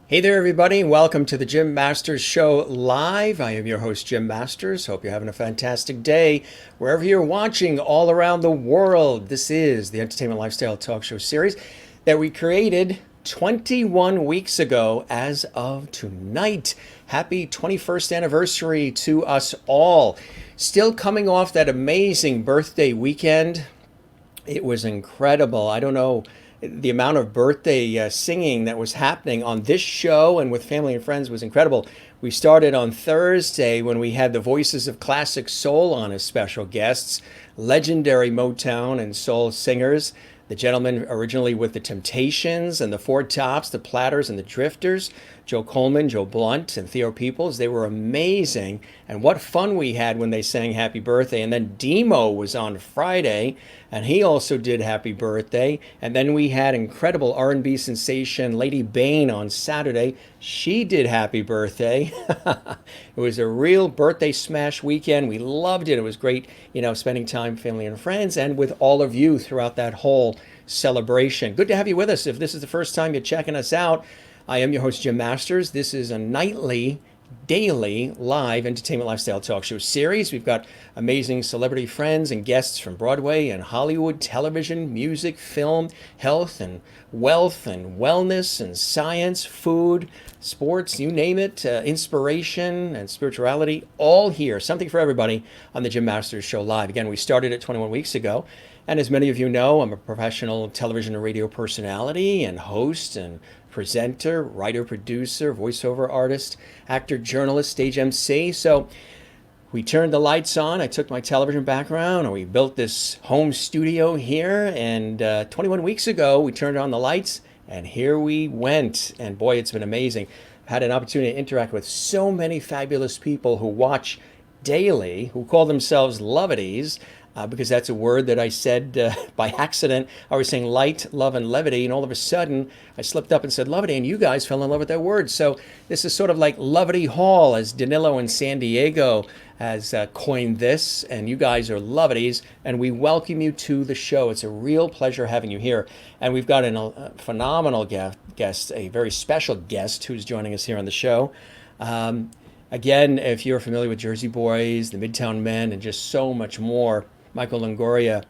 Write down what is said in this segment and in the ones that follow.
Hey there, everybody. Welcome to the Jim Masters Show Live. I am your host, Jim Masters. Hope you're having a fantastic day wherever you're watching all around the world. This is the Entertainment Lifestyle Talk Show series that we created 21 weeks ago as of tonight. Happy 21st anniversary to us all. Still coming off that amazing birthday weekend. It was incredible. I don't know the amount of birthday singing that was happening on this show and with family and friends was incredible. We started on Thursday when we had the Voices of Classic Soul on as special guests, legendary Motown and soul singers. The gentleman originally with the Temptations and the Four Tops, the Platters and the Drifters, Joe Coleman, Joe Blunt, and Theo Peoples. They were amazing. And what fun we had when they sang Happy Birthday. And then Demo was on Friday, and he also did Happy Birthday. And then we had incredible R&B sensation Lady Bain on Saturday. She did Happy Birthday. It was a real birthday smash weekend. We loved it. It was great, spending time with family and friends and with all of you throughout that whole celebration. Good to have you with us. If this is the first time you're checking us out, I am your host, Jim Masters. This is a nightly, daily, live entertainment lifestyle talk show series. We've got amazing celebrity friends and guests from Broadway and Hollywood, television, music, film, health and wealth and wellness and science, food, sports, you name it, inspiration and spirituality, all here. Something for everybody on the Jim Masters Show Live. Again, we started it 21 weeks ago. And as many of you know, I'm a professional television and radio personality and host and presenter, writer, producer, voiceover artist, actor, journalist, stage MC. So we turned the lights on. I took my television background and we built this home studio here. And 21 weeks ago, we turned on the lights and here we went. And boy, it's been amazing. I've had an opportunity to interact with so many fabulous people who watch daily, who call themselves Lovities. Because that's a word that I said by accident. I was saying light, love, and levity, and all of a sudden I slipped up and said levity, and you guys fell in love with that word. So this is sort of like Levity Hall, as Danilo in San Diego has coined this, and you guys are Lovities, and we welcome you to the show. It's a real pleasure having you here, and we've got a phenomenal guest, a very special guest who's joining us here on the show. Again, if you're familiar with Jersey Boys, the Midtown Men, and just so much more, Michael Longoria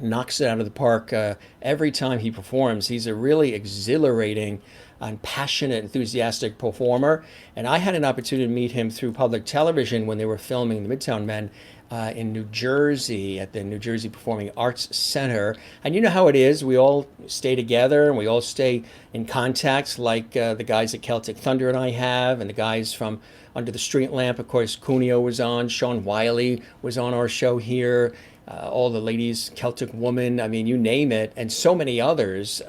knocks it out of the park every time he performs. He's a really exhilarating and passionate, enthusiastic performer. And I had an opportunity to meet him through public television when they were filming the Midtown Men in New Jersey at the New Jersey Performing Arts Center. And you know how it is. We all stay together and we all stay in contact, like the guys at Celtic Thunder and I have, and the guys from Under the Street Lamp. Of course, Cuneo was on. Sean Wiley was on our show here. All the ladies, Celtic Woman, I mean, you name it, and so many others.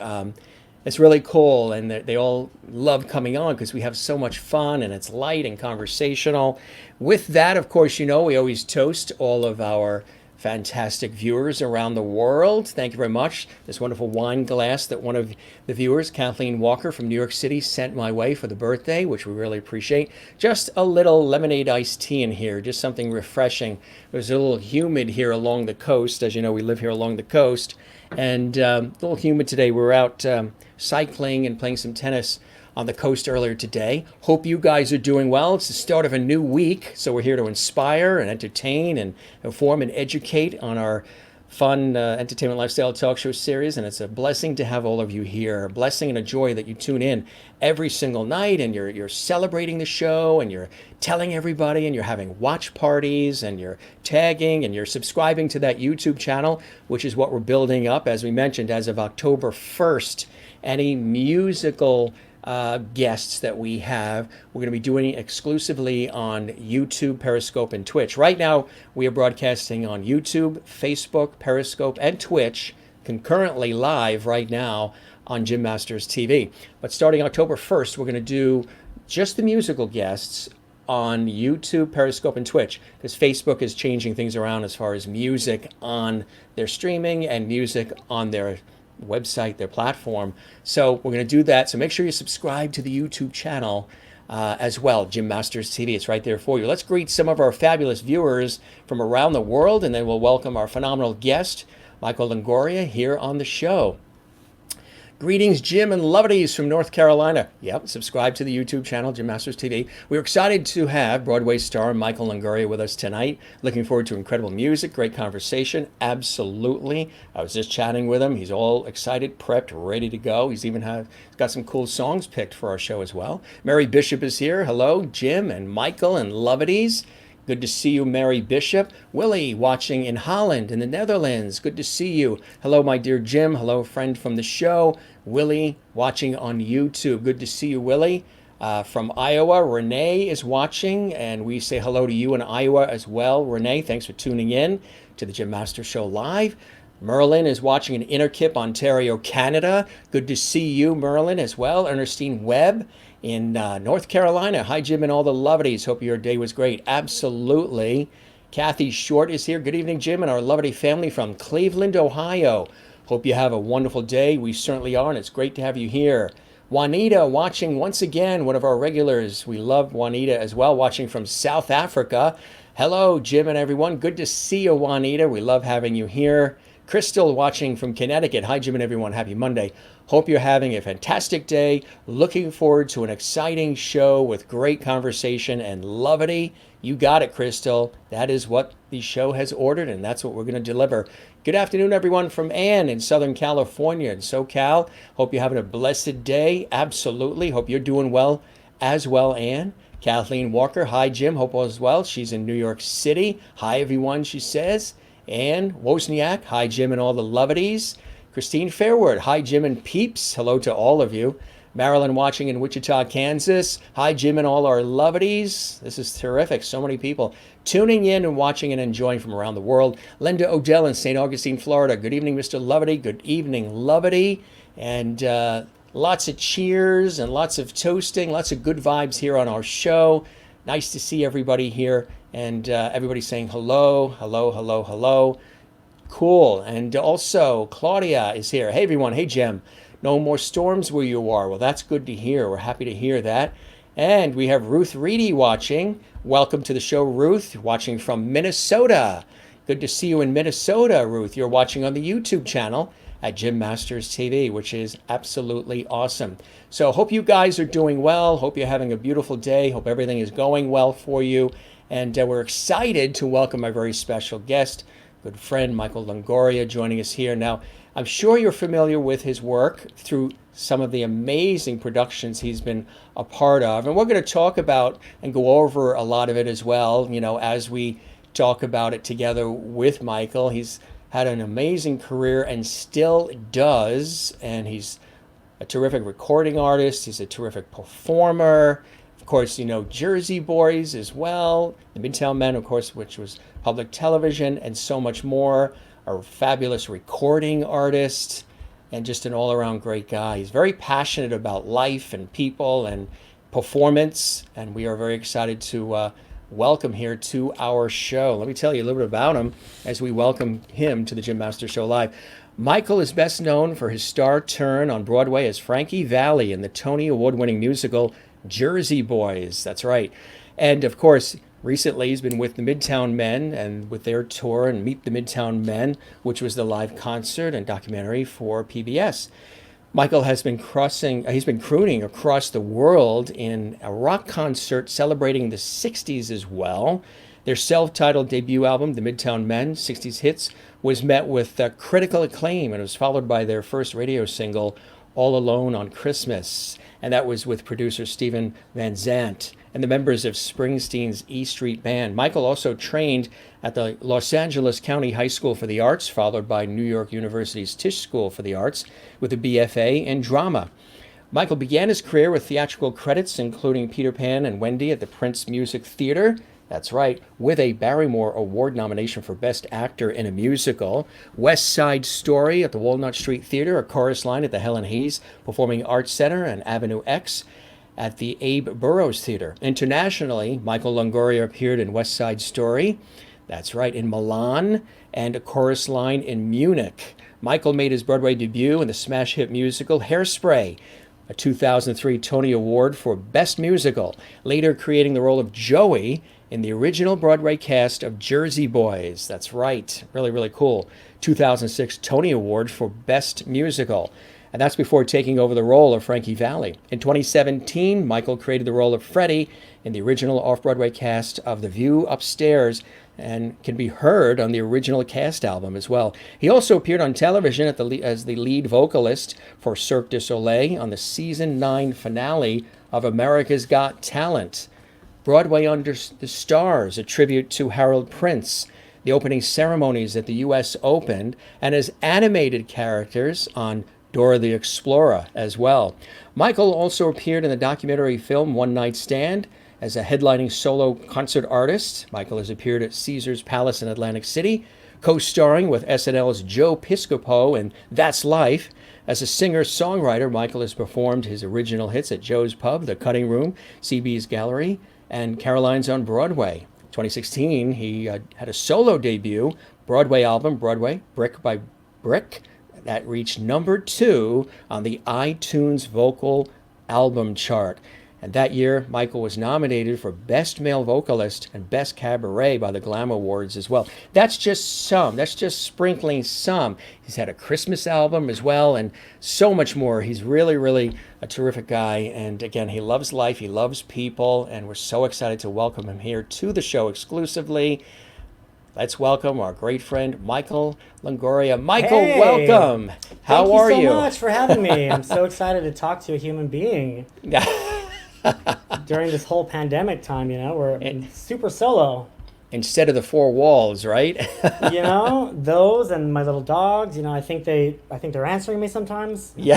It's really cool, and they all love coming on because we have so much fun, and it's light and conversational. With that, of course, we always toast all of our fantastic viewers around the world. Thank you very much. This wonderful wine glass that one of the viewers, Kathleen Walker from New York City, sent my way for the birthday, which we really appreciate. Just a little lemonade iced tea in here, just something refreshing. It was a little humid here along the coast. As you know, we live here along the coast, and a little humid today. We were out cycling and playing some tennis on the coast earlier today. Hope you guys are doing well. It's the start of a new week, so we're here to inspire and entertain and inform and educate on our fun entertainment lifestyle talk show series, and it's a blessing to have all of you here. A blessing and a joy that you tune in every single night, and you're celebrating the show, and you're telling everybody, and you're having watch parties, and you're tagging, and you're subscribing to that YouTube channel, which is what we're building up, as we mentioned, as of October 1st. Any musical guests that we have, we're going to be doing exclusively on YouTube, Periscope, and Twitch. Right now, we are broadcasting on YouTube, Facebook, Periscope, and Twitch, concurrently live right now on Jim Masters TV. But starting October 1st, we're going to do just the musical guests on YouTube, Periscope, and Twitch, because Facebook is changing things around as far as music on their streaming and music on their website, their platform. So we're going to do that. So make sure you subscribe to the YouTube channel as well, Jim Masters TV. It's right there for you. Let's greet some of our fabulous viewers from around the world, and then we'll welcome our phenomenal guest, Michael Longoria, here on the show. Greetings, Jim and Lovedies from North Carolina. Yep, subscribe to the YouTube channel, Jim Masters TV. We're excited to have Broadway star Michael Longoria with us tonight. Looking forward to incredible music, great conversation. Absolutely. I was just chatting with him. He's all excited, prepped, ready to go. He's got some cool songs picked for our show as well. Mary Bishop is here. Hello, Jim and Michael and Lovedies. Good to see you, Mary Bishop. Willie, watching in Holland, in the Netherlands. Good to see you. Hello, my dear Jim. Hello, friend from the show. Willie, watching on YouTube. Good to see you, Willie. From Iowa, Renee is watching, and we say hello to you in Iowa as well. Renee, thanks for tuning in to the Jim Masters Show Live. Merlin is watching in Innerkip, Ontario, Canada. Good to see you, Merlin, as well. Ernestine Webb in North Carolina. Hi, Jim and all the Lovedies. Hope your day was great. Absolutely. Kathy Short is here. Good evening, Jim, and our Lovedy family from Cleveland, Ohio. Hope you have a wonderful day. We certainly are, and it's great to have you here. Juanita watching once again, one of our regulars. We love Juanita as well, watching from South Africa. Hello, Jim and everyone. Good to see you, Juanita. We love having you here. Crystal watching from Connecticut. Hi, Jim and everyone. Happy Monday. Hope you're having a fantastic day. Looking forward to an exciting show with great conversation and levity. You got it, Crystal. That is what the show has ordered, and that's what we're going to deliver. Good afternoon, everyone, from Ann in Southern California, in SoCal. Hope you're having a blessed day. Absolutely. Hope you're doing well as well, Ann. Kathleen Walker. Hi, Jim. Hope all is well. She's in New York City. Hi, everyone, she says. Ann Wozniak. Hi, Jim and all the Lovedies. Christine Fairward. Hi, Jim and peeps. Hello to all of you. Marilyn watching in Wichita, Kansas. Hi, Jim and all our Lovedies. This is terrific. So many people tuning in and watching and enjoying from around the world. Linda Odell in St. Augustine, Florida. Good evening, Mr. Lovedy. Good evening, Lovedy. And lots of cheers and lots of toasting, lots of good vibes here on our show. Nice to see everybody here and everybody saying hello, hello, hello, hello. Cool. And also, Claudia is here. Hey, everyone. Hey, Jim. No more storms where you are. Well, that's good to hear. We're happy to hear that. And we have Ruth Reedy watching. Welcome to the show, Ruth, watching from Minnesota. Good to see you in Minnesota, Ruth. You're watching on the YouTube channel at Jim Masters TV, which is absolutely awesome. So hope you guys are doing well. Hope you're having a beautiful day. Hope everything is going well for you. And we're excited to welcome my very special guest, good friend Michael Longoria, joining us here. Now, I'm sure you're familiar with his work through some of the amazing productions he's been a part of. And we're going to talk about and go over a lot of it as well, you know, as we talk about it together with Michael. He's had an amazing career and still does. And he's a terrific recording artist. He's a terrific performer. Of course, you know, Jersey Boys as well. The Midtown Men, of course, which was public television, and so much more. A fabulous recording artist and just an all-around great guy. He's very passionate about life and people and performance, and we are very excited to welcome here to our show. Let me tell you a little bit about him as we welcome him to the Jim Masters Show Live. Michael is best known for his star turn on Broadway as Frankie Valli in the Tony Award-winning musical Jersey Boys. That's right. And of course, recently he's been with the Midtown Men and with their tour and Meet the Midtown Men, which was the live concert and documentary for PBS. Michael has been crooning across the world in a rock concert celebrating the 60s as well. Their self-titled debut album, The Midtown Men, 60s Hits, was met with critical acclaim and was followed by their first radio single, All Alone on Christmas. And that was with producer Steven Van Zandt and the members of Springsteen's E Street Band. Michael also trained at the Los Angeles County High School for the Arts, followed by New York University's Tisch School for the Arts, with a BFA in drama. Michael began his career with theatrical credits, including Peter Pan and Wendy at the Prince Music Theater. That's right, with a Barrymore Award nomination for Best Actor in a Musical. West Side Story at the Walnut Street Theater, a chorus line at the Helen Hayes Performing Arts Center and Avenue X at the Abe Burrows Theater. Internationally, Michael Longoria appeared in West Side Story, that's right, in Milan, and a chorus line in Munich. Michael made his Broadway debut in the smash hit musical Hairspray, a 2003 Tony Award for Best Musical, later creating the role of Joey in the original Broadway cast of Jersey Boys. That's right. Really, really cool. 2006 Tony Award for Best Musical. and that's before taking over the role of Frankie Valli. In 2017, Michael created the role of Freddie in the original off-Broadway cast of The View Upstairs, and can be heard on the original cast album as well. He also appeared on television as the lead vocalist for Cirque du Soleil on the season 9 finale of America's Got Talent. Broadway Under the Stars, a tribute to Harold Prince, the opening ceremonies at the U.S. Open, and as animated characters on Dora the Explorer as well. Michael also appeared in the documentary film One Night Stand as a headlining solo concert artist. Michael has appeared at Caesar's Palace in Atlantic City, co-starring with SNL's Joe Piscopo in That's Life. As a singer-songwriter, Michael has performed his original hits at Joe's Pub, The Cutting Room, CB's Gallery, and Caroline's on Broadway. 2016, he had a solo debut, Broadway album, Broadway, Brick by Brick, that reached number 2 on the iTunes Vocal Album Chart. And that year, Michael was nominated for Best Male Vocalist and Best Cabaret by the Glam Awards as well. That's just some. That's just sprinkling some. He's had a Christmas album as well and so much more. He's really, really a terrific guy. And again, he loves life. He loves people. And we're so excited to welcome him here to the show exclusively. Let's welcome our great friend, Michael Longoria. Michael, Hey, welcome. How are you? Thank you so much for having me. I'm so excited to talk to a human being. During this whole pandemic time, we're super solo. Instead of the 4 walls, right? Those and my little dogs, I think they're answering me sometimes. Yeah.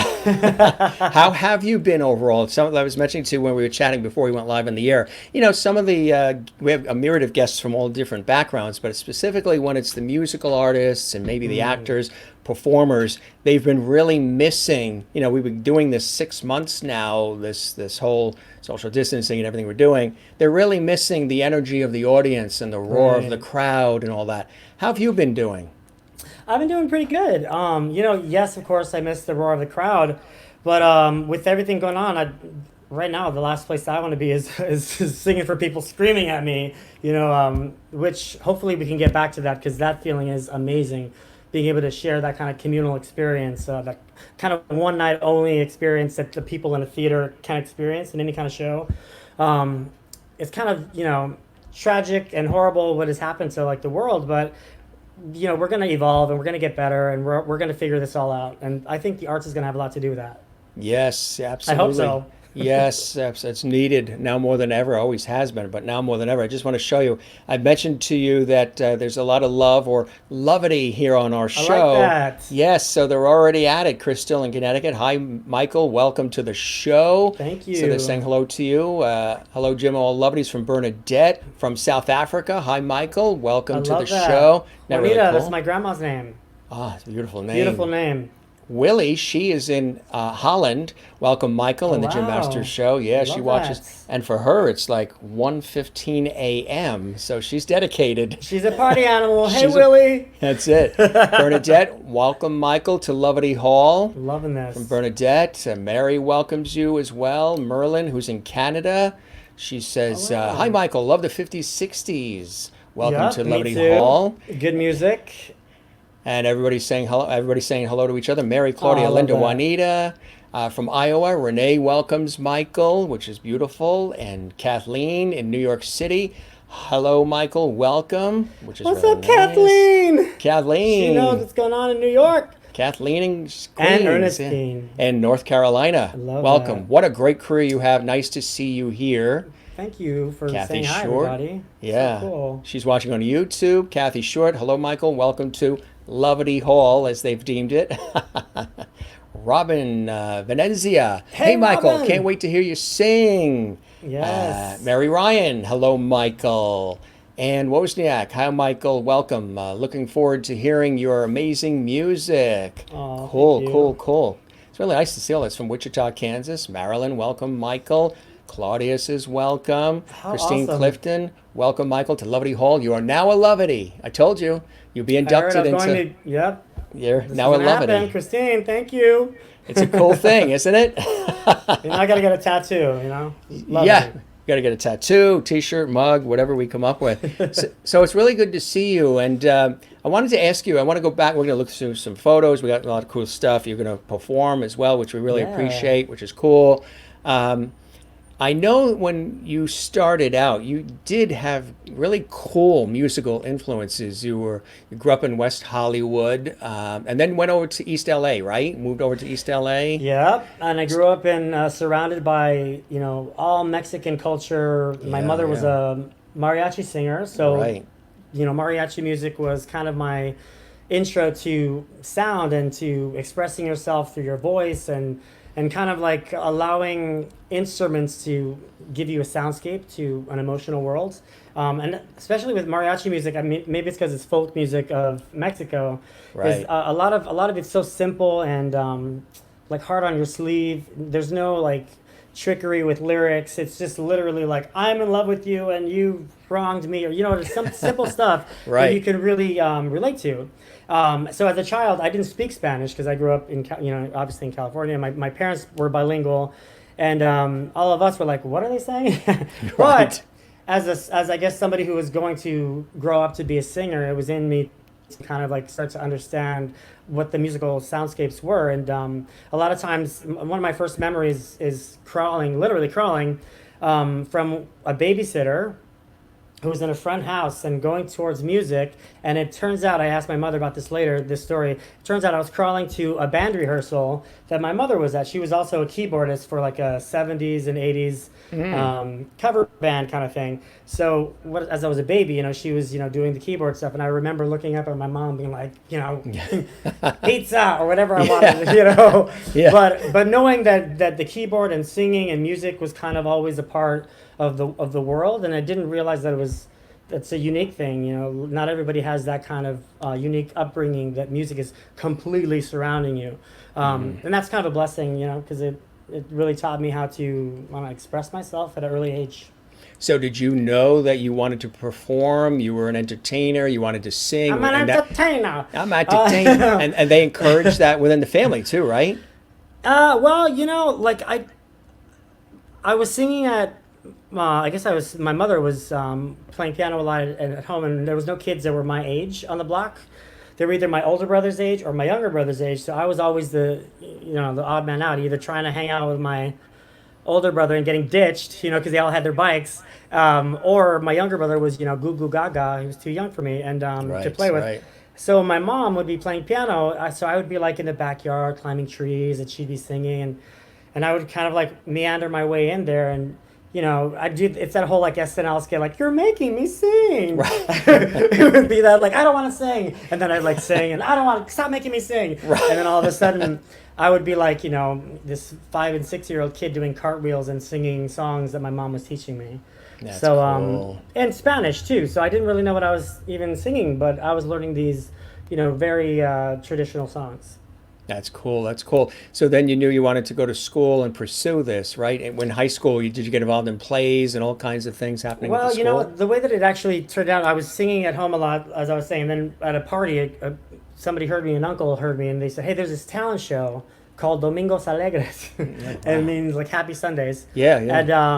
How have you been overall? Some I was mentioning to when we were chatting before we went live in the air. Some of the we have a myriad of guests from all different backgrounds, but specifically when it's the musical artists and maybe the actors, performers, they've been really missing. We've been doing this 6 months now, this whole social distancing and everything we're doing. They're really missing the energy of the audience and the roar of the crowd and all that. How have you been doing? I've been doing pretty good. Yes, of course, I miss the roar of the crowd, but with everything going on, right now the last place I want to be is singing for people screaming at me. Which hopefully we can get back to that because that feeling is amazing. Being able to share that kind of communal experience, that kind of one night only experience that the people in a theater can experience in any kind of show. It's kind of, tragic and horrible what has happened to the world, but we're going to evolve and we're going to get better and we're going to figure this all out. And I think the arts is going to have a lot to do with that. Yes, absolutely. I hope so. Yes, it's needed now more than ever. Always has been, but now more than ever. I just want to show you. I mentioned to you that there's a lot of love or levity here on our show. I like that. Yes, so they're already at it. Crystal in Connecticut. Hi, Michael. Welcome to the show. Thank you. So they're saying hello to you. Hello, Jim. All lovelies from Bernadette from South Africa. Hi, Michael. Welcome to the show. Juanita, really cool? That's my grandma's name. Ah, it's a beautiful name. Beautiful name. Willie, she is in Holland. Welcome, Michael, in the Jim Masters show. Yeah, she watches. That. And for her, it's like 1:15 a.m., so she's dedicated. She's a party animal. Hey, Willie. That's it. Bernadette, welcome, Michael, to Lovety Hall. Loving this. From Bernadette. Mary welcomes you as well. Merlin, who's in Canada. She says, hi, Michael. Love the 50s, 60s. Welcome to Lovety Hall. Good music. And everybody's saying hello. Everybody's saying hello to each other. Mary, Claudia, Linda, Juanita from Iowa. Renee welcomes Michael, which is beautiful. And Kathleen in New York City. Hello, Michael. Welcome. Which is What's really up, Kathleen? Kathleen. She knows what's going on in New York. Kathleen and Queens, and Ernestine. And North Carolina. Welcome. That. What a great career you have. Nice to see you here. Thank you for Kathy saying hi, Short. everybody. Yeah. So cool. She's watching on YouTube. Kathy Short. Hello, Michael. Welcome to Lovety Hall, as they've deemed it. Robin Venezia. Hey, Michael. Robin. Can't wait to hear you sing. Yes. Mary Ryan. Hello, Michael. And Wozniak. Hi, Michael. Welcome. Looking forward to hearing your amazing music. Oh, Cool. It's really nice to see all this from Wichita, Kansas. Marilyn, welcome, Michael. Claudius is welcome. How Christine awesome. Clifton, welcome, Michael, to Lovety Hall. You are now a Lovety. I told you. You'll be inducted into... Yep. You're This now a is gonna happen. Lovety. Christine, thank you. It's a cool thing, isn't it? I got to get a tattoo, Lovety. got to get a tattoo, t-shirt, mug, whatever we come up with. So it's really good to see you. And I wanted to ask you, I want to go back. We're going to look through some photos. We got a lot of cool stuff. You're going to perform as well, which we really Yeah. appreciate, which is cool. I know when you started out, you did have really cool musical influences. You grew up in West Hollywood, and then went over to East LA, right? Moved over to East LA. Yep, and I grew up in surrounded by all Mexican culture. My Yeah, mother was yeah. a mariachi singer, so Right. mariachi music was kind of my intro to sound and to expressing yourself through your voice and kind of like allowing instruments to give you a soundscape to an emotional world. And especially with mariachi music, I mean, maybe it's because it's folk music of Mexico. Is Right. a lot of it's so simple and like hard on your sleeve. There's no like trickery with lyrics. It's just literally like I'm in love with you and you wronged me, or there's some simple stuff that you Right. can really relate to. So as a child, I didn't speak Spanish because I grew up in obviously in California. My parents were bilingual, and all of us were like, "What are they saying?" Right. But as I guess somebody who was going to grow up to be a singer, it was in me to kind of like start to understand what the musical soundscapes were. And a lot of times, one of my first memories is crawling, literally crawling, from a babysitter who was in a front house and going towards music. And it turns out, I asked my mother about this later, this story. It turns out I was crawling to a band rehearsal that my mother was at. She was also a keyboardist for like a 70s and 80s cover band kind of thing. So as I was a baby, she was, doing the keyboard stuff. And I remember looking up at my mom being like, pizza or whatever I wanted, Yeah. But knowing that the keyboard and singing and music was kind of always a part of the world, and I didn't realize that's a unique thing. Not everybody has that kind of unique upbringing that music is completely surrounding you, and that's kind of a blessing, because it really taught me how to want to express myself at an early age. So did you know that you wanted to perform? You were an entertainer. You wanted to sing, I'm an and that entertainer. I'm entertaining, and they encouraged that within the family too, right? Well, like I was singing at. I guess my mother was playing piano a lot at home, and there was no kids that were my age on the block. They were either my older brother's age or my younger brother's age. So I was always the odd man out, either trying to hang out with my older brother and getting ditched, because they all had their bikes, or my younger brother was, goo goo gaga. He was too young for me and to Right, play with. right. So my mom would be playing piano, so I would be like in the backyard climbing trees, and she'd be singing, and I would kind of like meander my way in there, and I do. It's that whole like SNL skit, like you're making me sing. Right. It would be that like I don't want to sing, and then I'd like sing, and I don't want to stop making me sing, Right. and then all of a sudden, I would be like this 5 and 6 year old kid doing cartwheels and singing songs that my mom was teaching me. That's So cool. and Spanish too. So I didn't really know what I was even singing, but I was learning these, very traditional songs. That's cool. That's cool. So then you knew you wanted to go to school and pursue this, right? And when high school, did you get involved in plays and all kinds of things happening at the Well, school? the way that it actually turned out, I was singing at home a lot, as I was saying. And then at a party, somebody heard me, an uncle heard me, and they said, "Hey, there's this talent show called Domingos Alegres," and it means like Happy Sundays. Yeah, yeah.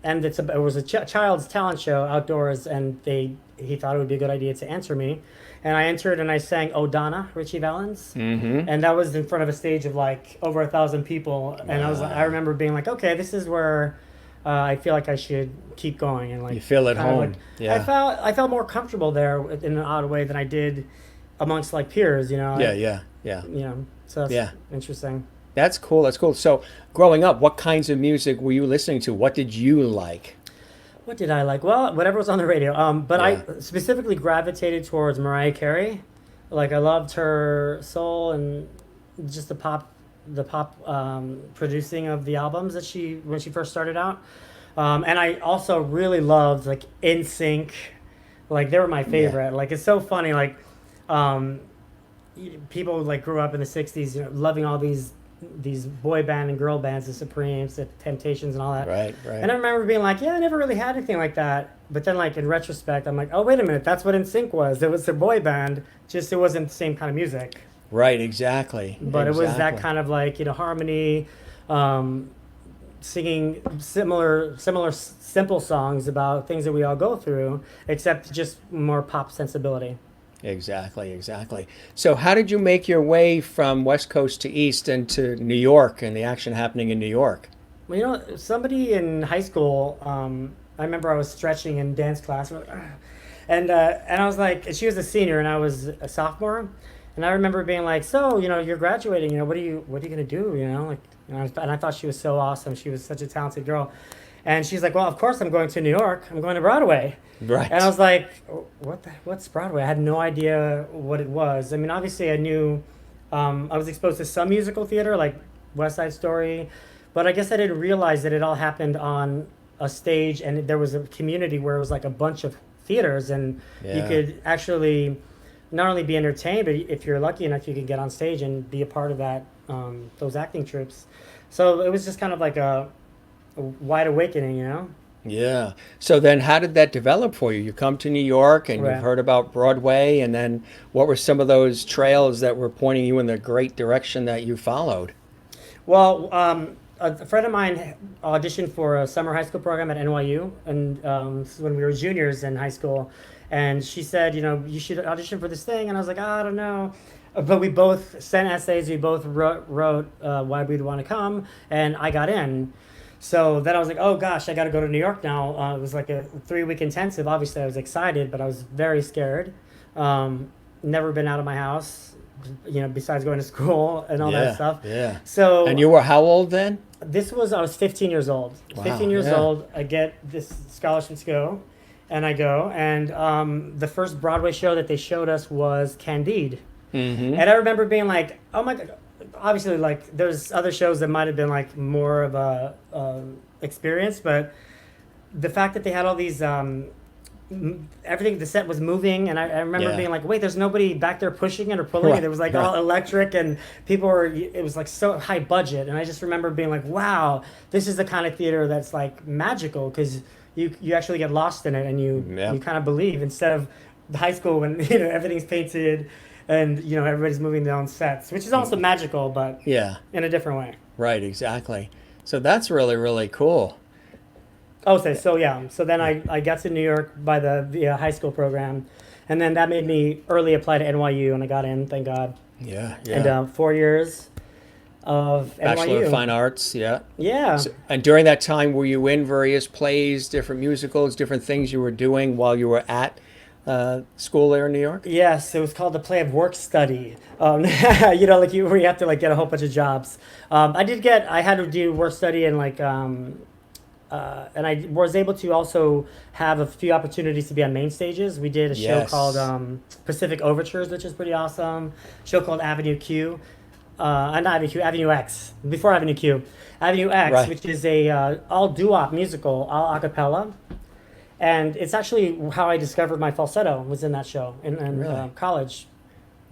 And it was a child's talent show outdoors, and he thought it would be a good idea to enter me. And I entered and I sang O'Donna, Richie Valens. Mm-hmm. And that was in front of a stage of like over 1,000 people. And I remember being like, okay, this is where I feel like I should keep going. And like, You feel at kind of home. like, Yeah. I felt more comfortable there in an odd way than I did amongst like peers, Yeah, yeah, yeah. So that's Yeah. interesting. That's cool. That's cool. So growing up, what kinds of music were you listening to? What did you like? What did I like? Well, whatever was on the radio. But Yeah. I specifically gravitated towards Mariah Carey. Like I loved her soul and just the pop producing of the albums that when she first started out. And I also really loved like NSYNC. Like they were my favorite. Like it's so funny. Like people like grew up in the '60s, loving all these boy band and girl bands, the Supremes, the Temptations, and all that. Right, right. And I remember being like, yeah, I never really had anything like that. But then, like in retrospect, I'm like, oh, wait a minute, that's what NSYNC was. It was their boy band, just it wasn't the same kind of music. Right, exactly. But it was that Exactly. kind of like harmony, singing similar simple songs about things that we all go through, except just more pop sensibility. Exactly, exactly. So, how did you make your way from West Coast to East and to New York and the action happening in New York? Well, somebody in high school, I remember I was stretching in dance class, and I was like, she was a senior and I was a sophomore, and I remember being like, so, you're graduating, what are you gonna do, like, and I thought she was so awesome. She was such a talented girl, and she's like, well, of course I'm going to New York. I'm going to Broadway. Right. And I was like, what's Broadway? I had no idea what it was. I mean, obviously I knew, I was exposed to some musical theater like West Side Story, but I guess I didn't realize that it all happened on a stage, and there was a community where it was like a bunch of theaters, and you Yeah. could actually not only be entertained, but if you're lucky enough, you can get on stage and be a part of that, those acting troupes. So it was just kind of like a wide awakening. Yeah. So then how did that develop for you? You come to New York and you've Right. heard about Broadway, and then what were some of those trails that were pointing you in the great direction that you followed? Well, a friend of mine auditioned for a summer high school program at NYU, and this is when we were juniors in high school. And she said, you should audition for this thing. And I was like, I don't know. But we both sent essays. We both wrote why we'd want to come, and I got in. So then I was like, oh gosh, I got to go to New York now. It was like a 3-week intensive. Obviously, I was excited, but I was very scared. Never been out of my house, besides going to school and all that stuff. Yeah. So And you were how old then? I was 15 years old. Wow, 15 years yeah. old, I get this scholarship to go, and I go. And the first Broadway show that they showed us was Candide. Mm-hmm. And I remember being like, oh my God. Obviously, like, there's other shows that might have been like more of a experience, but the fact that they had all these everything, the set was moving, and I remember Yeah. being like, wait, there's nobody back there pushing it or pulling it. It was like all electric, and it was like so high budget, and I just remember being like, wow, this is the kind of theater that's like magical, because you actually get lost in it, and you kind of believe, instead of the high school when everything's painted and everybody's moving their own sets, which is also magical, but Yeah. in a different way. Right, exactly. So that's really, really cool. So then I got to New York by the high school program, and then that made me early apply to NYU, and I got in, thank God. Yeah, And yeah. 4 years of Bachelor NYU. of Fine Arts, yeah. Yeah. So, and during that time, were you in various plays, different musicals, different things you were doing while you were at school there in New York? Yes, it was called the play of work study. Where you have to like get a whole bunch of jobs. I had to do work study and and I was able to also have a few opportunities to be on main stages. We did a show Yes. called Pacific Overtures, which is pretty awesome. Show called Avenue Q. Not Avenue Q, Avenue X. Before Avenue Q. Avenue X, Right. which is a all doo-wop musical, all a cappella. And it's actually how I discovered my falsetto, was in that show in Really? college.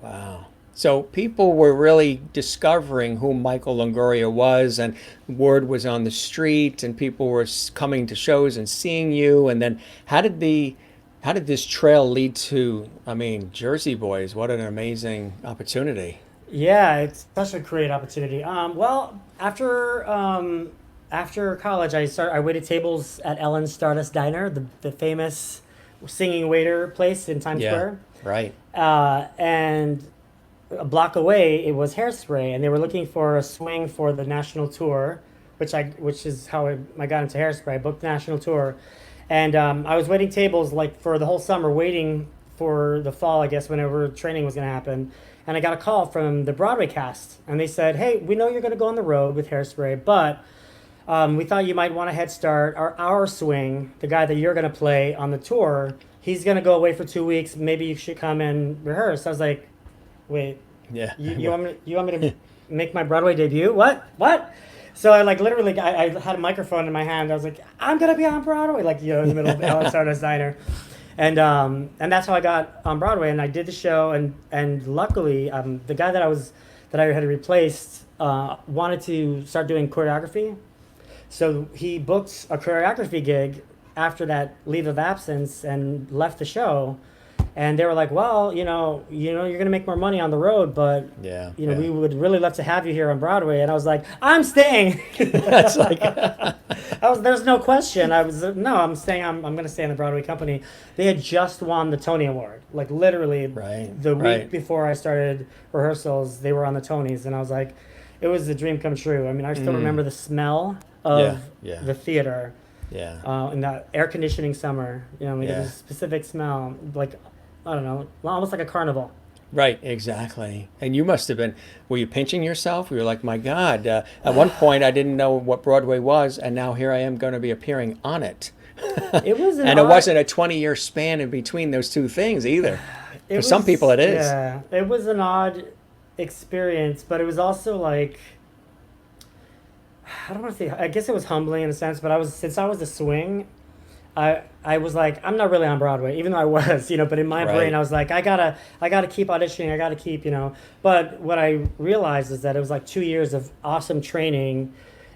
Wow. So people were really discovering who Michael Longoria was, and word was on the street, and people were coming to shows and seeing you. And then how did this trail lead to, Jersey Boys? What an amazing opportunity. Yeah, it's such a great opportunity. Well, after college, I waited tables at Ellen's Stardust Diner, the famous singing waiter place in Times Yeah, Square. right. And a block away, it was Hairspray, and they were looking for a swing for the national tour, which is how I got into Hairspray. I booked the national tour, and I was waiting tables like for the whole summer, waiting for the fall, I guess, whenever training was going to happen. And I got a call from the Broadway cast, and they said, "Hey, we know you're going to go on the road with Hairspray, but we thought you might want a head start. Our swing, the guy that you're going to play on the tour, he's going to go away for 2 weeks. Maybe you should come and rehearse." I was like, "Wait, Yeah. you want me to make my Broadway debut? What?" So I literally I had a microphone in my hand. I was like, "I'm going to be on Broadway," in the middle of Ellen Stardust Diner. And that's how I got on Broadway, and I did the show, and luckily the guy that I had replaced wanted to start doing choreography. So he booked a choreography gig after that leave of absence and left the show. And they were like, well, you're going to make more money on the road, but Yeah. we would really love to have you here on Broadway. And I was like, I'm staying. That's like, There's no question. No, I'm staying. I'm going to stay in the Broadway company. They had just won the Tony Award, like literally right. the week Right. before I started rehearsals. They were on the Tonys, and I was like, it was a dream come true. I mean, I still remember the smell of Yeah. the theater. Yeah. In that air conditioning summer, it Yeah. was a specific smell, like, I don't know, almost like a carnival. Right, exactly. And you must have been, were you pinching yourself? You were like, my God, at one point I didn't know what Broadway was, and now here I am going to be appearing on it. It was And it wasn't a 20-year span in between those two things either. For some people it is. Yeah, it was an odd experience, but it was also like, I don't want to say, I guess it was humbling in a sense, but since I was a swing, I was like, I'm not really on Broadway, even though I was, but in my Right. brain I was like, I gotta keep auditioning, I gotta keep, But what I realized is that it was like 2 years of awesome training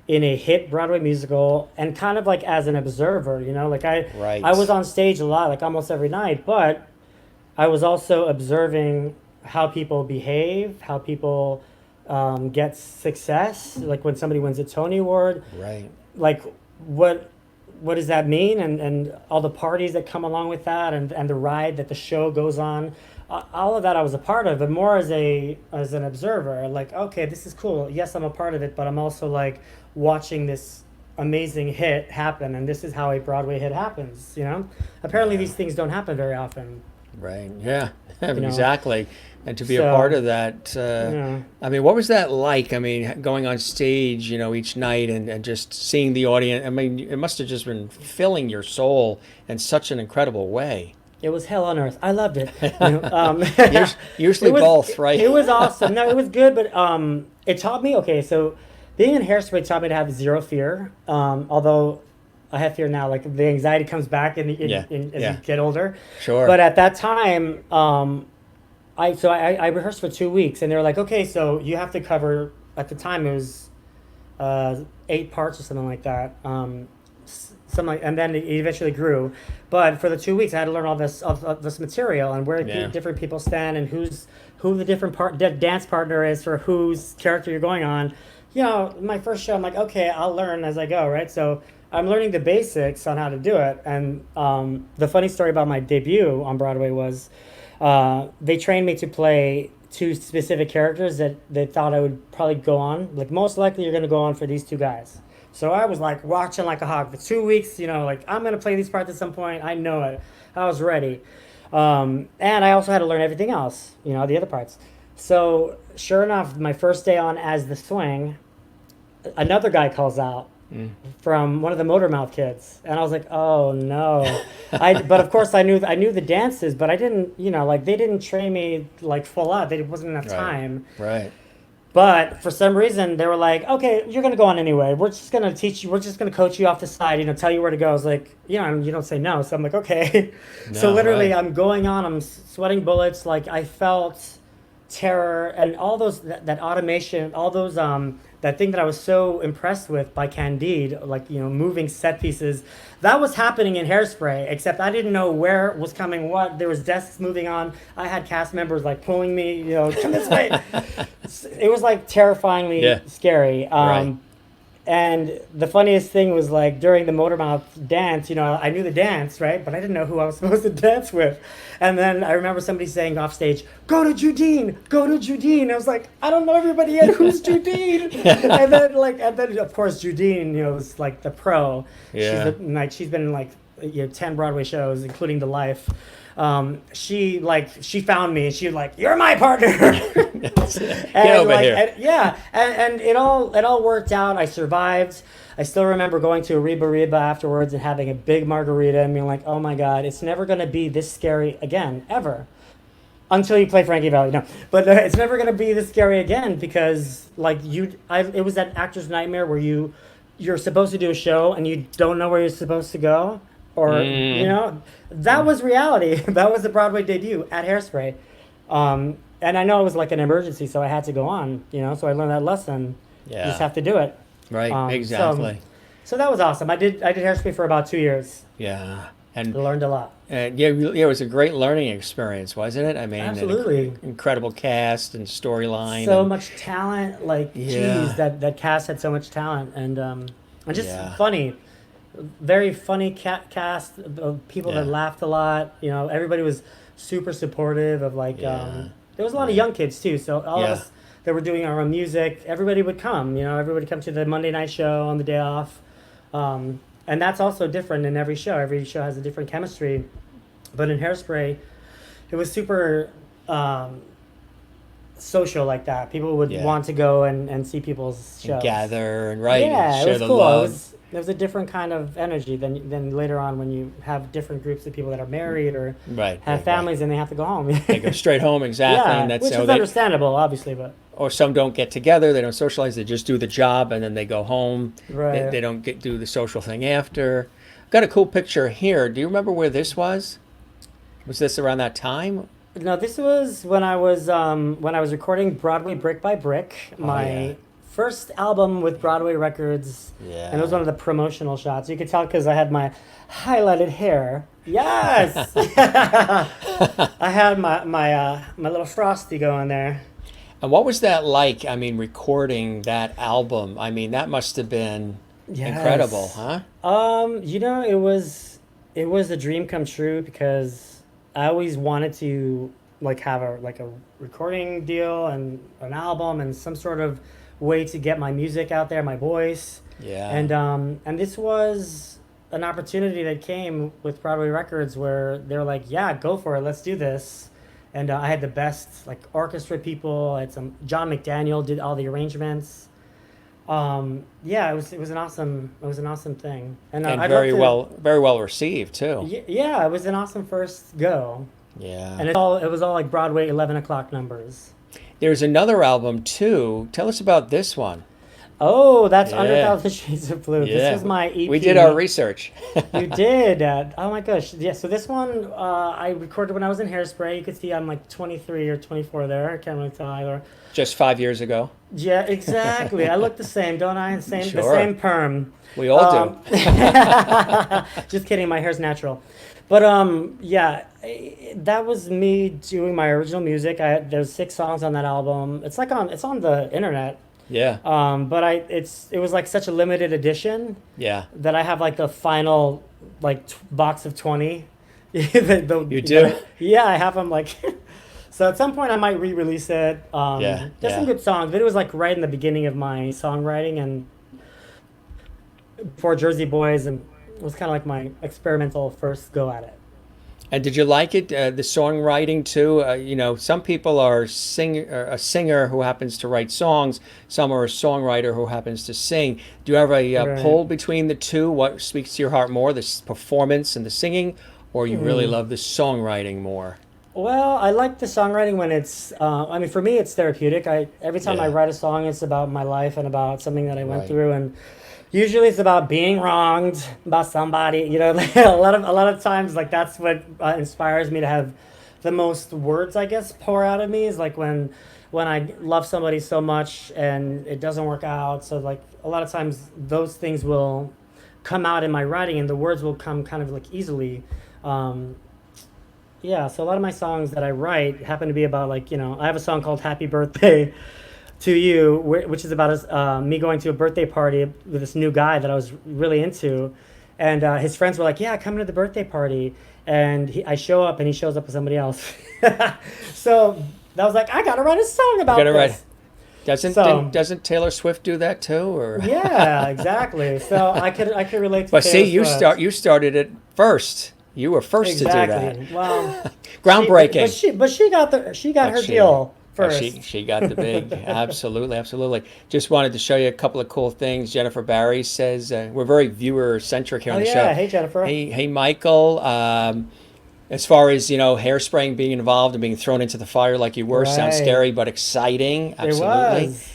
in a hit Broadway musical, and kind of like as an observer, like Right. I was on stage a lot, like almost every night, but I was also observing how people behave, how people get success, like when somebody wins a Tony Award, Right. like what does that mean, and all the parties that come along with that, and the ride that the show goes on. All of that I was a part of, but more as an observer, like, okay, this is cool, yes, I'm a part of it, but I'm also like watching this amazing hit happen, and this is how a Broadway hit happens. Apparently these things don't happen very often. Right. Yeah. know. Exactly. And to be a So, part of that, Yeah. I mean, what was that like? I mean, going on stage, each night and just seeing the audience. I mean, it must have just been filling your soul in such an incredible way. It was hell on earth. I loved it. Usually It was- both, right? It was awesome. No, it was good, but it taught me. Okay, so being in Hairspray taught me to have zero fear. Although I have fear now, like the anxiety comes back as Yeah. you get older. Sure. But at that time, I rehearsed for 2 weeks, and they were like, okay, so you have to cover. At the time, it was 8 parts or something like that. And then it eventually grew. But for the 2 weeks, I had to learn all this material, and where Yeah. different people stand, and who the different dance partner is for whose character you're going on. My first show, I'm like, okay, I'll learn as I go, right? So I'm learning the basics on how to do it. And the funny story about my debut on Broadway was they trained me to play 2 specific characters that they thought I would probably go on. Like, most likely you're going to go on for these 2 guys. So I was like watching like a hawk for 2 weeks, like, I'm going to play these parts at some point. I know it. I was ready. And I also had to learn everything else, the other parts. So sure enough, my first day on as the swing, another guy calls out from one of the motor mouth kids, and I was like, oh no. But of course I knew the dances, but I didn't, they didn't train me like full out. There wasn't enough time. Right. But for some reason they were like, okay, you're gonna go on anyway. We're just gonna teach you. We're just gonna coach you off the side. Tell you where to go. I was like, and you don't say no. So I'm like, okay. So No, literally, right. I'm going on. I'm sweating bullets. Like, I felt terror and all those that automation, all those that thing that I was so impressed with by Candide, like, moving set pieces, that was happening in Hairspray, except I didn't know where was coming what. There was desks moving on. I had cast members like pulling me, come this way. It was like terrifyingly scary. Right. And the funniest thing was, like, during the Motormouth dance, I knew the dance, right? But I didn't know who I was supposed to dance with. And then I remember somebody saying off stage, go to Judine, go to Judine. I was like, I don't know everybody yet. Who's Judine? and then of course Judine, is like the pro. Yeah. She's been in like 10 Broadway shows, including The Life. She found me, and she was like, you're my partner. Get over here. And it all worked out. I survived. I still remember going to a Reba Reba afterwards and having a big margarita and being like, oh my God, it's never going to be this scary again, ever. Until you play Frankie Valli. No, but it's never going to be this scary again, because it was that actor's nightmare where you're supposed to do a show and you don't know where you're supposed to go. Or, that was reality. That was the Broadway debut at Hairspray. And I know it was like an emergency, so I had to go on, so I learned that lesson. Yeah. You just have to do it. Right. Exactly. So that was awesome. I did Hairspray for about 2 years. Yeah. I learned a lot. And yeah, it was a great learning experience, wasn't it? I mean, Absolutely. incredible cast and storyline, So and much talent. Like, geez, yeah, that cast had so much talent, and just yeah, funny. Very funny cast of people that yeah, laughed a lot. You know, everybody was super supportive of like. yeah, There was a lot of yeah, young kids too, so all of yeah. us that were doing our own music, everybody would come. You know, everybody would come to the Monday night show on the day off, and that's also different in every show. Every show has a different chemistry, but in Hairspray, it was super. Social like that. People would Yeah. want to go and see people's And shows. gather and right and Yeah, it share was the cool. love. It was a different kind of energy than later on when you have different groups of people that are married or Right, have right, right. families and they have to go home. They go straight home, exactly, and Yeah, that's which how is they. understandable, obviously, but Or some don't get together. They don't socialize. They just do the job and then they go home. right. They don't do the social thing after. Got a cool picture here. Do you remember where this was? Was this around that time? No, this was when I was recording Broadway Brick by Brick, Oh yeah, my first album with Broadway Records, and it was yeah. one of the promotional shots. You could tell because I had my highlighted hair. Yes, I had my little frosty going there. And what was that like? I mean, recording that album. I mean, that must have been incredible, Yes. huh? It was a dream come true because I always wanted to like have a recording deal and an album and some sort of way to get my music out there, my voice. Yeah, And this was an opportunity that came with Broadway Records where they were like, "Yeah, go for it. Let's do this." And I had the best like orchestra people. I had some John McDaniel did all the arrangements. Yeah, it was an awesome thing, and and I'd love to. very well received too. Yeah, it was an awesome first go, Yeah. and it was all like Broadway 11 o'clock numbers. There's another album too. Tell us about this one. Oh, that's Under Yeah, Thousand Shades of Blue. This yeah. was my We did our EP. research. You did. Oh my gosh. Yeah. So this one I recorded when I was in Hairspray. You could see I'm like 23 or 24 there. I can't really tell either. Just 5 years ago. Yeah, exactly. I look the same, don't I? The Sure. same perm. We all do. Just kidding. My hair's natural. But yeah, that was me doing my original music. There's 6 songs on that album. It's on the internet. Yeah. But it was like such a limited edition Yeah. that I have like the final like box of 20. You do? Yeah, I have them like. So at some point I might re-release it. Yeah. There's some Yeah. good songs, but it was like right in the beginning of my songwriting and for Jersey Boys, and it was kind of like my experimental first go at it. And did you like it? The songwriting too. Some people are a singer who happens to write songs. Some are a songwriter who happens to sing. Do you have a Right. pull between the two? What speaks to your heart more, the performance and the singing, or you really love the songwriting more? Well, I like the songwriting when it's. I mean, for me, it's therapeutic. Every time I Yeah. write a song, it's about my life and about something that I went Right. through, and usually it's about being wronged by somebody. You know, a lot of times, like that's what inspires me to have the most words, I guess, pour out of me is like when I love somebody so much and it doesn't work out. So like a lot of times those things will come out in my writing, and the words will come kind of like easily. Um, yeah, so a lot of my songs that I write happen to be about like I have a song called "Happy Birthday to You," which is about me going to a birthday party with this new guy that I was really into, and his friends were like, "Yeah, come to the birthday party," and I show up and he shows up with somebody else. So that was like, I gotta write a song You about got to write. this. So Doesn't Taylor Swift do that too? Or yeah, exactly. So I could relate to but see, Taylor Swift. you started it first. You were first to do that. Exactly. Well, Groundbreaking. she got But her she, deal but first. she got the big. Absolutely, absolutely. Just wanted to show you a couple of cool things. Jennifer Barry says we're very viewer centric here Oh on the yeah. show. Hey Jennifer. Hey, Michael. As far as hairspraying, being involved and being thrown into the fire like you were, sounds Right. scary but exciting. It Absolutely. was.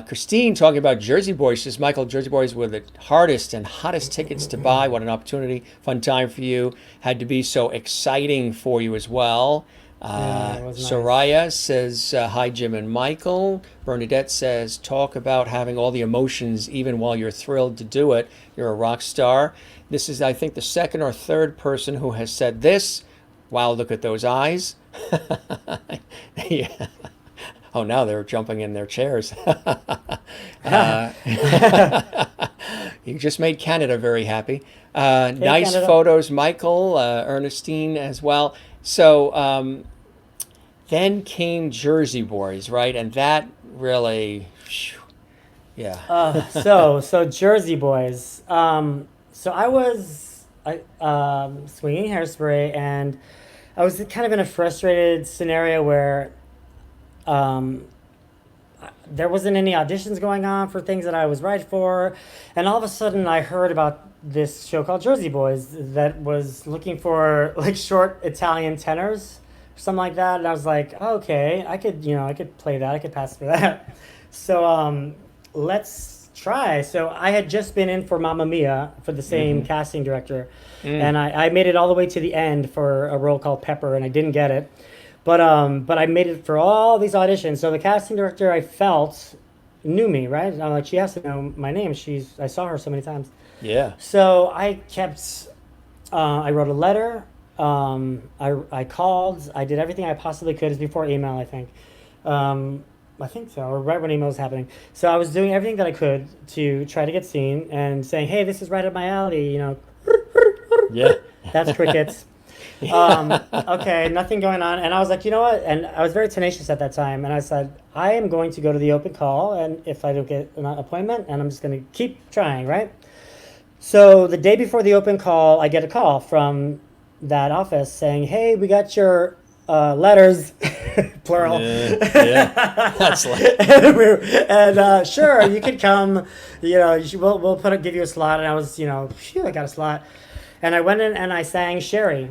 Christine talking about Jersey Boys. She says, Michael, Jersey Boys were the hardest and hottest tickets to buy. What an opportunity. Fun time for you. Had to be so exciting for you as well. Yeah, it was nice. Soraya says, hi, Jim and Michael. Bernadette says, talk about having all the emotions even while you're thrilled to do it. You're a rock star. This is, I think, the second or third person who has said this. Wow, look at those eyes. Yeah. Oh, now they're jumping in their chairs. You just made Canada very happy. Nice Canada. photos, Michael, Ernestine as well. So then came Jersey Boys, right? And that really, phew, yeah. So Jersey Boys. So swinging hairspray, and I was kind of in a frustrated scenario where there wasn't any auditions going on for things that I was right for, and all of a sudden I heard about this show called Jersey Boys that was looking for like short Italian tenors, something like that, and I was like, okay, I could play that, I could pass for that. So let's try. So I had just been in for Mamma Mia for the same casting director, and I made it all the way to the end for a role called Pepper, and I didn't get it. But I made it for all these auditions. So the casting director, I felt, knew me, right? I'm like, she has to know my name. I saw her so many times. Yeah. So I I wrote a letter. I called. I did everything I possibly could. It was before email, I think. I think so, or right when email was happening. So I was doing everything that I could to try to get seen and saying, hey, this is right up my alley, Yeah. That's crickets. Okay, nothing going on. And I was like, you know what? And I was very tenacious at that time. And I said, I am going to go to the open call. And if I don't get an appointment, and I'm just going to keep trying, right? So the day before the open call, I get a call from that office saying, hey, we got your letters, plural. Yeah. That's like, and sure, you could come. We'll give you a slot. And I was, phew, I got a slot. And I went in and I sang Sherry.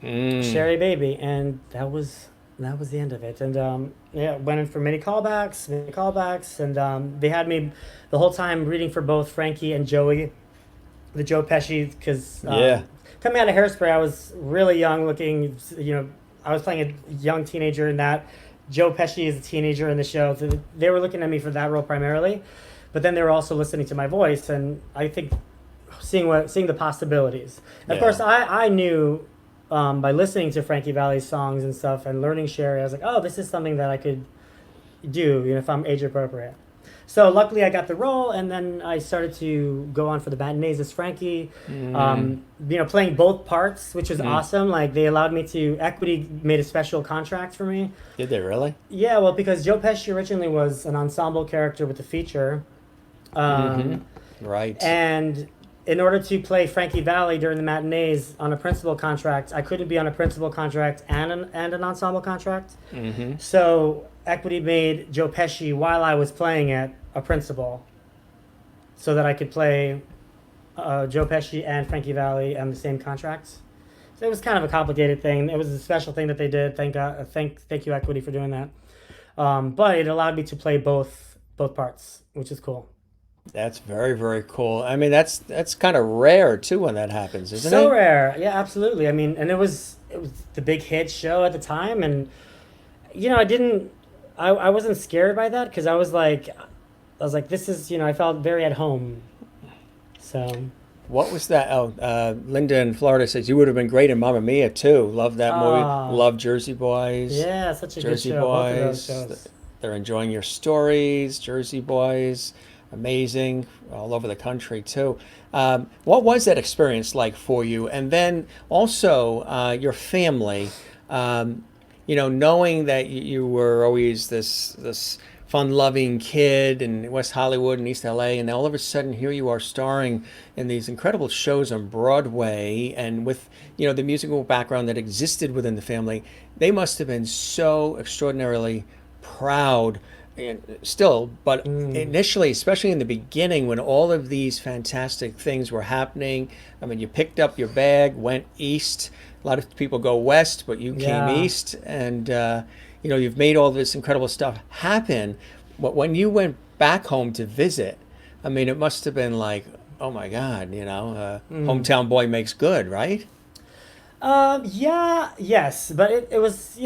Sherry Baby, and that was the end of it. And went in for many callbacks, and they had me the whole time reading for both Frankie and Joey, the Joe Pesci, because coming out of Hairspray, I was really young looking. I was playing a young teenager in that. Joe Pesci is a teenager in the show, so they were looking at me for that role primarily, but then they were also listening to my voice, and I think seeing the possibilities. And of course, I knew. By listening to Frankie Valli's songs and stuff and learning Sherry, I was like, oh, this is something that I could do, if I'm age appropriate. So luckily I got the role, and then I started to go on for the matinees as Frankie, playing both parts, which was awesome. Like, they allowed me Equity made a special contract for me. Did they really? Yeah, well, because Joe Pesci originally was an ensemble character with the feature. Right. And in order to play Frankie Valli during the matinees on a principal contract, I couldn't be on a principal contract and an ensemble contract. So Equity made Joe Pesci, while I was playing it, a principal, so that I could play Joe Pesci and Frankie Valli on the same contracts. So it was kind of a complicated thing. It was a special thing that they did. Thank you, Equity, for doing that. But it allowed me to play both parts, which is cool. That's very, very cool. I mean, that's kind of rare too when that happens, isn't it? So rare, yeah, absolutely. I mean, and it was the big hit show at the time, and I wasn't scared by that, because I was like, this is, I felt very at home. So. What was that? Oh, Linda in Florida says you would have been great in Mamma Mia too. Love that movie. Love Jersey Boys. Yeah, such a Jersey good show. Boys. Both of those shows. They're enjoying your stories. Jersey Boys. Amazing, all over the country too. What was that experience like for you? And then also your family, knowing that you were always this fun-loving kid in West Hollywood and East LA, and all of a sudden here you are starring in these incredible shows on Broadway, and with the musical background that existed within the family, they must have been so extraordinarily proud. Still, but initially, especially in the beginning, when all of these fantastic things were happening, I mean, you picked up your bag, went east. A lot of people go west, but you came east, and you've made all this incredible stuff happen. When you went back home to visit, I mean, it must have been like, oh my God, hometown boy makes good, right? Yeah, yes, but it was,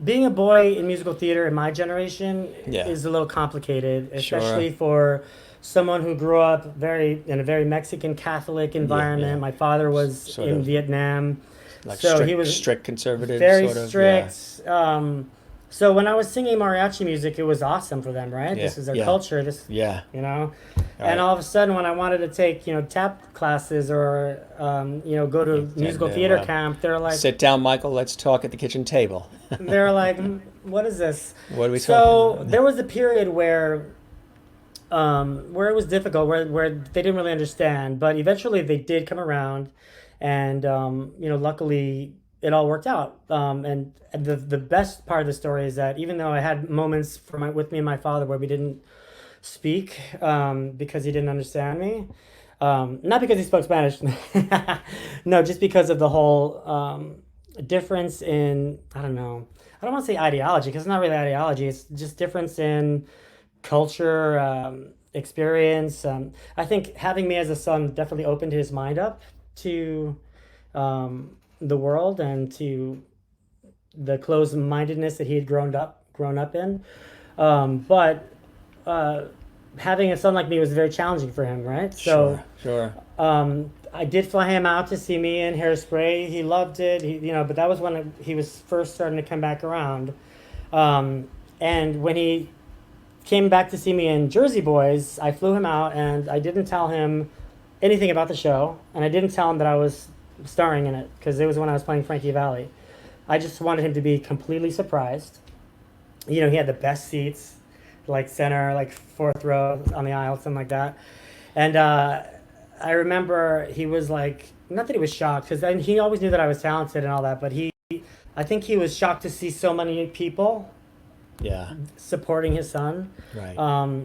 being a boy in musical theater in my generation Yeah, is a little complicated, sure. especially for someone who grew up in a very Mexican Catholic Yeah, environment. yeah. My father was Sort in of Vietnam, like so he was strict conservative, very sort of. Yeah, strict. So when I was singing mariachi music, it was awesome for them, right? yeah, This is their yeah, culture. This, yeah. you know, All and right. all of a sudden, when I wanted to take, tap classes or, go to musical theater Well, camp, they're like, sit down, Michael. Let's talk at the kitchen table. What is this? What are we talking So about? there was a period where it was difficult, where they didn't really understand, but eventually they did come around, and luckily it all worked out. And the best part of the story is that even though I had moments with me and my father where we didn't speak, because he didn't understand me, not because he spoke Spanish, no, just because of the whole difference in, I don't know. I don't want to say ideology because it's not really ideology. It's just difference in culture, experience. I think having me as a son definitely opened his mind up to the world and to the closed mindedness that he had grown up in. But uh, having a son like me was very challenging for him, right? So Sure, sure. I did fly him out to see me in Hairspray. He loved it. But that was when he was first starting to come back around. And when he came back to see me in Jersey Boys, I flew him out and I didn't tell him anything about the show, and I didn't tell him that I was starring in it because it was when I was playing Frankie Valli. I just wanted him to be completely surprised. He had the best seats, like center, like fourth row on the aisle, something like that. And I remember he was like, not that he was shocked, because he always knew that I was talented and all that, but I think he was shocked to see so many people Yeah, supporting his son, right.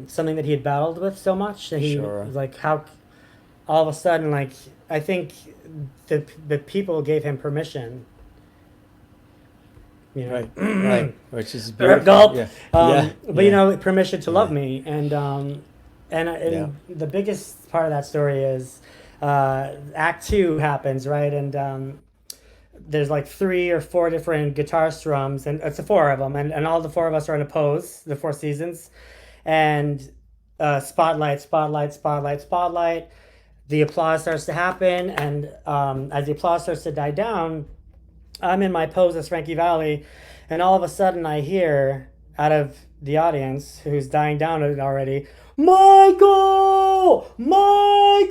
something that he had battled with so much that he Sure. was like, how all of a sudden, like, I think the people gave him permission, you Right, know. right. Which is beautiful. Gulp. Yeah, yeah, But yeah, permission to love yeah, me, and yeah. the biggest part of that story is Act Two happens, right, and there's like three or four different guitar strums, and it's the four of them, and all the four of us are in a pose, the Four Seasons, and spotlight, spotlight, spotlight, spotlight. The applause starts to happen, and as the applause starts to die down, I'm in my pose as Frankie Valli, and all of a sudden I hear out of the audience, who's dying down already, Michael!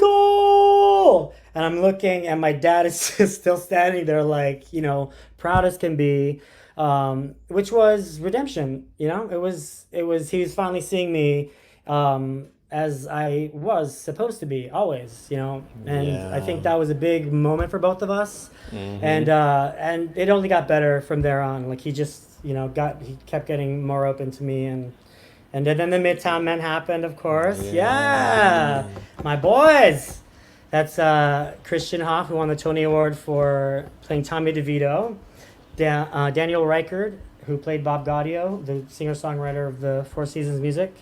Michael! And I'm looking, and my dad is just still standing there, like, proud as can be, which was redemption. He was finally seeing me as I was supposed to be, always, and I think Yeah. that was a big moment for both of us. Mm-hmm. And it only got better from there on. Like he just, he kept getting more open to me, and then the Midtown Men happened, of course. Yeah, Yeah. my boys. That's Christian Hoff, who won the Tony Award for playing Tommy DeVito. Daniel Reichard, who played Bob Gaudio, the singer-songwriter of the Four Seasons music.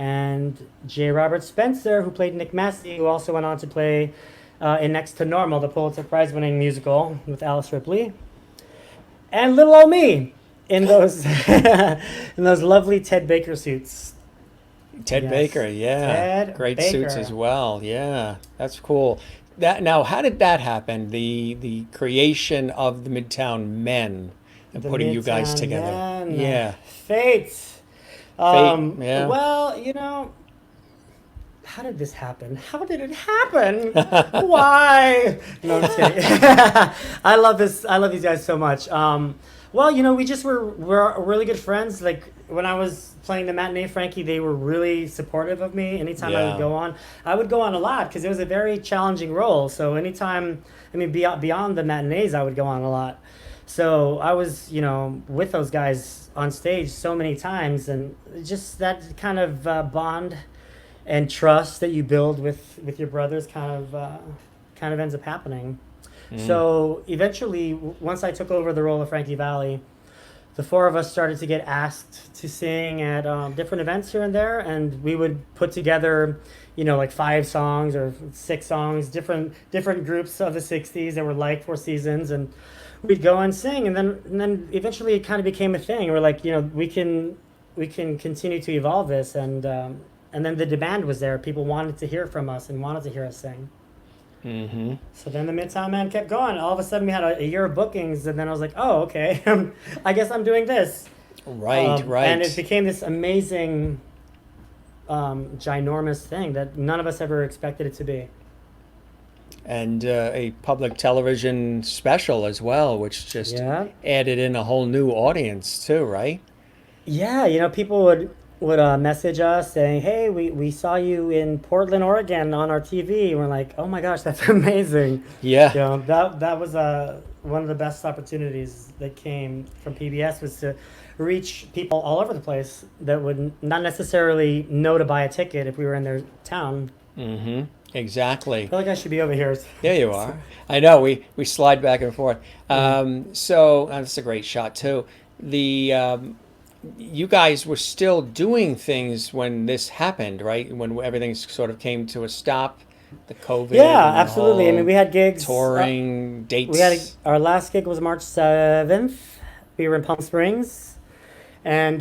And J. Robert Spencer, who played Nick Massey, who also went on to play in Next to Normal, the Pulitzer Prize-winning musical with Alice Ripley. And little old me in those in those lovely Ted Baker suits. Ted Baker, Yes, yeah. Ted Great suits as Baker. well. Yeah. That's cool. That now, how did that happen? The creation of the Midtown Men and The putting you guys Midtown together. Men. Yeah. Fate. Fate, yeah. Well, how did this happen? How did it happen? Why? No, I'm just kidding. I love this. I love these guys so much. Well, we just we're really good friends. Like when I was playing the matinee Frankie, they were really supportive of me. Anytime Yeah. I would go on a lot because it was a very challenging role. So anytime, beyond the matinees, I would go on a lot. So I was, with those guys on stage so many times, and just that kind of bond and trust that you build with your brothers kind of ends up happening. Mm. So eventually, once I took over the role of Frankie Valli, the four of us started to get asked to sing at different events here and there, and we would put together, like 5 songs or 6 songs, different groups of the '60s that were like Four Seasons, and we'd go and sing, and then eventually it kind of became a thing. We're like, we can continue to evolve this, and then the demand was there. People wanted to hear from us and wanted to hear us sing. Mm-hmm. So then the Midtown Man kept going. All of a sudden, we had a year of bookings, and then I was like, "Oh, okay, I guess I'm doing this." Right, right. And it became this amazing, ginormous thing that none of us ever expected it to be. And a public television special as well, which just Yeah, added in a whole new audience too, right? yeah. People would message us saying, "Hey, we saw you in Portland, Oregon, on our TV." And we're like, "Oh my gosh, that's amazing!" Yeah. That was one of the best opportunities that came from PBS, was to reach people all over the place that would not necessarily know to buy a ticket if we were in their town. Mm-hmm. Exactly. I feel like I should be over here. There you are. I know we slide back and forth. So that's a great shot too. You guys were still doing things when this happened, right? When everything sort of came to a stop, the COVID. Yeah, and the absolutely. I mean, whole we had gigs. touring dates. We had our last gig was March 7th. We were in Palm Springs, and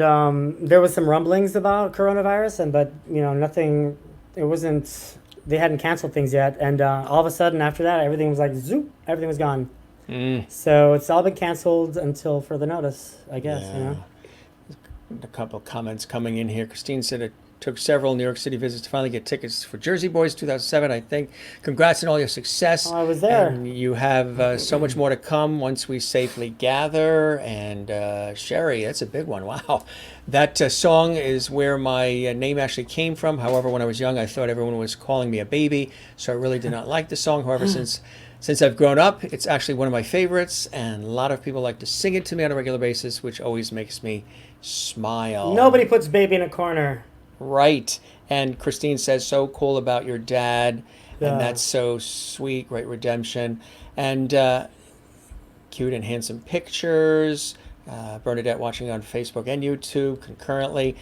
there was some rumblings about coronavirus, but nothing. It wasn't. They hadn't canceled things yet, and all of a sudden after that, everything was like zoop. Everything was gone. So it's all been canceled until further notice, I guess. Yeah. A couple of comments coming in here. Christine said it took several New York City visits to finally get tickets for Jersey Boys 2007, I think. Congrats on all your success. Oh, I was there. And you have so much more to come once we safely gather. And Sherry, that's a big one. Wow. That song is where my name actually came from. However, when I was young, I thought everyone was calling me a baby, so I really did not like the song. However, since I've grown up, it's actually one of my favorites, and a lot of people like to sing it to me on a regular basis, which always makes me smile. Nobody puts baby in a corner. Right. And Christine says, so cool about your dad. Yeah. And that's so sweet. Great redemption. And cute and handsome pictures. Bernadette watching on Facebook and YouTube concurrently.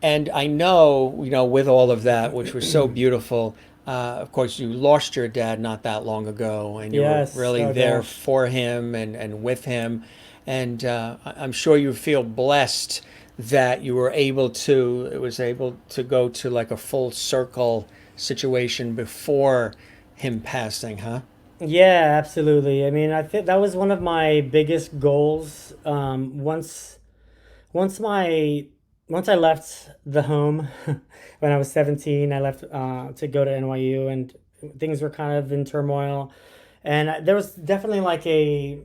And I know, with all of that, which was so beautiful, of course, you lost your dad not that long ago. And you Yes. were really Oh, there gosh. for him and with him. And I'm sure you feel blessed that you were able to go to like a full circle situation before him passing, huh? Yeah, absolutely. I mean, I think that was one of my biggest goals. Once my once I left the home when I was 17, I left to go to NYU, and things were kind of in turmoil. And there was definitely like I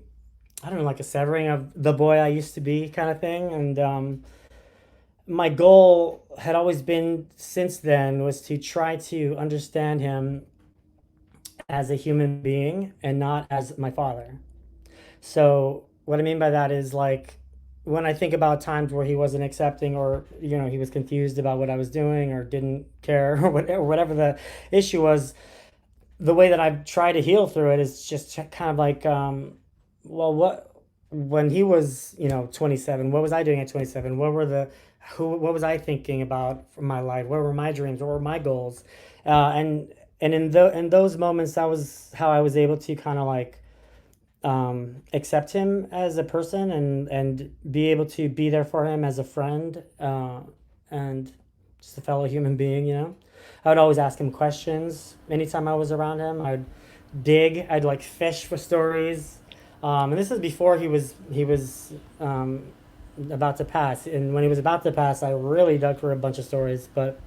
don't know, like a severing of the boy I used to be kind of thing. And my goal had always been since then was to try to understand him as a human being and not as my father. So what I mean by that is, like, when I think about times where he wasn't accepting, or he was confused about what I was doing or didn't care, or whatever the issue was, the way that I've tried to heal through it is just kind of like, well, when he was 27, what was I doing at 27? What was I thinking about for my life? What were my dreams? What were my goals? And in those moments, that was how I was able to kind of like accept him as a person, and be able to be there for him as a friend, and just a fellow human being. I would always ask him questions anytime I was around him. I'd like fish for stories. And this is before he was about to pass. And when he was about to pass, I really dug for a bunch of stories. But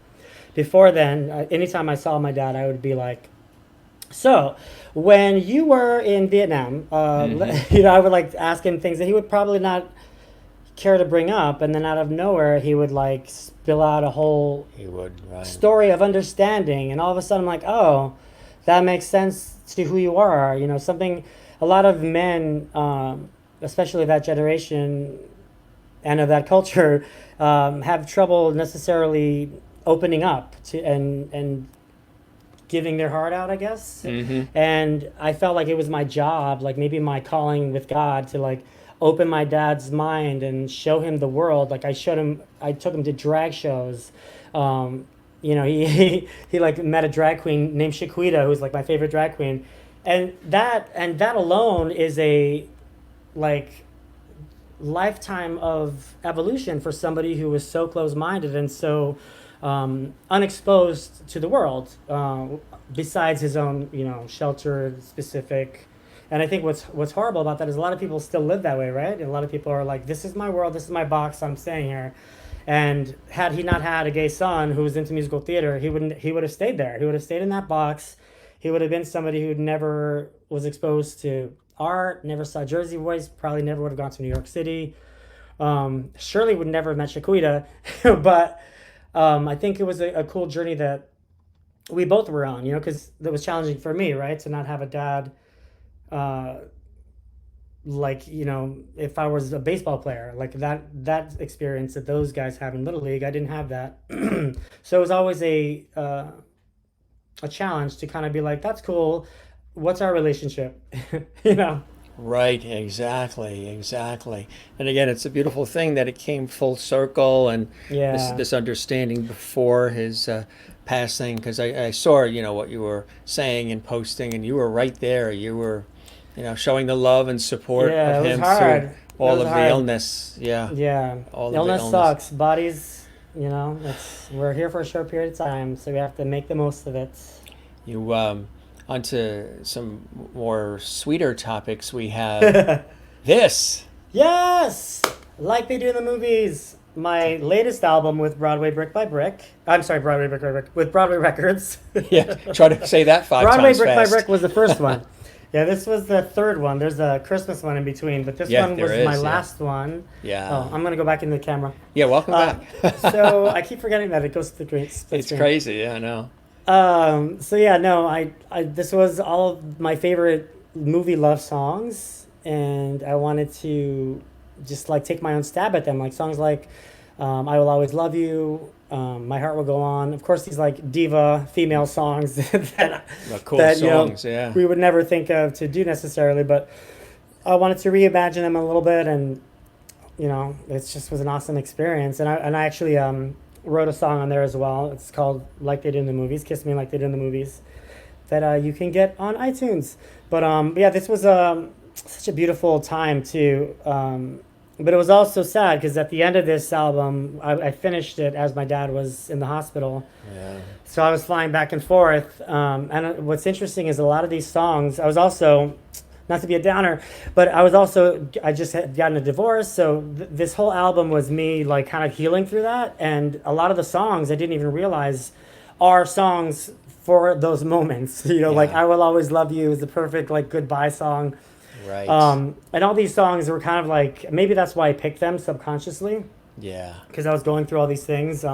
before then, anytime I saw my dad, I would be like, "So, when you were in Vietnam," I would like ask him things that he would probably not care to bring up, and then out of nowhere, he would like spill out a whole He would, right. story of understanding, and all of a sudden I'm like, oh, that makes sense to who you are. Something a lot of men, especially that generation and of that culture, have trouble necessarily opening up to and giving their heart out, I guess. And I felt like it was my job, like maybe my calling with God, to like open my dad's mind and show him the world. Like I took him to drag shows. He like met a drag queen named Shaquita, who's like my favorite drag queen, and that alone is a like lifetime of evolution for somebody who was so close-minded and so unexposed to the world, besides his own, sheltered specific. And I think what's horrible about that is a lot of people still live that way, right? And a lot of people are like, "This is my world. This is my box. I'm staying here." And had he not had a gay son who was into musical theater, he would have stayed there. He would have stayed in that box. He would have been somebody who never was exposed to art, never saw Jersey Boys, probably never would have gone to New York City. Surely would never have met Shaquita, but I think it was a cool journey that we both were on, because that was challenging for me, right, to not have a dad. Uh, like, if I was a baseball player, like that experience that those guys have in Little League, I didn't have that. So it was always a challenge to kind of be like, that's cool. What's our relationship? you know? Right, exactly, exactly. And again, it's a beautiful thing that it came full circle, and Yeah. this understanding before his passing, because I saw, what you were saying and posting, and you were right there. You were, showing the love and support Yeah, of it was him hard. through It all was of the hard. illness. Yeah, Yeah. all of the Illness illness. sucks. Bodies, we're here for a short period of time, so we have to make the most of it. You onto some more sweeter topics. We have this. Yes! Like they do in the movies. My latest album with Broadway Brick by Brick. I'm sorry, Broadway Brick by Brick. With Broadway Records. Yeah, try to say that five Broadway times Brick by fast. Brick was the first one. Yeah, this was the third one. There's a Christmas one in between, but this Yeah, one there was is, my yeah. last one. Yeah. Oh, I'm gonna go back into the camera. Yeah, welcome Uh, back. so I keep forgetting that it goes to the split It's screen. crazy. Yeah, I know. So yeah, no, I this was all of my favorite movie love songs, and I wanted to just like take my own stab at them, like songs like "I Will Always Love You," "My Heart Will Go On." Of course, these like diva female songs that Cool that songs. Yeah. we would never think of to do necessarily, but I wanted to reimagine them a little bit, and it just was an awesome experience. And I actually wrote a song on there as well. It's called "Like They Do in the Movies," "Kiss Me Like They Do in the Movies," that you can get on iTunes. But yeah, this was such a beautiful time too. But it was also sad because at the end of this album, I finished it as my dad was in the hospital. Yeah. So I was flying back and forth. And what's interesting is a lot of these songs, I was also, not to be a downer, but I just had gotten a divorce. So this whole album was me like kind of healing through that. And a lot of the songs I didn't even realize are songs for those moments. Like Yeah. "I Will Always Love You" is the perfect like goodbye song. Right. And all these songs were kind of like, maybe that's why I picked them subconsciously, Yeah. because I was going through all these things.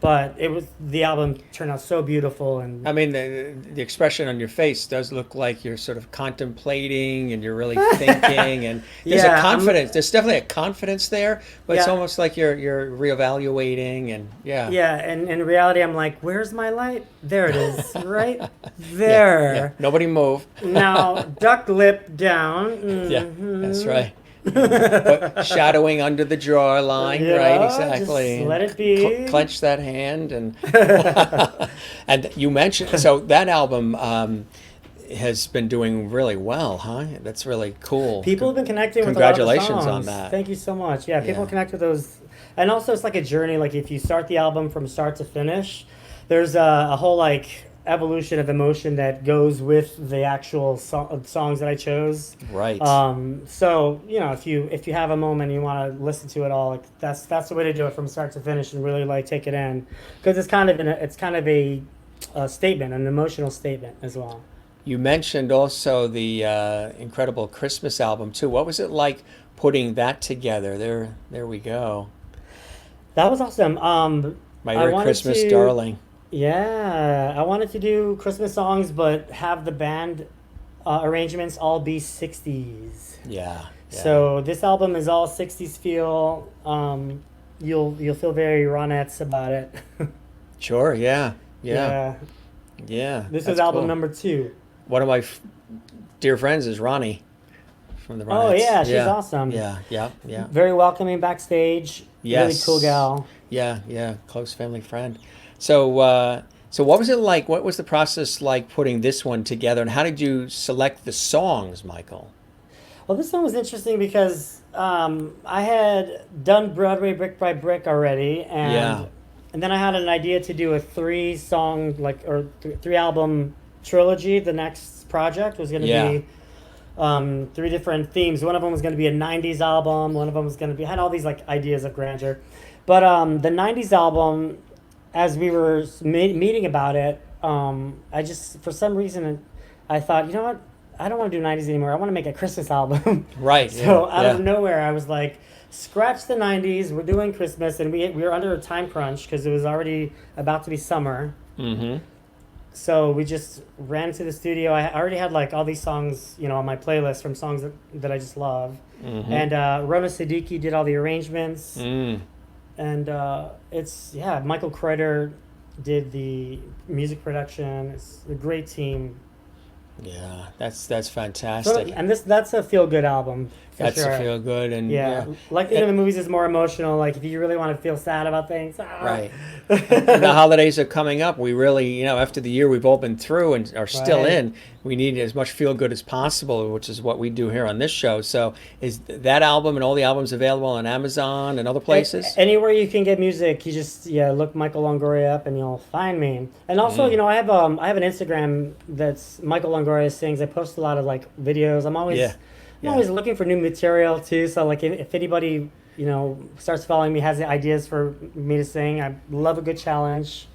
But the album turned out so beautiful, and I mean, the expression on your face does look like you're sort of contemplating and you're really thinking, and there's Yeah, a confidence. There's definitely a confidence there, but it's Yeah. almost like you're reevaluating, and yeah. yeah, and in reality, I'm like, where's my light? There it is, right Yeah, there. yeah. Nobody move. Now, duck lip down. Yeah, Mhm. that's right. But shadowing under the jaw line, right? Exactly. Just let it be. Clench that hand, and and you mentioned so that album has been doing really well, huh? That's really cool. People have been connecting with a lot of the Congratulations on songs. that. Thank you so much. Yeah, people Yeah. connect with those. And also, it's like a journey. Like, if you start the album from start to finish, there's a whole, like, evolution of emotion that goes with the actual songs that I chose. Right. So, if you have a moment and you want to listen to it all, like, that's the way to do it from start to finish and really, like, take it in. Because it's kind of a statement, an emotional statement as well. You mentioned also the incredible Christmas album too. What was it like putting that together? There we go. That was awesome. My I Merry wanted Christmas, to- darling. Yeah, I wanted to do Christmas songs, but have the band arrangements all be 60s. Yeah. Yeah. So this album is all 60s feel. You'll feel very Ronettes about it. Sure. Yeah. Yeah. Yeah. This That's is album cool. number 2. One of my dear friends is Ronnie from the Oh Ronettes. yeah, she's awesome. Yeah. Very welcoming backstage. Really Yes. cool gal. Yeah. Close family friend. So, so what was it like? What was the process like putting this one together, and how did you select the songs, Michael? Well, this one was interesting because I had done Broadway brick by brick already, Yeah. and then I had an idea to do a three-song three-album trilogy. The next project was going to Yeah. be three different themes. One of them was going to be a '90s album. One of them was going to be had all these like ideas of grandeur, but the '90s album, as we were meeting about it, I just for some reason I thought, you know what, I don't want to do '90s anymore. I want to make a Christmas album. Right. So Yeah. out Yeah. of nowhere, I was like, scratch the '90s. We're doing Christmas, and we were under a time crunch because it was already about to be summer. Mm-hmm. So we just ran to the studio. I already had like all these songs, on my playlist from songs that I just love. Mm-hmm. And Rona Siddiqui did all the arrangements. Mm. And Michael Kreuter did the music production. It's a great team. Yeah. That's So, fantastic. and that's a feel good album for That's sure. a feel good and Yeah, like the movies is more emotional. Like if you really want to feel sad about things, Right. And the holidays are coming up. We really, after the year we've all been through and are still Right. in, we need as much feel good as possible, which is what we do here on this show. So, is that album and all the albums available on Amazon and other places? Anywhere you can get music, you just look Michael Longoria up and you'll find me. And also, I have an Instagram that's Michael Longoria Sings. I post a lot of like videos. I'm always looking for new material too. So like if anybody starts following me, has the ideas for me to sing, I love a good challenge.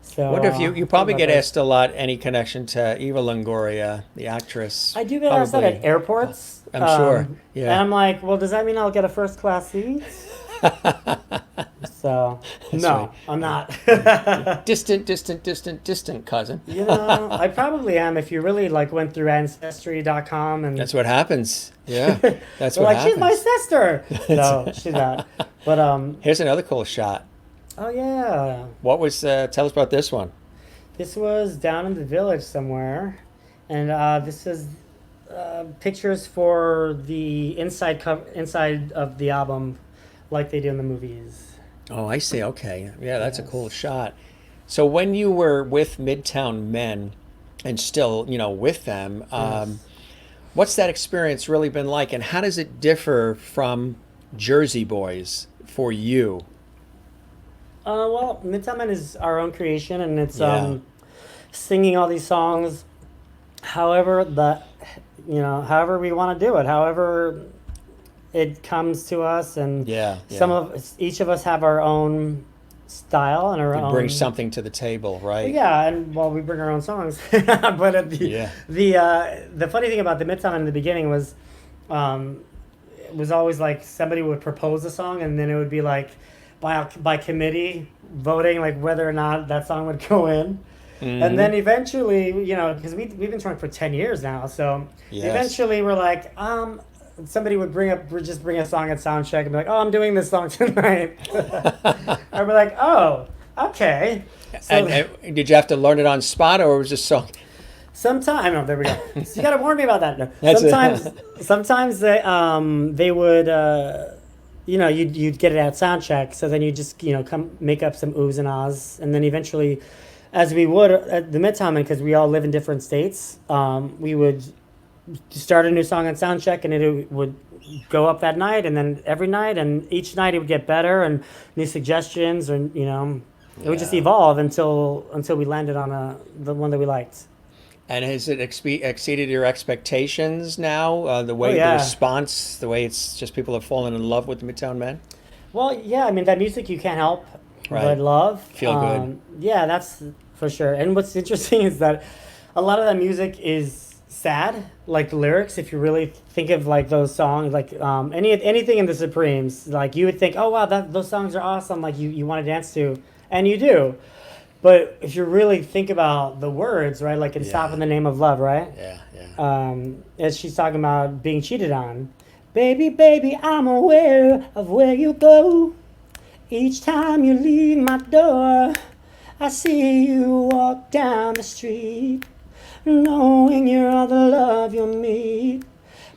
So What if you probably think get about that. asked a lot any connection to Eva Longoria, the actress? I do get asked that at Probably. airports. I'm sure. Yeah. And I'm like, well, does that mean I'll get a first class seat? So no, right. I'm not. Distant cousin. I probably am if you really like went through ancestry.com and That's what happens. Yeah. That's they're what like, happens. she's my sister. No, she's not. But Here's another cool shot. oh yeah. What was? Tell us about this one. This was down in the village somewhere, and this is pictures for the inside of the album, like they do in the movies. Oh, I see. Okay. Yeah, that's a cool Yes. shot. So when you were with Midtown Men and still, with them, Yes. what's that experience really been like, and how does it differ from Jersey Boys for you? Well, Midtown Men is our own creation, and it's Yeah. singing all these songs. However, however we want to do it, however it comes to us, and Yeah. each of us have our own style and our You own. bring something to the table, right? Yeah, and we bring our own songs. But Yeah. the funny thing about the Midtown in the beginning was, it was always like somebody would propose a song, and then it would be like by committee voting like whether or not that song would go in. Mhm. And then eventually, because we've been touring for 10 years now, so Yes. eventually we're like, somebody would bring a song at sound check and be like, oh, I'm doing this song tonight. And we're like, oh, okay. So And did you have to learn it on spot, or was it song? sometime, oh, there we go. So you got to warn me about that. No. That's it. Sometimes they would, you'd get it at sound check. So then you just, come make up some oohs and ahs. And then eventually, as we would at the Midtown, because we all live in different states, we would start a new song on sound check, and it would go up that night, and then every night, and each night it would get better and new suggestions, and it would just Yeah. evolve until we landed on the one that we liked. And has it exceeded your expectations now? The way Oh, yeah. the response, the way it's just people have fallen in love with the Midtown Men? Well, yeah, I mean, that music you can't help Right. but love. Feel good. Yeah, that's for sure. And what's interesting is that a lot of that music is sad, like the lyrics. If you really think of like those songs, like anything in the Supremes, like you would think, oh wow, those songs are awesome. Like you want to dance to, and you do. But if you really think about the words, right, like in "Stop Yeah. in the Name of Love," right? Yeah. As she's talking about being cheated on. Baby, baby, I'm aware of where you go. Each time you leave my door, I see you walk down the street, knowing you're all the love you'll meet.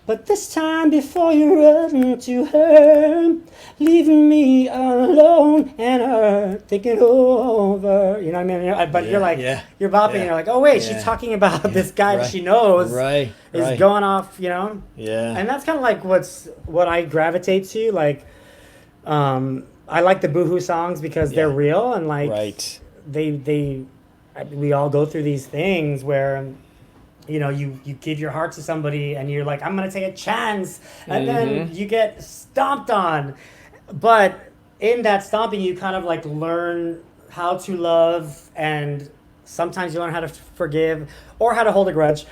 But this time before you run to her, leaving me alone and her thinking over. You know what I mean? But you're Yeah, like, yeah, you're bopping and yeah, you're like, oh wait, she's yeah, talking about yeah. this guy that Right, she knows right, is right. going off, you know? Yeah, And that's kind of like what I gravitate to. Like, I like the Boohoo songs because they're yeah, real and like right. they we all go through these things where you give your heart to somebody and you're like, I'm gonna take a chance, and then Mm-hmm. you get stomped on. But in that stomping, you kind of like learn how to love, and sometimes you learn how to forgive or how to hold a grudge.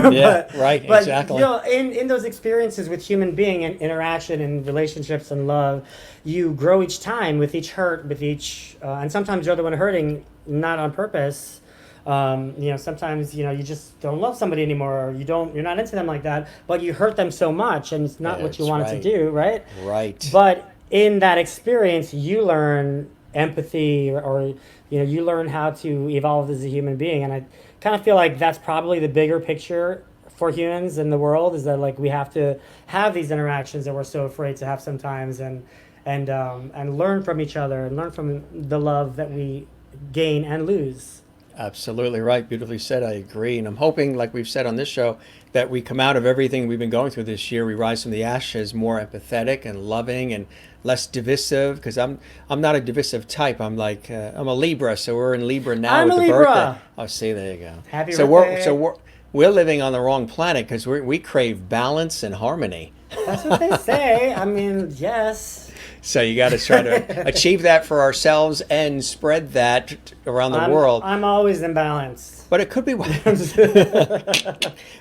Yeah, but right, but exactly. in those experiences with human being and interaction and relationships and love, you grow each time with each hurt, with each and sometimes you're the one hurting, not on purpose. Sometimes you just don't love somebody anymore, or you're not into them like that, but you hurt them so much, and it's not what you That's wanted to right, do, right? right. But in that experience, you learn empathy, or you learn how to evolve as a human being, and I kind of feel like that's probably the bigger picture for humans in the world, is that like we have to have these interactions that we're so afraid to have sometimes, and learn from each other and learn from the love that we gain and lose. Absolutely right. Beautifully said. I agree. And I'm hoping, like we've said on this show, that we come out of everything we've been going through this year. We rise from the ashes more empathetic and loving and less divisive. Because I'm not a divisive type. I'm a Libra, so we're in Libra now I'm with a the birthday. Libra. Oh, see, there you go. Happy So we're so birthday. we're we're living on the wrong planet because we crave balance and harmony. That's what they say. I mean, yes. So you got to try to achieve that for ourselves and spread that around the I'm world. I'm always in balance. But it could be why,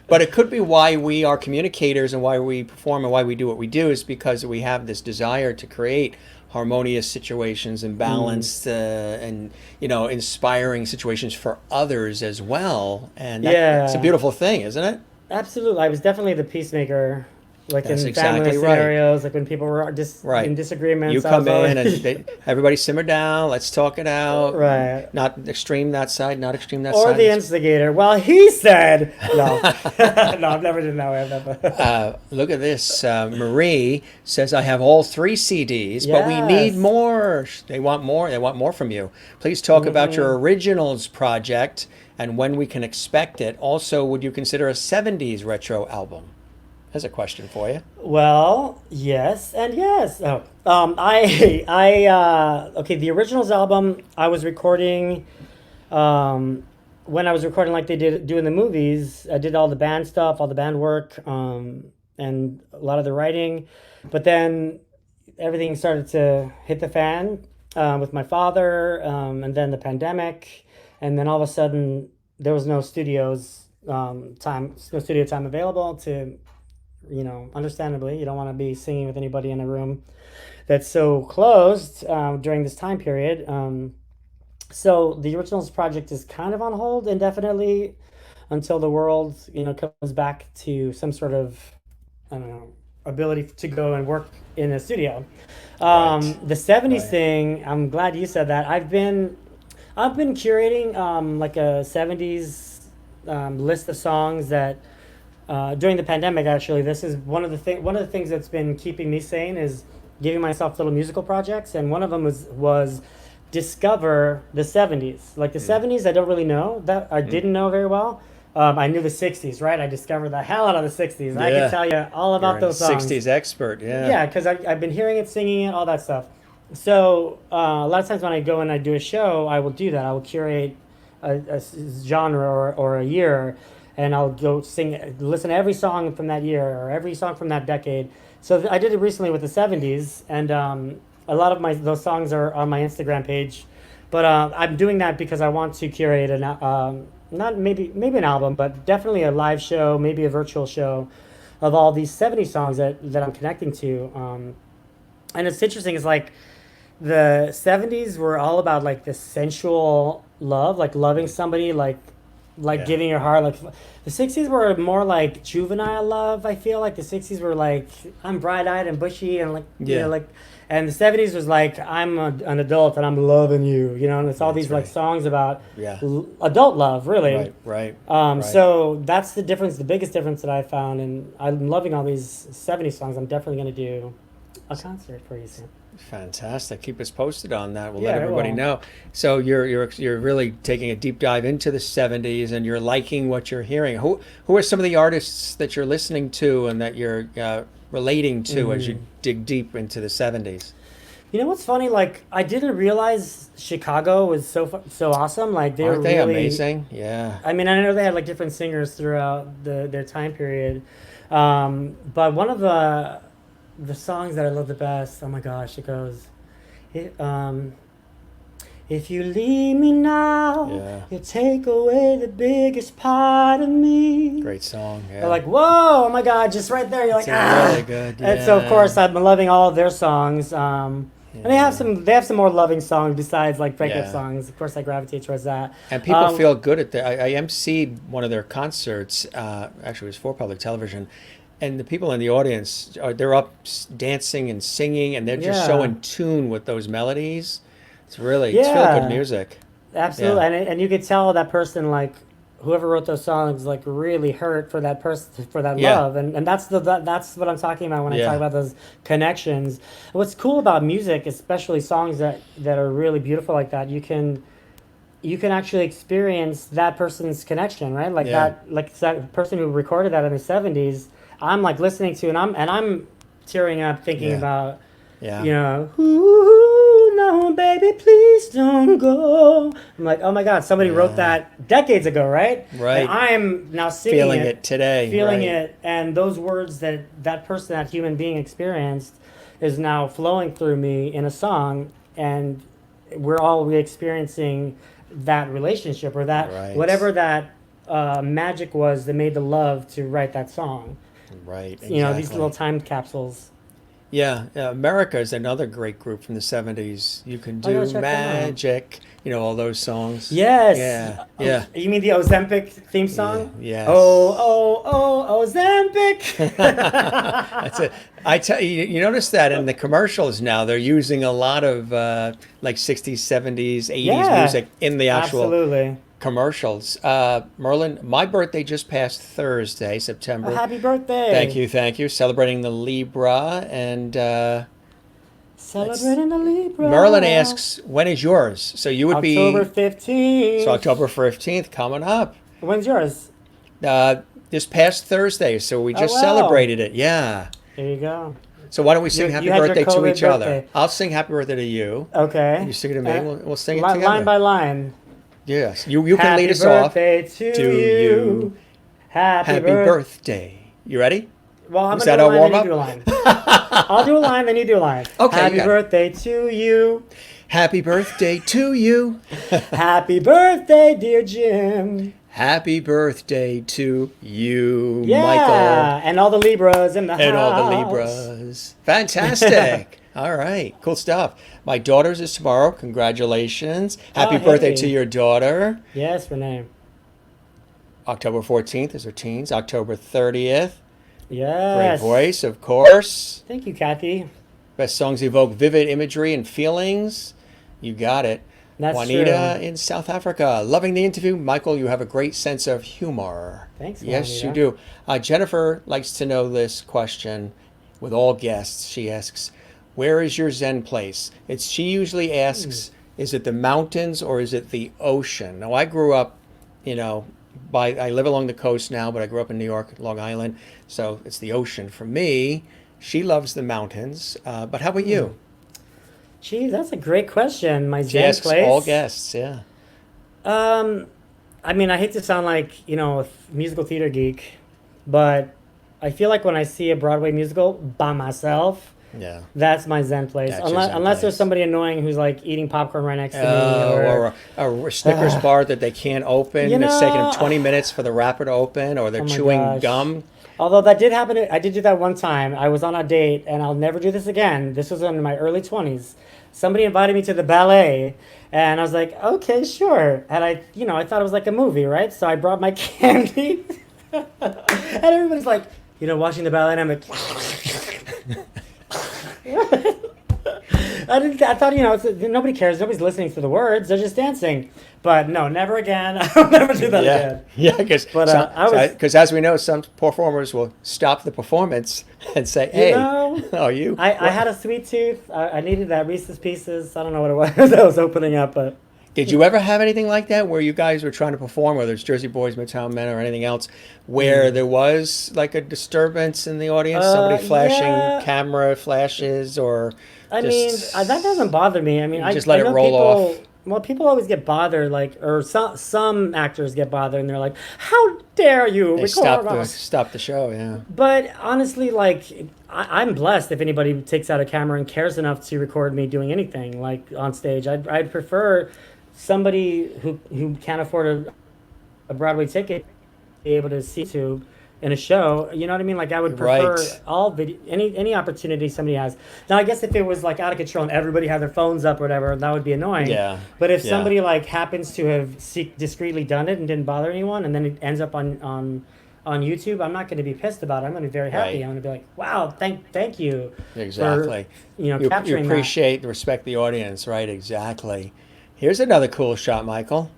but it could be why we are communicators and why we perform and why we do what we do is because we have this desire to create harmonious situations and Mm. balanced and inspiring situations for others as well. And that's a Yeah, beautiful thing, isn't it? absolutely. I was definitely the peacemaker, like That's in family exactly right. scenarios, like when people were in Right. You disagreements. I was come in and always everybody simmer down. Let's talk it out. right. Not extreme that side, not extreme that Or side. the instigator. Well, he said no. No, I've never done that way. I've never. Look at this. Marie says, I have all three CDs, but we need Yes. more. They want more. They want more from you. Please talk about your originals project and when we can expect it. Also, would you consider a 70s retro album? There's a question for you. Well, yes and yes. Oh, okay. The originals album I was recording, um, when I was recording like they did do in the movies. I did all the band stuff, all the band work, and a lot of the writing. But then everything started to hit the fan with my father, and then the pandemic, and then all of a sudden there was no no studio time available to understandably, you don't want to be singing with anybody in a room that's so closed during this time period. So the originals project is kind of on hold indefinitely until the world, comes back to some sort of, I don't know, ability to go and work in a studio. Right. The '70s Right. thing, I'm glad you said that. I've been curating like a '70s list of songs that during the pandemic, actually, this is one of the things that's been keeping me sane is giving myself little musical projects, and one of them was discover the '70s. Like the '70s, I don't really know that I didn't know very well. I knew the '60s, right? I discovered the hell out of the '60s. I can Yeah. tell you all You're about a those songs. 60s expert. Yeah. Yeah, because I've been hearing it, singing it, all that stuff. So a lot of times when I go and I do a show, I will do that. I will curate a genre or a year, and I'll go listen to every song from that year or every song from that decade. So I did it recently with the '70s, and a lot of those songs are on my Instagram page. But I'm doing that because I want to curate not maybe an album, but definitely a live show, maybe a virtual show of all these '70s songs that I'm connecting to. And it's interesting. It's like the '70s were all about like this sensual love, like loving somebody, like like Yeah. giving your heart. Like the '60s were more like juvenile love. I feel like the '60s were like I'm bright-eyed and bushy and like you Yeah. know like, and the '70s was like an adult and I'm loving you. You know, and it's all That's these like right. songs about Yeah. adult love, really. Right. So that's the difference, the biggest difference that I found, and I'm loving all these '70s songs. I'm definitely gonna do a concert for you soon. Fantastic. Keep us posted on that. We'll Yeah, let I everybody will. know. So you're really taking a deep dive into the '70s, and you're liking what you're hearing. Who are some of the artists that you're listening to and that you're relating to as you dig deep into the '70s? You know what's funny? Like I didn't realize Chicago was so awesome. Like they were Aren't they really amazing? Yeah. I mean, I know they had like different singers throughout their time period, but one of the songs that I love the best. Oh my gosh, it goes, it, if you leave me now, Yeah. you take away the biggest part of me. Great song. Yeah. They're like, whoa, oh my God, just right there. You're like, It's ah. really good. And so of Yeah. course I'm loving all of their songs. And they have some more loving songs besides like breakup Yeah. songs. Of course, I gravitate towards that. And people feel good at that. I emceed one of their concerts. Actually, it was for public television, and the people in the audience they're up dancing and singing, and they're just so Yeah. in tune with those melodies. It's really Yeah. it's really good music. Absolutely, Yeah. and you could tell that person, like whoever wrote those songs, like really hurt for that person, for that Yeah. love, and that's that's what I'm talking about when I Yeah. talk about those connections. What's cool about music, especially songs that are really beautiful like that, you can actually experience that person's connection, right? Like Yeah. that person who recorded that in the '70s. I'm like listening to, and I'm tearing up thinking Yeah. about. Yeah. You know, ooh, no, baby, please don't go. I'm like, oh my God, somebody wrote Yeah. that decades ago, right? Right. And I'm now singing Feeling it today. feeling right. it, and those words that person, that human being experienced, is now flowing through me in a song, and we're all experiencing that relationship or that Right. whatever that magic was that made the love to write that song. Right. You know, these exactly. little time capsules. Yeah, America is another great group from the '70s. You can Oh, yeah, do check them out. magic. You know all those songs. Yes. Yeah. Oh, Yeah. you mean the Ozempic theme song? Yeah, yes. Ozempic. That's it. I tell you, you notice that in the commercials now, they're using a lot of like '60s, '70s, '80s Yeah. music in the actual Absolutely. commercials. Merlin, my birthday just passed Thursday, September. Oh, happy birthday. Thank you. Celebrating the Libra. And Celebrating the Libra. Merlin asks, when is yours? So you would October be, 15th. so October 15th coming up. When's yours? This past Thursday, so we just wow. celebrated it. Yeah. There you go. So why don't we sing You happy had your birthday to COVID each other? birthday. I'll sing happy birthday to you. Okay. You sing it to me. We'll sing it line together. by line. Yes. You can lead us off. Happy birthday To to you. Happy birthday. You ready? Well, I'm Was gonna that do a our line, then you do a line. I'll do a line, then you do a line. Okay, Happy you got it. birthday to you. Happy birthday to you. Happy birthday, dear Jim. Happy birthday to you, Yeah, Michael. and all the Libras in the And house. all the Libras. Fantastic. All right. Cool stuff. My daughter's is tomorrow. Congratulations. Happy Oh, birthday hey. to your daughter. Yes, Renee. October 14th is her teens. October 30th. Great Yes. voice, of course. Thank you, Kathy. Best songs evoke vivid imagery and feelings. You got it. That's Juanita true. in South Africa. Loving the interview. Michael, you have a great sense of humor. Thanks, Yes, you Juanita. do. Jennifer likes to know this question with all guests. She asks, where is your Zen place? She usually asks, is it the mountains or is it the ocean? Now, I grew up, I live along the coast now, but I grew up in New York, Long Island. So it's the ocean for me. She loves the mountains. But how about you? Gee, that's a great question. My She Zen asks place. all guests, yeah. I mean, I hate to sound like, a musical theater geek, but I feel like when I see a Broadway musical by myself, Yeah. that's my Zen place. That's your Unless, Zen unless there's place. somebody annoying who's like eating popcorn right next to me. Or a Snickers bar that they can't open. You It's taking them know- 20 minutes for the wrapper to open, or they're Oh my chewing gosh. gum. Although that did happen, I did do that one time. I was on a date, and I'll never do this again. This was in my early 20s. Somebody invited me to the ballet, and I was like, okay, sure. And I thought it was like a movie, right? So I brought my candy, and everybody's like, watching the ballet, and I'm like, I thought, nobody cares. Nobody's listening to the words. They're just dancing. But no, never again. I'll never do that again. Yeah, because as we know, some performers will stop the performance and say, "Hey, you." I had a sweet tooth. I needed that Reese's Pieces. I don't know what it was that was opening up, but. Did you ever have anything like that where you guys were trying to perform, whether it's Jersey Boys, Midtown Men, or anything else, where there was like a disturbance in the audience, somebody flashing camera flashes, or that doesn't bother me. I mean, I just let it roll off. Well, people always get bothered, or some actors get bothered, and they're like, "How dare you record us?" Stop the show, yeah. But honestly, I'm blessed if anybody takes out a camera and cares enough to record me doing anything like on stage. I'd prefer somebody who can't afford a Broadway ticket be able to see to in a show. You know what I mean? Like I would prefer all video, any opportunity somebody has. Now I guess if it was like out of control and everybody had their phones up or whatever, that would be annoying. Yeah. But if somebody like happens to have discreetly done it and didn't bother anyone, and then it ends up on YouTube, I'm not going to be pissed about it. I'm going to be very happy. I'm going to be like, wow, thank you. Exactly. For, capturing you appreciate and respect the audience, right? Exactly. Here's another cool shot, Michael.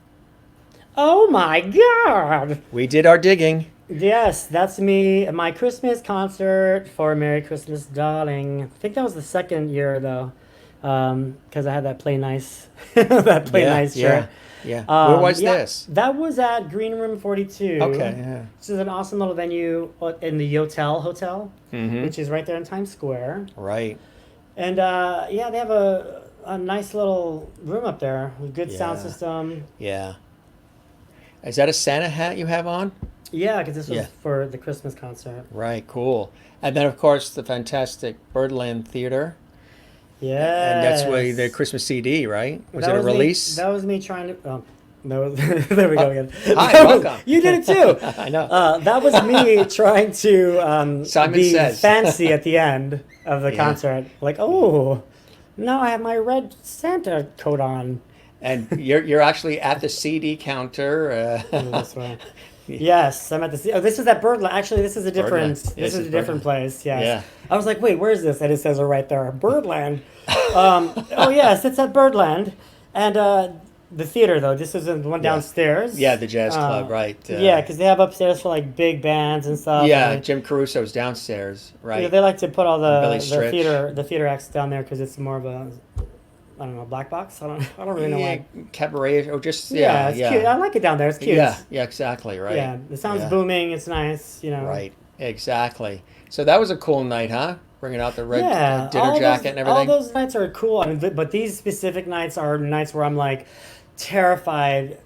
Oh my God! We did our digging. Yes, that's me at my Christmas concert for Merry Christmas, Darling. I think that was the second year though, because I had that Play Nice, Nice shirt. Yeah. Where was this? That was at Green Room 42. Okay. Yeah. This is an awesome little venue in the Yotel Hotel, Mm-hmm. which is right there in Times Square. Right. And they have a nice little room up there with good sound system. Yeah. Is that a Santa hat you have on? Yeah, because this was for the Christmas concert. Right, cool. And then, of course, the fantastic Birdland Theater. Yeah. And that's where the Christmas CD, right? Was it a release? That was me trying to... Oh, no, there we go again. Hi, welcome. You did it too. I know. That was me trying to be Says. fancy at the end of the concert. Like, oh, now I have my red Santa coat on. And you're actually at the CD counter. This way. Yes, I'm at the. Oh, this is at Birdland. Actually, this is a different. This is a different place. Yes. Yeah. I was like, wait, where is this? And it says it right there, Birdland. Oh yes, it's at Birdland, and the theater though. This is the one downstairs. Yeah, the jazz club, right? Yeah, because they have upstairs for like big bands and stuff. Yeah, and Jim Caruso's downstairs, right? Yeah, they like to put all Billy the theater acts down there because it's more of a. I don't know, black box. I don't really know why. Cabaret or just it's cute. I like it down there. It's cute. Yeah, exactly, right. Yeah, the sound's booming. It's nice, Right, exactly. So that was a cool night, huh? Bringing out the red dinner jacket and everything. All those nights are cool. I mean, but these specific nights are nights where I'm like terrified,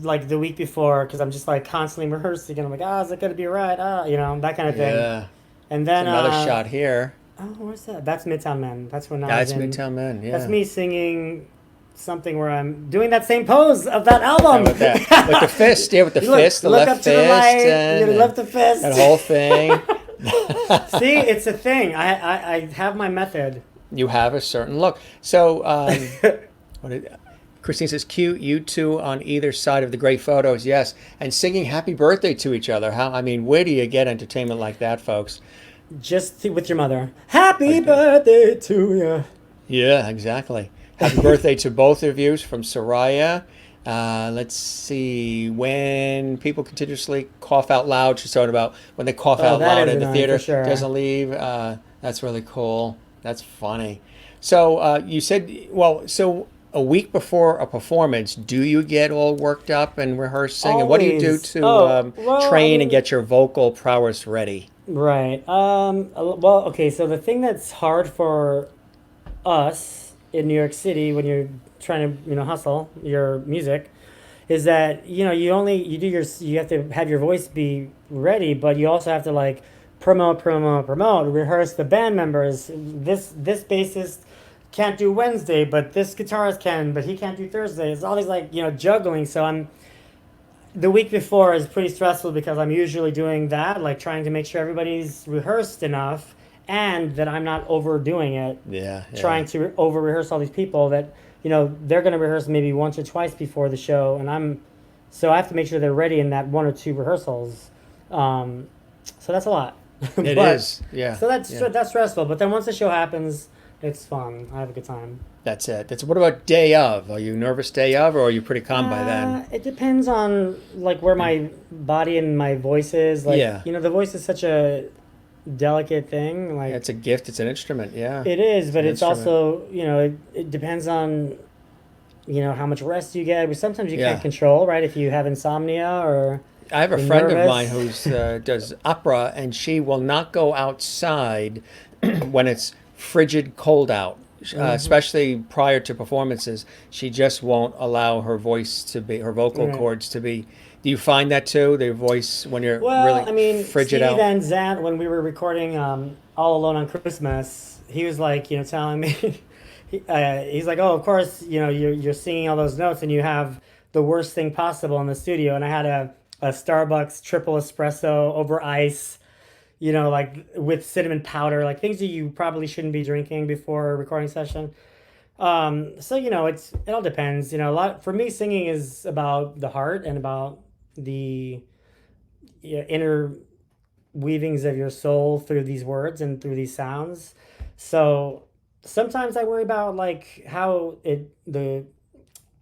like the week before, because I'm just like constantly rehearsing, and I'm like, is it gonna be right? That kind of thing. Yeah. And then another shot here. Oh, where's that? That's Midtown Men. That's when That's Midtown Men, yeah. That's me singing something where I'm doing that same pose of that album. With the fist, with the fist, the left fist. You lift the fist. That whole thing. See, it's a thing. I have my method. You have a certain look. So, Christine says, cute, you two on either side of the great photos, yes. And singing happy birthday to each other. Where do you get entertainment like that, folks? Just with your mother. Happy birthday to you. Yeah, exactly. Happy birthday to both of you from Soraya. Let's see. When people continuously cough out loud, she's talking about when they cough out loud in the theater, doesn't leave. That's really cool. That's funny. So you said, so a week before a performance, do you get all worked up and rehearsing? Always. And what do you do to train and get your vocal prowess ready? Right. Okay, so the thing that's hard for us in New York City when you're trying to, hustle your music is that, you have to have your voice be ready, but you also have to like promote, rehearse the band members. This bassist can't do Wednesday, but this guitarist can, but he can't do Thursday. It's all these juggling. So the week before is pretty stressful because I'm usually doing that, like trying to make sure everybody's rehearsed enough and that I'm not overdoing it, Yeah, yeah. trying to over rehearse all these people that, they're going to rehearse maybe once or twice before the show. And so I have to make sure they're ready in that one or two rehearsals. Um, so that's a lot. It But, is. Yeah, so yeah. that's stressful. But then once the show happens, it's fun. I have a good time. That's it. That's what about day of? Are you nervous day of, or are you pretty calm by then? It depends on like where my body and my voice is. Like, Yeah, the voice is such a delicate thing. yeah. Like It's a gift. It's an instrument. Yeah, it is, it's but an it's instrument. also, it depends on, how much rest you get. But sometimes you can't Yeah. control, right? If you have insomnia or I have a you're friend of mine nervous. who's does opera, and she will not go outside when it's frigid cold out, Hmm. especially prior to performances. She just won't allow her voice to be, her vocal Right. cords to be. Do you find that too? The voice when you're Well, really I mean, frigid Stevie out? Van Zandt, when we were recording All Alone on Christmas, he was like, telling me, he's like, oh, of course, you're singing all those notes and you have the worst thing possible in the studio. And I had a Starbucks triple espresso over ice, like with cinnamon powder, like things that you probably shouldn't be drinking before a recording session. So it all depends. A lot for me, singing is about the heart and about the, inner weavings of your soul through these words and through these sounds. So sometimes I worry about like how the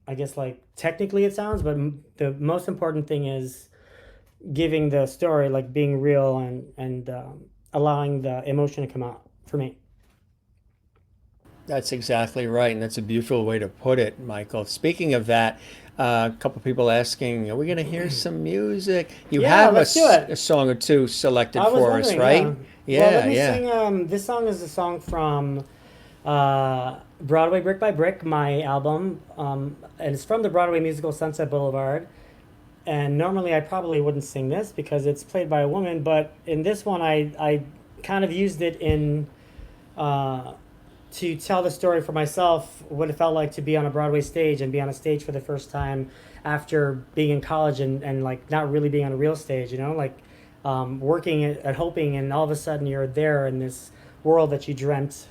I guess like technically it sounds, but the most important thing is giving the story, like being real and allowing the emotion to come out for me. That's exactly right, and that's a beautiful way to put it, Michael. Speaking of that, a couple people asking, "Are we going to hear some music?" You Yeah, have let's do a it. song or two selected I was for us, wondering, yeah. right? Well, let Yeah, me yeah. sing. This song is a song from Broadway Brick by Brick, my album, and it's from the Broadway musical Sunset Boulevard. And normally I probably wouldn't sing this because it's played by a woman, but in this one I kind of used it in uh, to tell the story for myself, what it felt like to be on a Broadway stage and be on a stage for the first time after being in college and like not really being on a real stage, like working at hoping, and all of a sudden you're there in this world that you dreamt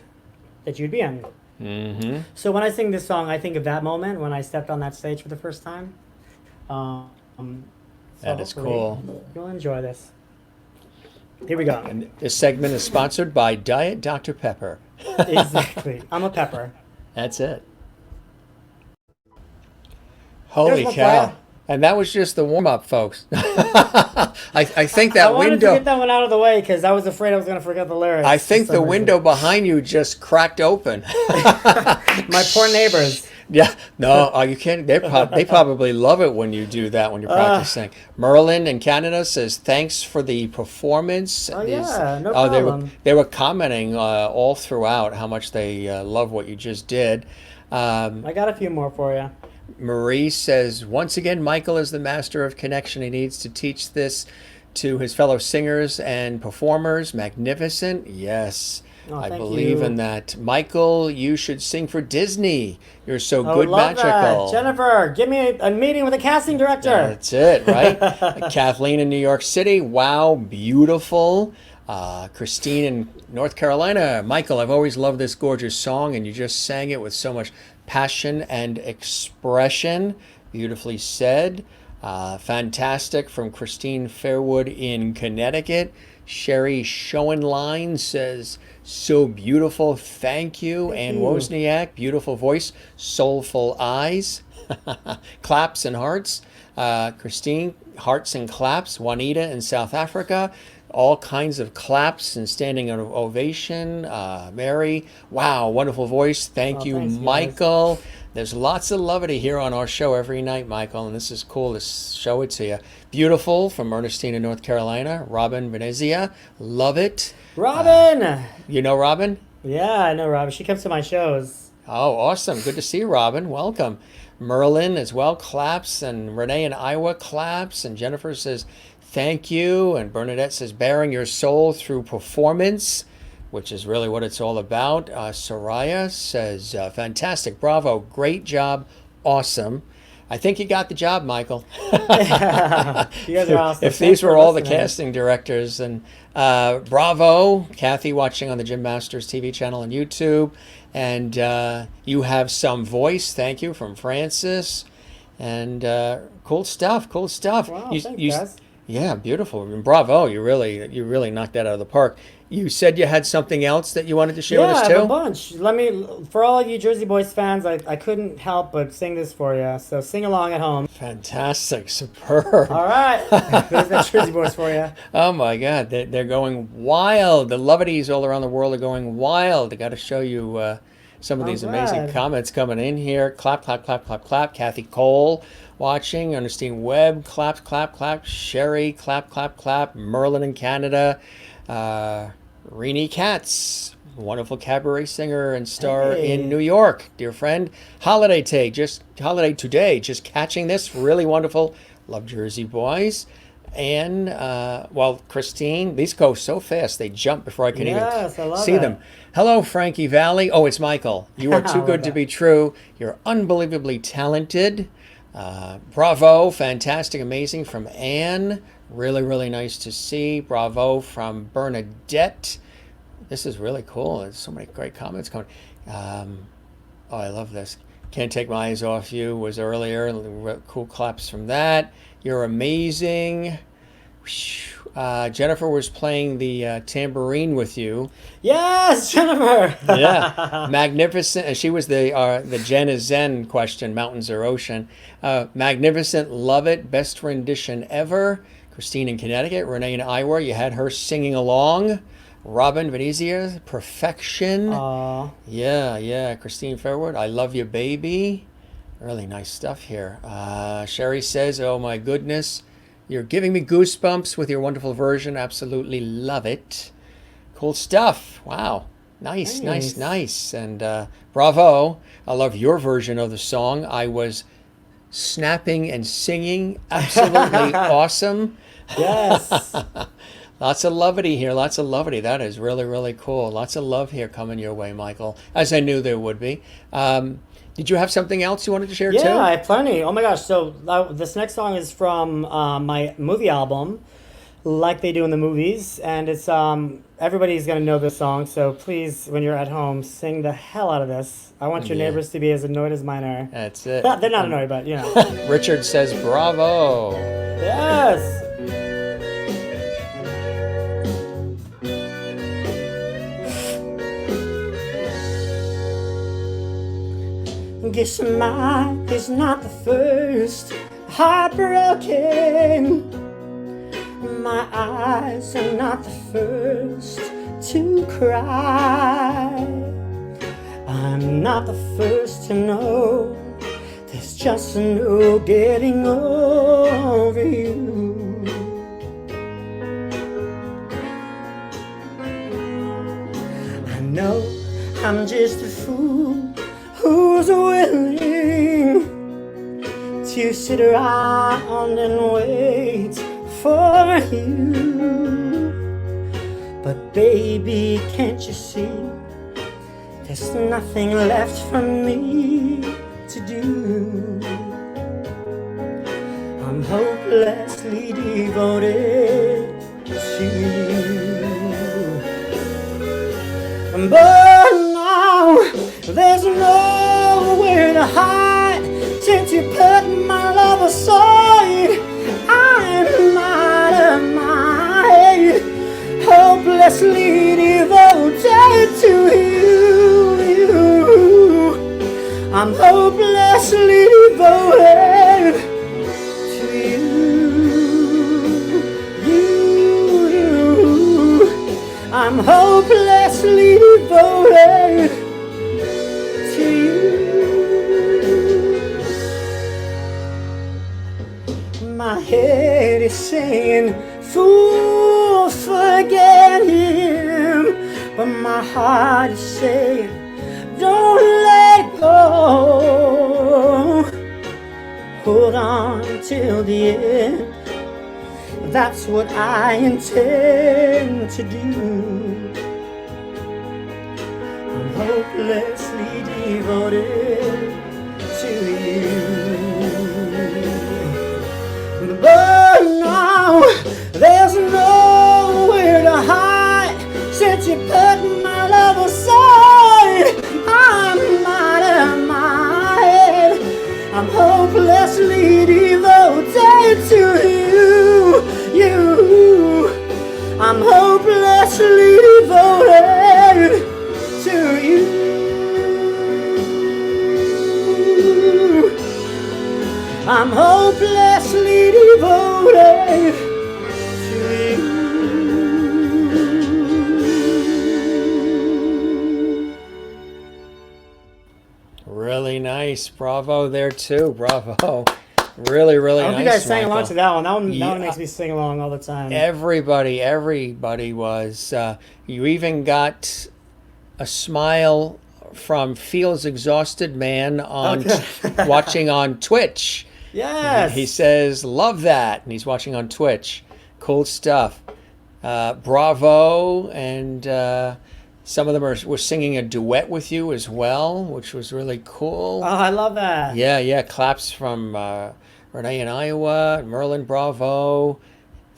that you'd be in. Mm-hmm. So when I sing this song, I think of that moment when I stepped on that stage for the first time. Um, so That is hopefully cool. you'll enjoy this. Here we go. And this segment is sponsored by Diet Dr. Pepper. Exactly. I'm a pepper. That's it. There's Holy one for cow. you. And that was just the warm up, folks. I think I that wanted to get window. that one out of the way because I was afraid I was going to forget the I lyrics for think the some window reason. behind you just cracked open. My poor neighbors. Yeah, no, you can't. They probably love it when you do that when you're Uh, practicing. Merlin in Canada says thanks for the performance. oh, These, yeah, no oh, problem. they were commenting all throughout how much they love what you just did. Um, I got a few more for you. Marie says once again, Michael is the master of connection. He needs to teach this to his fellow singers and performers. Magnificent, yes. Oh, I thank believe in you. that. Michael, you should sing for Disney. You're so I would good love that. magical. Jennifer, give me a meeting with a casting director. That's it, right? Kathleen in New York City. Wow, beautiful. Christine in North Carolina. Michael, I've always loved this gorgeous song, and you just sang it with so much passion and expression. Beautifully said. Fantastic from Christine Fairwood in Connecticut. Sherry Schoenline says, so beautiful. Thank you. Thank Ann you. Wozniak, beautiful voice, soulful eyes. Claps and hearts. Christine, hearts and claps. Juanita in South Africa, all kinds of claps and standing ovation. Mary, wow, wonderful voice. Thank Oh, you, thanks, guys. Michael. There's lots of levity here on our show every night, Michael, and this is cool to show it to you. Beautiful from Ernestine in North Carolina. Robin Venezia, love it. Robin! You know Robin? Yeah, I know Robin. She comes to my shows. Oh, awesome. Good to see you, Robin. Welcome. Merlin as well claps, and Renee in Iowa claps, and Jennifer says, thank you. And Bernadette says, bearing your soul through performance, which is really what it's all about. Soraya says, fantastic. Bravo. Great job. Awesome. I think you got the job, Michael. You guys are awesome. If Thanks these for were all the listening. casting directors, and bravo, Kathy, watching on the Jim Masters TV channel on YouTube, and you have some voice. Thank you from Francis, and cool stuff. Cool stuff. Wow, You, thanks, you, guys. yeah, beautiful. And bravo, you really knocked that out of the park. You said you had something else that you wanted to share Yeah, with I us have a too. bunch. Let me, for all of you Jersey Boys fans, I couldn't help but sing this for you. So sing along at home. Fantastic, superb. All right. There's that Jersey Boys for you. Oh my God, they're going wild. The Lovities all around the world are going wild. I got to show you some of I'm these amazing glad. comments coming in here. Clap, clap, clap, clap, clap. Kathy Cole watching. Ernestine Webb, clap, clap, clap. Sherry, clap, clap, clap. Merlin in Canada. Renee Katz, wonderful cabaret singer and star in Hey. New York, dear friend. Holiday today, just catching this, really wonderful. Love Jersey Boys. And well, Christine, these go so fast they jump before I can Yes, I even love see them. it. Hello, Frankie Valley. Oh, it's Michael. You are I too love good to that. be true. You're unbelievably talented. Bravo, fantastic, amazing from Anne. Really, really nice to see. Bravo from Bernadette. This is really cool. There's so many great comments coming. Um, oh, I love this. Can't take my eyes off you was earlier. Cool claps from that. You're amazing. Jennifer was playing the tambourine with you. Yes, Jennifer. Yeah, magnificent. She was the Jen is Zen question, mountains or ocean. Magnificent, love it, best rendition ever. Christine in Connecticut, Renee in Iowa, you had her singing along. Robin Venezia, perfection. Aw, Yeah. Christine Fairwood, I love you, baby. Really nice stuff here. Sherry says, oh my goodness, you're giving me goosebumps with your wonderful version. Absolutely love it. Cool stuff. Wow. Nice, nice, thanks. nice. And bravo. I love your version of the song. I was snapping and singing. Absolutely awesome. Yes. Lots of levity here. Lots of levity. That is really, really cool. Lots of love here coming your way, Michael, as I knew there would be. Did you have something else you wanted to share Yeah, too? I have plenty. Oh my gosh. So this next song is from my movie album, Like They Do in the Movies. And it's, everybody's going to know this song. So please, when you're at home, sing the hell out of this. I want your Yeah. neighbors to be as annoyed as mine are. That's it. They're not annoyed, but you know. Richard says bravo. Yes. Guess mine is not the first heartbroken. My eyes are not the first to cry. I'm not the first to know there's just no getting over you. I know I'm just a fool who's willing to sit around and wait for you. But baby, can't you see there's nothing left for me to do? I'm hopelessly devoted to you. But now there's nowhere to hide since you put my love aside. I'm out of mind, hopelessly devoted to you. I'm hopelessly devoted to you. I'm hopelessly devoted to you. My head is saying, fool, forget him. But my heart is saying, don't let go. Hold on till the end. That's what I intend to do. I'm hopelessly devoted to you. There's nowhere to hide since you put my love aside. I'm out of my head. I'm hopelessly devoted to you. I'm hopelessly devoted to you. I'm hopelessly devoted to you. Really nice. Bravo there too. Bravo. Really, really I nice. hope you guys sang Michael. along to that one. That one Yeah. makes me sing along all the time. Everybody was. You even got a smile from Feels Exhausted Man on Okay. watching on Twitch. Yes. He says, love that. And he's watching on Twitch. Cool stuff. Bravo. And some of them were singing a duet with you as well, which was really cool. Oh, I love that. Yeah. Claps from Renee in Iowa, Merlin, bravo.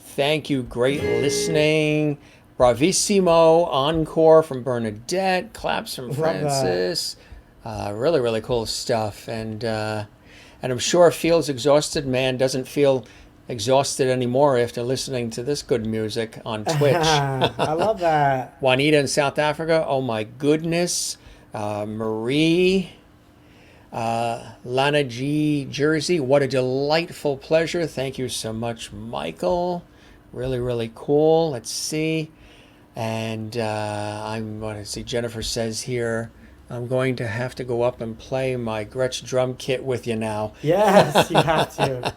Thank you. Great listening. Bravissimo. Encore from Bernadette. Claps from Love Francis. Really, really cool stuff. And I'm sure Feels Exhausted Man doesn't feel exhausted anymore after listening to this good music on Twitch. I love that. Juanita in South Africa. Oh my goodness. Marie. Lana G, Jersey. What a delightful pleasure. Thank you so much, Michael. Really, really cool. Let's see. And I'm going to see, Jennifer says here, I'm going to have to go up and play my Gretsch drum kit with you now. Yes, you have to.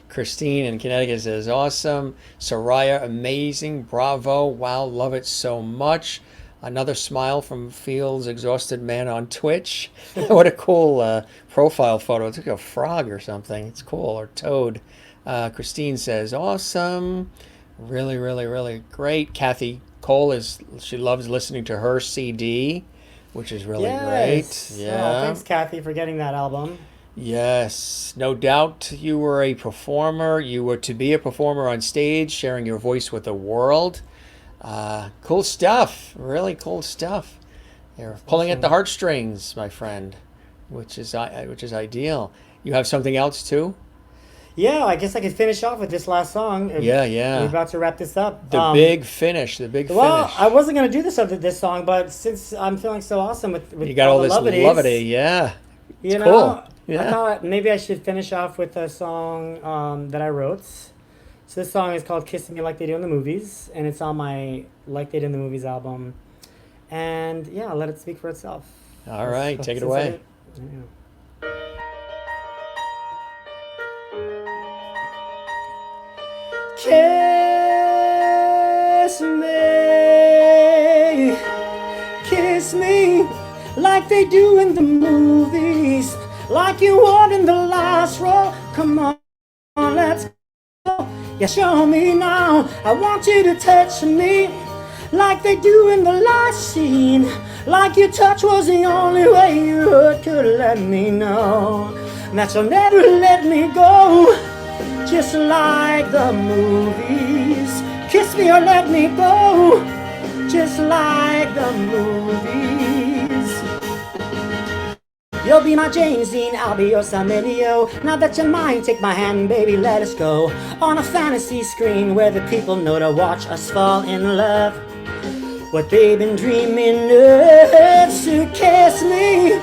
Christine in Connecticut says, awesome. Soraya, amazing. Bravo. Wow, love it so much. Another smile from Feels Exhausted Man on Twitch. What a cool profile photo. It's like a frog or something. It's cool. Or toad. Christine says, awesome. Really, really, really great. Kathy Cole she loves listening to her CD, which is really Yes. great. Yeah. Oh, thanks, Kathy, for getting that album. Yes, no doubt you were a performer. You were to be a performer on stage, sharing your voice with the world. Cool stuff. Really cool stuff. You're pulling at the heartstrings, my friend, which is ideal. You have something else too? Yeah, I guess I could finish off with this last song. Yeah. We're about to wrap this up. The big finish. Well, finish. I wasn't going to do this song, but since I'm feeling so awesome with You got all the this lovities, levity, yeah. you know, cool. Yeah. I thought maybe I should finish off with a song that I wrote. So this song is called "Kiss Me Like They Do in the Movies," and it's on my "Like They Do in the Movies" album. And yeah, I'll let it speak for itself. All right, take it Since away. Kiss me like they do in the movies, like you would in the last row. Come on, let's go. Yeah, show me now. I want you to touch me like they do in the last scene, like your touch was the only way you could let me know that you'll never let me go. Just like the movies, kiss me or let me go. Just like the movies. You'll be my James Dean, I'll be your Sam Elio. Now that you're mine, take my hand, baby, let us go on a fantasy screen where the people know to watch us fall in love. What they've been dreaming of, to kiss me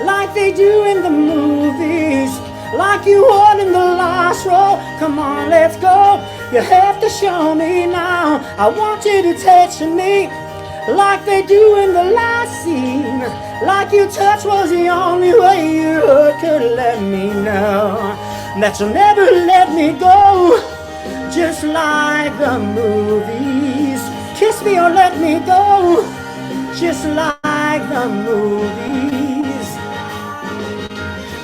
like they do in the movies, like you would in the last row. Come on, let's go. You have to show me now. I want you to touch me like they do in the last scene, like your touch was the only way you could let me know that you'll never let me go. Just like the movies, kiss me or let me go. Just like the movies.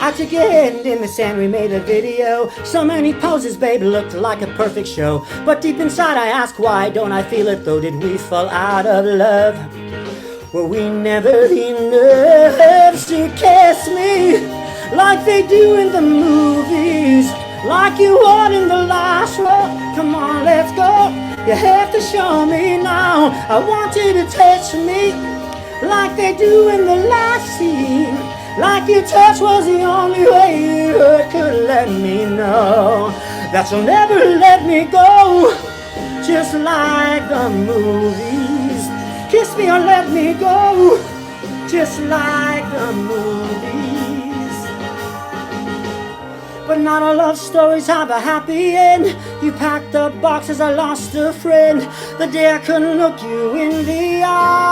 I took your hand in the sand, we made a video. So many poses, babe, looked like a perfect show. But deep inside I ask, why don't I feel it though? Did we fall out of love? Were we never enough to kiss me like they do in the movies, like you won in the last row. Come on, let's go. You have to show me now. I want you to touch me like they do in the last scene. Like your touch was the only way you could let me know that you'll never let me go. Just like the movies. Kiss me or let me go. Just like the movies. But not all love stories have a happy end. You packed up boxes, I lost a friend. The day I couldn't look you in the eye.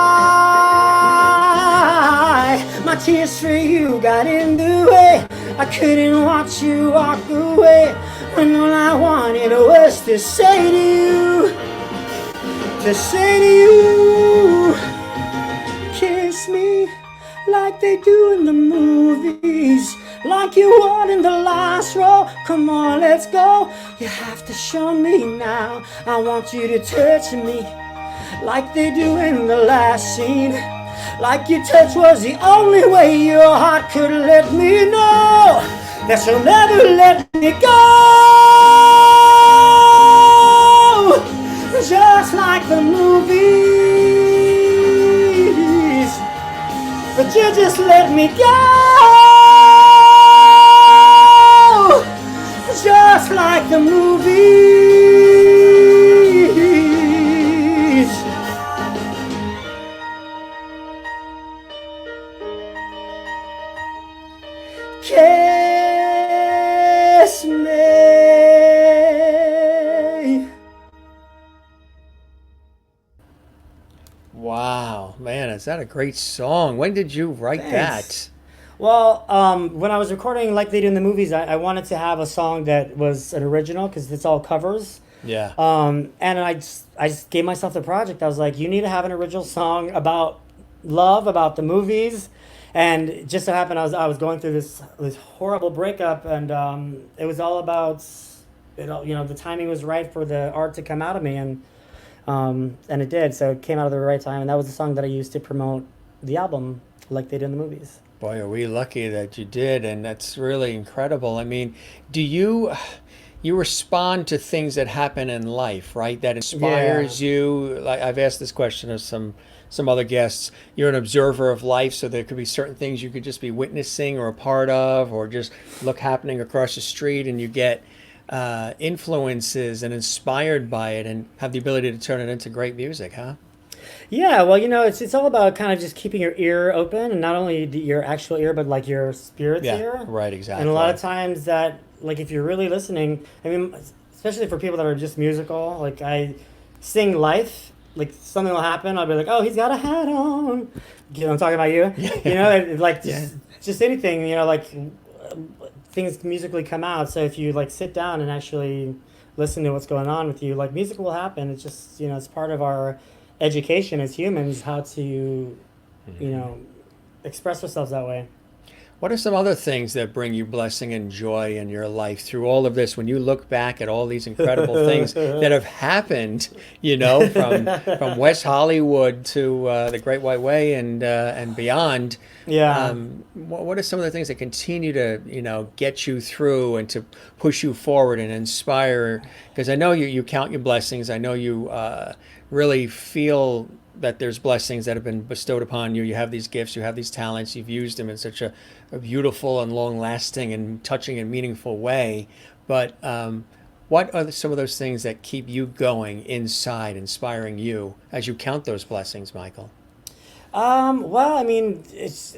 My tears for you got in the way. I couldn't watch you walk away. When all I wanted was to say to you, kiss me like they do in the movies, like you won in the last row. Come on, let's go. You have to show me now. I want you to touch me like they do in the last scene. Like your touch was the only way your heart could let me know that you'll never let me go. Just like the movies, but you just let me go. Just like the movies. Kiss me. Wow, man, is that a great song? When did you write Thanks. that? Well, when I was recording like they do in the movies, I wanted to have a song that was an original because it's all covers. Yeah. And I just gave myself the project. I was like, you need to have an original song about love, about the movies. And it just so happened I was going through this horrible breakup, and it was all about the timing was right for the art to come out of me, and it did. So it came out at the right time, and that was the song that I used to promote the album like they did in the movies. Boy, are we lucky that you did, and that's really incredible. I mean, do you respond to things that happen in life, right? That inspires you. Like I've asked this question of some other guests. You're an observer of life, so there could be certain things you could just be witnessing or a part of, or just look happening across the street, and you get influences and inspired by it, and have the ability to turn it into great music, huh? Yeah, well, it's all about kind of just keeping your ear open, and not only your actual ear, but like your spirit's ear. Right, exactly. And a lot of times that, like, if you're really listening, I mean, especially for people that are just musical, like I sing life, like something will happen, I'll be like, oh, he's got a hat on. I'm talking about you. Like just anything, like things musically come out. So if you like sit down and actually listen to what's going on with you, like music will happen. It's just, it's part of our education as humans, how to, express ourselves that way. What are some other things that bring you blessing and joy in your life through all of this? When you look back at all these incredible things that have happened, from West Hollywood to the Great White Way and beyond. Yeah. What are some of the things that continue to get you through and to push you forward and inspire? Because I know you count your blessings. I know you really feel that there's blessings that have been bestowed upon you. You have these gifts, you have these talents, you've used them in such a beautiful and long-lasting and touching and meaningful way. But what are some of those things that keep you going inside, inspiring you as you count those blessings, Michael? Well, I mean, it's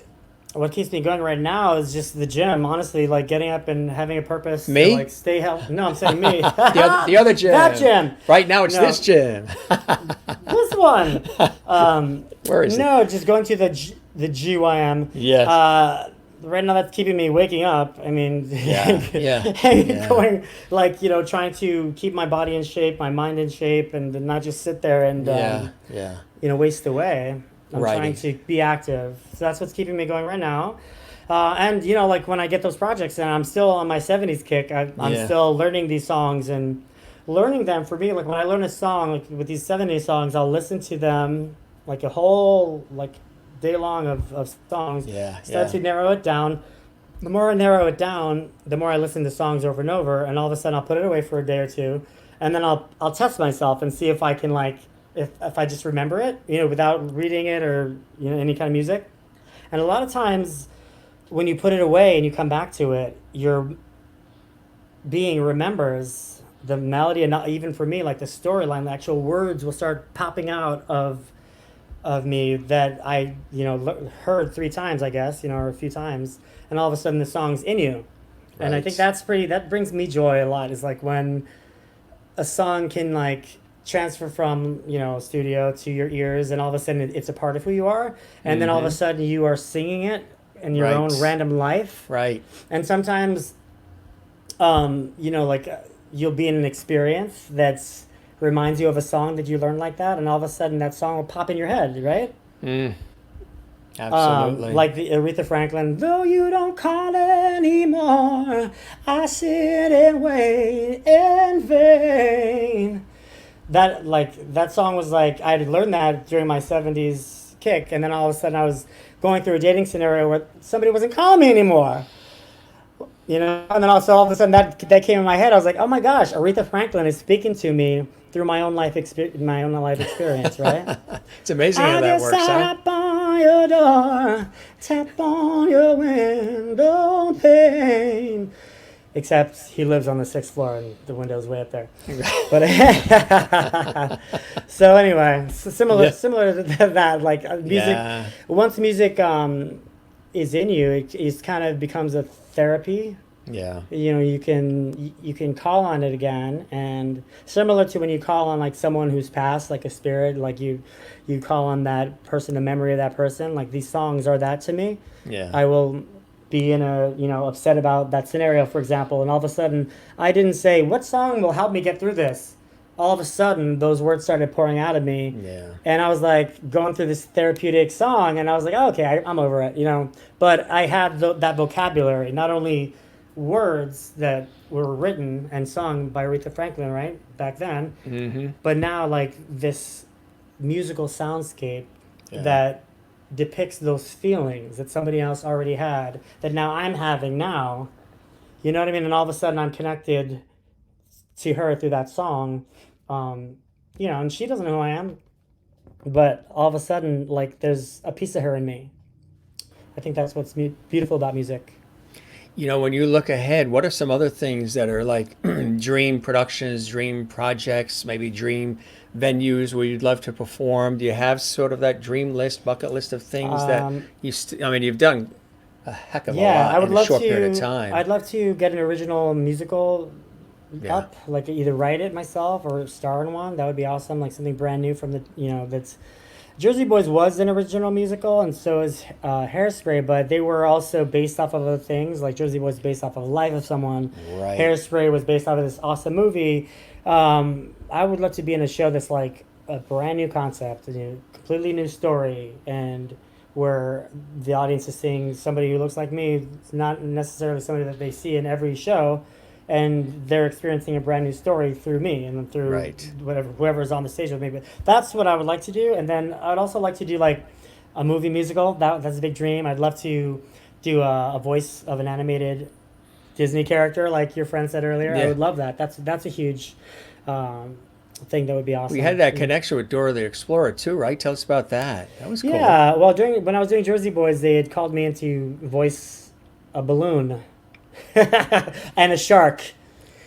what keeps me going right now is just the gym. Honestly, like getting up and having a purpose Me? to like stay healthy. No, I'm saying me. the other gym. That gym. Right now it's this gym. This one. Where is it? No, just going to the GYM. Yes. Right now that's keeping me waking up. I mean, Yeah. going like trying to keep my body in shape, my mind in shape, and not just sit there and waste away. I'm trying to be active. So that's what's keeping me going right now. And, like when I get those projects and I'm still on my 70s kick, I'm still learning these songs and learning them. For me, like when I learn a song, like with these 70s songs, I'll listen to them like a whole like day long of songs. Start to narrow it down. the more I narrow it down, the more I listen to songs over and over, and all of a sudden I'll put it away for a day or two, and then I'll test myself and see if I can like if I just remember it, without reading it or any kind of music. And a lot of times when you put it away and you come back to it, your being remembers the melody, and not even for me, like the storyline, the actual words will start popping out of me that I heard 3 times, I guess, or a few times, and all of a sudden the song's in you. And I think that brings me joy a lot, is like when a song can like transfer from studio to your ears, and all of a sudden it's a part of who you are, and then all of a sudden you are singing it in your own random life. Right. And sometimes like you'll be in an experience that's reminds you of a song that you learned like that, and all of a sudden that song will pop in your head, right? Absolutely. Like the Aretha Franklin, though you don't call anymore, I sit and wait in vain. That song was like, I had learned that during my 70s kick, and then all of a sudden I was going through a dating scenario where somebody wasn't calling me anymore. And then also all of a sudden that came in my head. I was like, oh my gosh, Aretha Franklin is speaking to me through my own life experience, right? It's amazing how that works, huh? Tap on your door, tap on your window pane. Except he lives on the 6th floor and the window's way up there. But so anyway, similar to that, like music. Once music is in you, it kind of becomes a therapy. Yeah. You can call on it again, and similar to when you call on like someone who's passed, like a spirit, like you call on that person, the memory of that person. Like these songs are that to me. Yeah. I will be in a upset about that scenario, for example, and all of a sudden I didn't say what song will help me get through this. All of a sudden those words started pouring out of me. Yeah. And I was like going through this therapeutic song, and I was like, oh, okay, I'm over it, but I had that vocabulary, not only words that were written and sung by Aretha Franklin, right, back then, but now like this musical soundscape that depicts those feelings that somebody else already had that now I'm having now. You know what I mean? And all of a sudden I'm connected to her through that song. And she doesn't know who I am, but all of a sudden, like, there's a piece of her in me. I think that's what's beautiful about music. When you look ahead, what are some other things that are like dream productions, dream projects, maybe dream venues where you'd love to perform? Do you have sort of that dream list, bucket list of things that you've done a heck of a lot in a short period of time. I'd love to get an original musical up, like either write it myself or star in one. That would be awesome, like something brand new from the, that's... Jersey Boys was an original musical, and so is Hairspray, but they were also based off of other things. Like Jersey Boys based off of the life of someone. Right. Hairspray was based off of this awesome movie. I would love to be in a show that's like a brand new concept, a completely new story, and where the audience is seeing somebody who looks like me. It's not necessarily somebody that they see in every show, and they're experiencing a brand new story through me and through whoever's on the stage with me. But that's what I would like to do. And then I'd also like to do like a movie musical. That's a big dream. I'd love to do a voice of an animated Disney character, like your friend said earlier. I would love that. That's a huge thing that would be awesome. We had that connection with Dora the Explorer too, right? Tell us about that. That was cool. Yeah, well, when I was doing Jersey Boys, they had called me in to voice a balloon and a shark.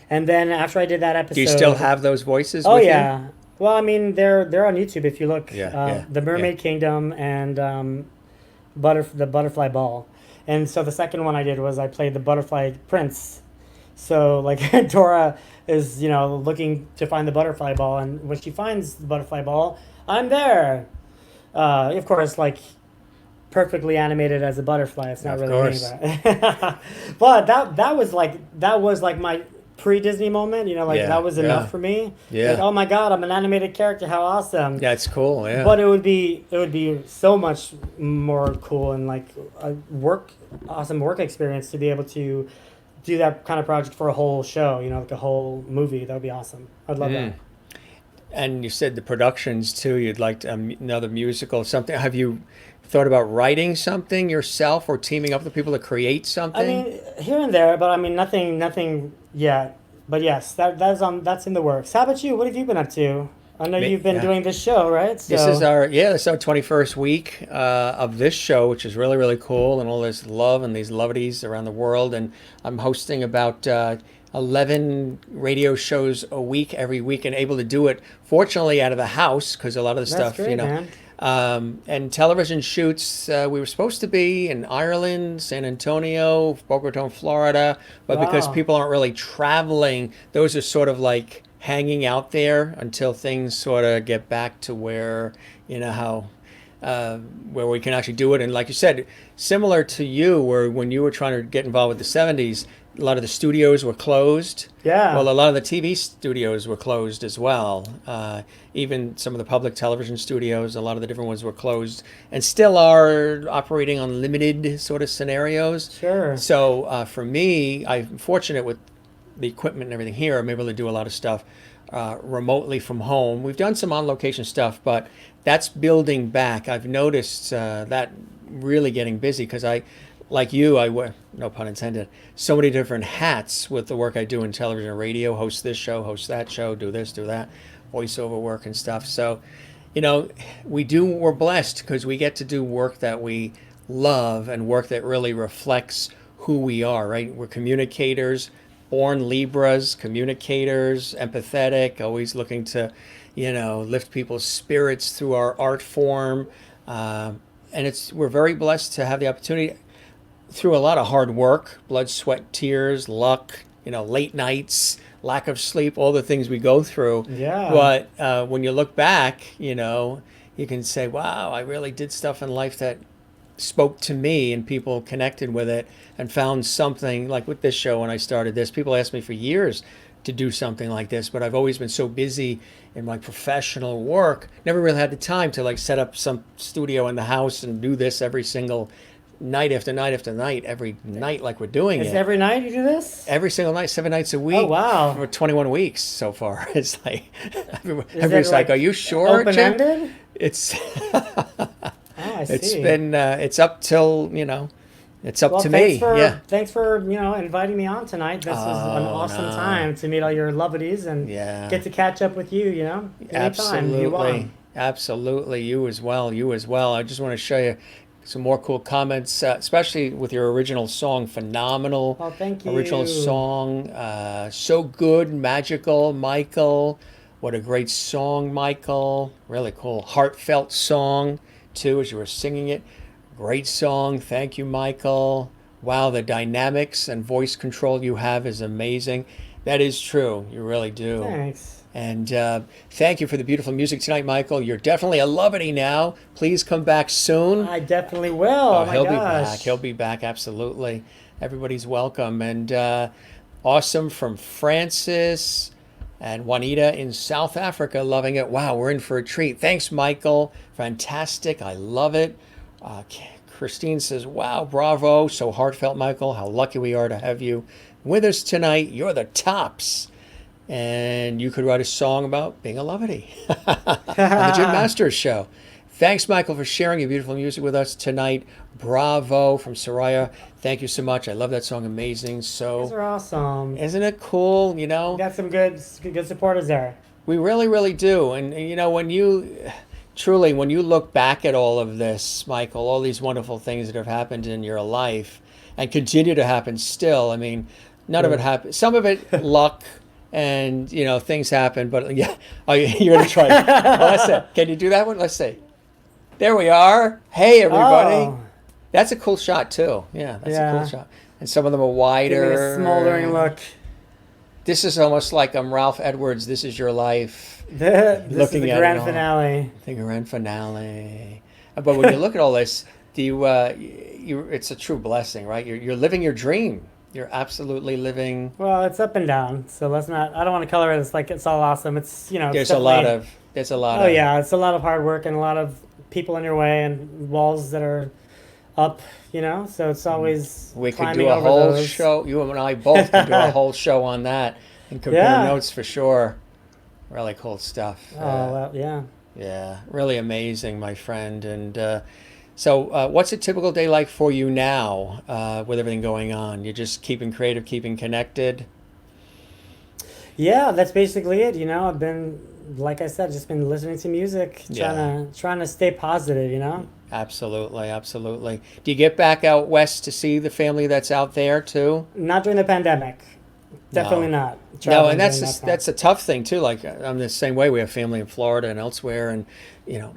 And then after I did that episode... Do you still have those voices with you? Well, I mean, they're on YouTube if you look. The Mermaid Kingdom and the Butterfly Ball. And so the second one I did was I played the Butterfly Prince. So, like, Dora is, looking to find the butterfly ball, and when she finds the butterfly ball, I'm there. Of course, like, perfectly animated as a butterfly. It's not really me, but that was like my pre-Disney moment. That was enough for me. Yeah. Like, oh my God, I'm an animated character. How awesome! Yeah, it's cool. Yeah. But it would be so much more cool and like a awesome work experience to be able to do that kind of project for a whole show. Like a whole movie. That would be awesome. I'd love that. And you said the productions too. You'd like another musical, something. Have you thought about writing something yourself or teaming up with people to create I something? mean, here and there, but I mean, nothing yet. But yes, that's in the works. How about you? What have you been up to? I know you've been Yeah. doing this show, right? This is So our this is our 21st week of this show, which is really really cool, and all this love and these lovities around the world. And I'm hosting about 11 radio shows a week every week, and able to do it fortunately out of the house because a lot of the that's stuff, great, man. and television shoots. We were supposed to be in Ireland, San Antonio, Boca Raton, Florida, but because Wow. people aren't really traveling, those are sort of like hanging out there until things sort of get back to where, how where we can actually do it. And like you said, similar to you, where when you were trying to get involved with the 70s, a lot of the studios were closed. Yeah. Well, a lot of the TV studios were closed as well. Even some of the public television studios, a lot of the different ones were closed and still are operating on limited sort of scenarios. Sure. So for me, I'm fortunate with the equipment and everything here. I'm able to do a lot of stuff remotely from home. We've done some on location stuff, but that's building back. I've noticed that really getting busy because like you, I wear, no pun intended, so many different hats with the work I do in television and radio, host this show, host that show, do this, do that, voiceover work and stuff. So, we're blessed because we get to do work that we love and work that really reflects who we are, right? We're communicators, born Libras, communicators, empathetic, always looking to, lift people's spirits through our art form. And we're very blessed to have the opportunity through a lot of hard work, blood, sweat, tears, luck, late nights, lack of sleep, all the things we go through. Yeah. But when you look back, you can say, wow, I really did stuff in life that spoke to me and people connected with it and found something like with this show when I started this. People asked me for years to do something like this, but I've always been so busy in my professional work, never really had the time to like set up some studio in the house and do this every single night after night after night, every night like we're doing Is it. every night you do this? Every single night, 7 nights a Oh week wow. for 21 weeks so far. It's like, Is everybody's it like, like are you sure, open Jim? ended? It's, Oh, I it's see. been, it's up till, it's up Well, to me. Yeah. thanks for inviting me on tonight. This is an Oh, awesome no. time to meet all your lovelies and Yeah. get to catch up with you. Anytime you Absolutely. want. Absolutely. You as well. You as well. I just want to show you some more cool comments, especially with your original song. Phenomenal. Oh, thank you. Original song. So good. Magical. Michael. What a great song, Michael. Really cool. Heartfelt song, too, as you were singing it. Great song. Thank you, Michael. Wow, the dynamics and voice control you have is amazing. That is true. You really do. Thanks. And thank you for the beautiful music tonight, Michael. You're definitely a lovity now. Please come back soon. I definitely will. Oh, my He'll gosh. be back. He'll be back, absolutely. Everybody's welcome. And awesome from Francis and Juanita in South Africa, loving it. Wow, we're in for a treat. Thanks, Michael. Fantastic. I love it. Christine says, wow, bravo. So heartfelt, Michael. How lucky we are to have you with us tonight. You're the tops. And you could write a song about being a lovity on the Jim Masters Show. Thanks, Michael, for sharing your beautiful music with us tonight. Bravo from Soraya. Thank you so much. I love that song. Amazing. These So, are awesome. isn't it cool? We got some good supporters there. We really, really do. And, when you look back at all of this, Michael, all these wonderful things that have happened in your life and continue to happen still, I mean, none of it happened. Some of it, luck. And things happen, but yeah. Oh, you're gonna try. Let's see. Can you do that one? Let's see. There we are. Hey, everybody. Oh, That's a cool shot too. Yeah, that's a Yeah. cool shot. And some of them are give me wider. a smoldering look. This is almost like Ralph Edwards. This is your life. This is Looking the at it grand all. finale. The grand finale. But when you look at all this, do you? It's a true blessing, right? You're living your dream. You're absolutely living. Well, it's up and down, so let's not. I don't want to color it as like it's all awesome. It's There's it's a lot definitely- of. There's a lot Oh of. yeah, it's a lot of hard work and a lot of people in your way and walls that are up. So it's always We could climbing do a over whole those. show. You and I both could do a whole show on that and compare Yeah. notes for sure. Really cool stuff. Oh, well, yeah. Yeah, really amazing, my friend. And so, what's a typical day like for you now with everything going on? You're just keeping creative, keeping connected? Yeah, that's basically it. I've been, like I said, just been listening to music, Yeah, trying to stay positive. absolutely, absolutely. Do you get back out west to see the family that's out there too? Not during the pandemic. Definitely No. not No, and traveling during that time. that's a tough thing too. Like I'm the same way. We have family in Florida and elsewhere, and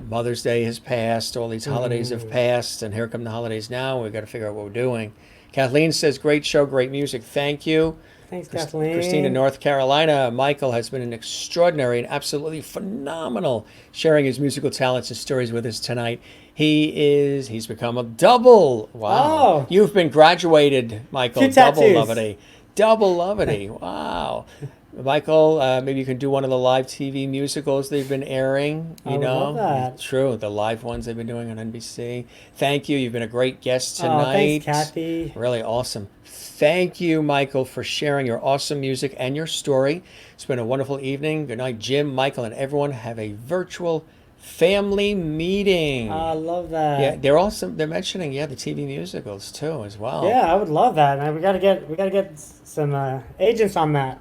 Mother's Day has passed. All these holidays have Mm. passed, and here come the holidays now. We've got to figure out what we're doing. Kathleen says, "Great show, great music. Thank you." Thanks, Christina, Kathleen. North Carolina. Michael has been an extraordinary and absolutely phenomenal sharing his musical talents and stories with us tonight. He's become a double. Wow. Oh, You've been graduated, Michael. few Double tattoos. lovity. Double lovity. Wow. Michael, maybe you can do one of the live TV musicals they've been airing. I would love that. True, the live ones they've been doing on NBC. Thank you. You've been a great guest Oh, thanks, tonight. Kathy. Really awesome. Thank you, Michael, for sharing your awesome music and your story. It's been a wonderful evening. Good night, Jim, Michael, and everyone. Have a virtual family meeting. I love Yeah, that. they're also they're mentioning the TV musicals too as well. Yeah, I would love that. And we gotta get some agents on that.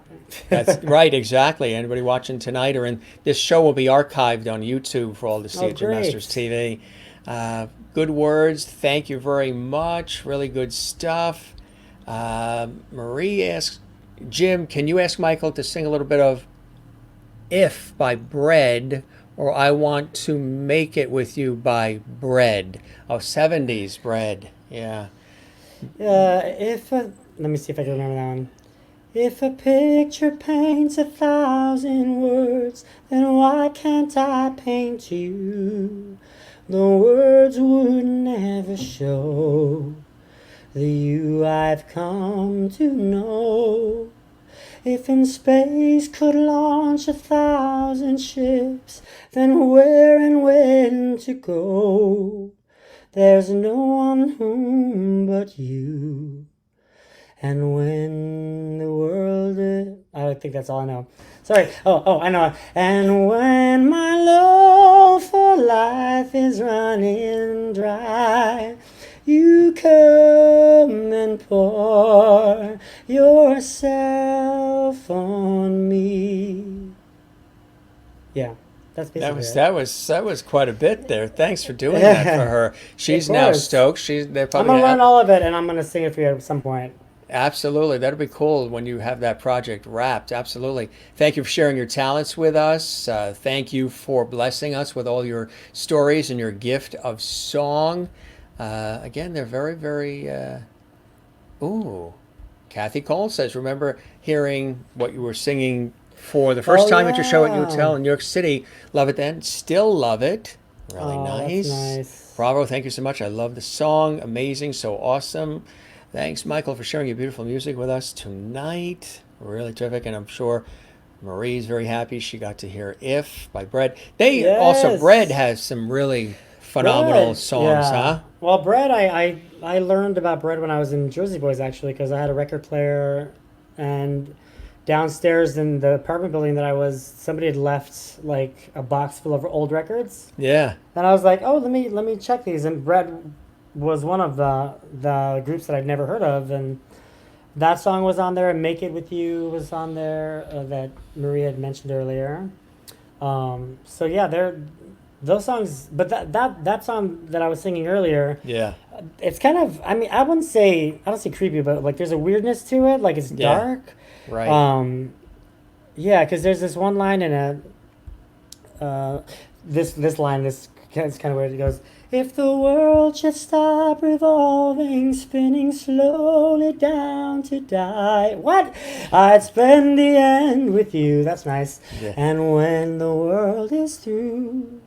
That's right, exactly. Anybody watching tonight this show will be archived on YouTube for all to see Oh, at Jim Masters great. TV. Good words. Thank you very much. Really good stuff. Marie asks, Jim, can you ask Michael to sing a little bit of If by Bread or I Want to Make It With You by Bread? Oh, 70s Bread. Yeah. If let me see if I can remember that one. If a picture paints 1,000 words, then why can't I paint you? The words would never show the you I've come to know. If in space could launch 1,000 ships, then where and when to go? There's no one whom but you. And when the world is... I think that's all I know. Sorry. Oh, I know. And when my love for life is running dry, you come and pour yourself on me. Yeah, that's That basically was it. quite a bit there. Thanks for doing that for her. Of She's now course. stoked. They're I'm probably gonna learn gonna all of it, and I'm gonna sing it for you at some point. absolutely. That'll be cool when you have that project wrapped. Absolutely. Thank you for sharing your talents with us. Thank you for blessing us with all your stories and your gift of song. Again, they're very, very. Ooh, Kathy Cole says, remember hearing what you were singing for the first Oh time at your show at yeah. UTL in New York City. Love it then. Still love it. Really Oh, that's nice. nice. Bravo. Thank you so much. I love the song. Amazing. So awesome. Thanks, Michael, for sharing your beautiful music with us tonight. Really terrific. And I'm sure Marie's very happy she got to hear If by Bread. Bread Yes. has some really phenomenal Bread. songs, Yeah. huh? Well, bread. I learned about bread when I was in Jersey Boys actually, because I had a record player, and downstairs in the apartment building that I was, somebody had left like a box full of old records, Yeah. and I was like, oh, let me check these, and bread was one of the groups that I'd never heard of, and that song was on there, and Make It With You was on there, that Maria had mentioned earlier. So yeah, those songs, but that song that I was singing earlier, Yeah. it's kind of, I mean, I don't say creepy, but like there's a weirdness to it, like it's Yeah. dark. Right. Yeah, because there's this one line in this line, this is kind of weird. It goes, if the world should stop revolving, spinning slowly down to die, what? I'd spend the end with you. That's nice. Yeah. And when the world is through,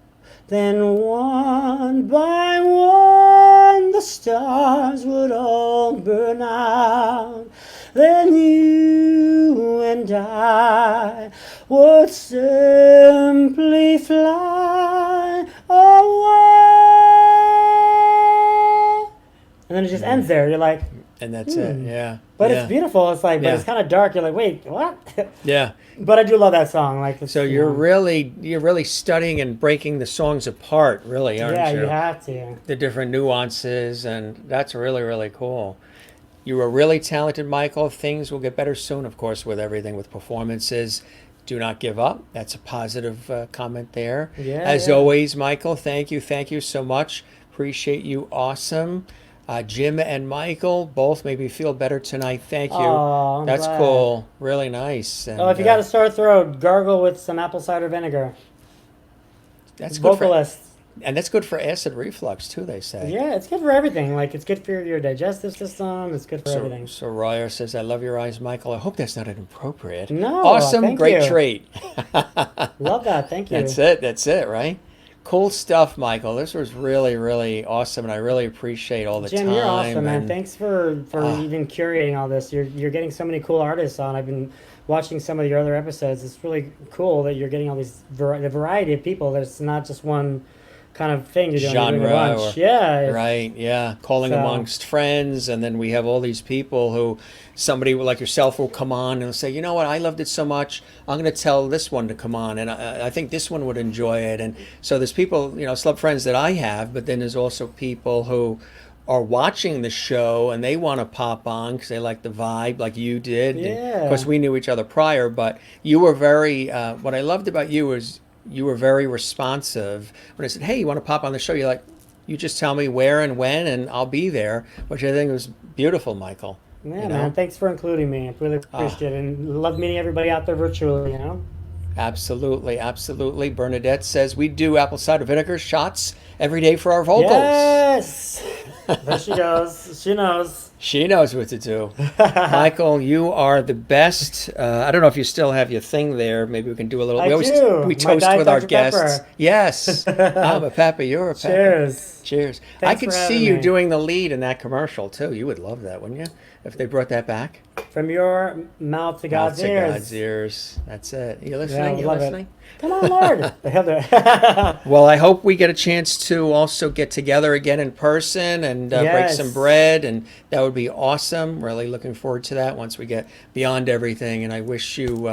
then one by one the stars would all burn out. Then you and I would simply fly away. And then it just ends there. You're like, and that's it. Yeah, But it's yeah, beautiful. It's like, but it's yeah, kind of dark. You're like, wait, what? yeah. But I do love that song. Like, it's, So you're really studying and breaking the songs apart, really, yeah, aren't you you? have to. The different nuances, and that's really, really cool. You are really talented, Michael. Things will get better soon, of course, with everything, with performances. Do not give up. That's a positive comment there. Yeah, As yeah. always, Michael, thank you so much. Appreciate you. Awesome. Jim and Michael both made me feel better tonight. Thank you. Oh, I'm That's glad. cool. Really nice. Oh, if And you got a sore throat, gargle with some apple cider vinegar. that's good for, Vocalist. and that's good for acid reflux too, they say. Yeah, it's good for everything. Like, it's good for your digestive system. It's good for So, everything. so Royer says, I love your eyes, Michael. I hope that's not inappropriate. No, Awesome. thank Great you. trait. Love that. Thank you. That's it. That's it, right? Cool stuff, Michael. This was really, really awesome, and I really appreciate all the Jim, you're awesome, time. man. And Thanks for even curating all this. You're getting so many cool artists on. I've been watching some of your other episodes. It's really cool that you're getting all these the variety of people. There's not just one kind of thing you're doing. You're doing a genre, bunch. or Yeah. right, yeah, calling So amongst friends, and then we have all these people who somebody like yourself will come on and say, you know what, I loved it so much, I'm going to tell this one to come on, and I think this one would enjoy it. And so there's people, celeb friends that I have, but then there's also people who are watching the show and they want to pop on because they like the vibe, like you did. And of course, yeah. we knew each other prior, but you were very. What I loved about you was you were very responsive. When I said, "Hey, you want to pop on the show?" You're like, "You just tell me where and when, and I'll be there," which I think was beautiful, Michael. Yeah, You man. know. Thanks for including me. I really Ah, appreciate it, and love meeting everybody out there virtually. absolutely, absolutely. Bernadette says we do apple cider vinegar shots every day for our vocals. Yes. There she goes. She knows. She knows what to do. Michael, you are the best. I don't know if you still have your thing there. Maybe we can do a little. I We do. My toast Diet with our Dr. guests. Pepper. Yes, I'm a Pepper. You're a Pepper. Cheers. Cheers. I Thanks could for see having you me. doing the lead in that commercial too. You would love that, wouldn't you? If they brought that back. From your mouth to Mouth God's to God's ears. ears. That's it. You Yeah, I listening? You love it. listening? Come on, Lord. The hell do- Well, I hope we get a chance to also get together again in person and break some Yes. bread, and that would be awesome. Really looking forward to that once we get beyond everything. And I wish you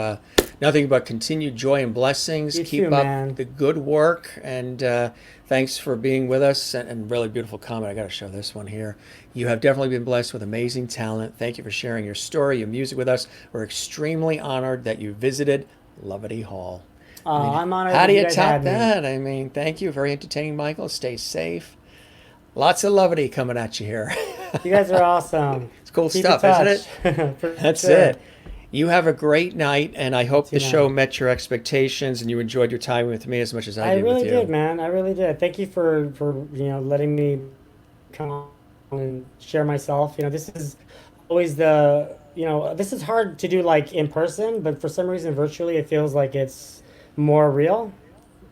nothing but continued joy and blessings. You Keep too, up man. the good work, and thanks for being with us. And really beautiful comment. I got to show this one here. You have definitely been blessed with amazing talent. Thank you for sharing your story, your music with us. We're extremely honored that you visited Lovety Hall. I mean, I'm honored how that do you you guys top had me. that? I mean, thank you. Very entertaining, Michael. Stay safe. Lots of levity coming at you here. You guys are awesome. It's cool Keep in stuff, isn't touch. it? For That's sure. it. You have a great night, and I hope the You show know. met your expectations and you enjoyed your time with me as much as I I did with really did, you. man. I really did. Thank you for letting me come on and share myself. This is always this is hard to do like in person, but for some reason virtually it feels like it's more real.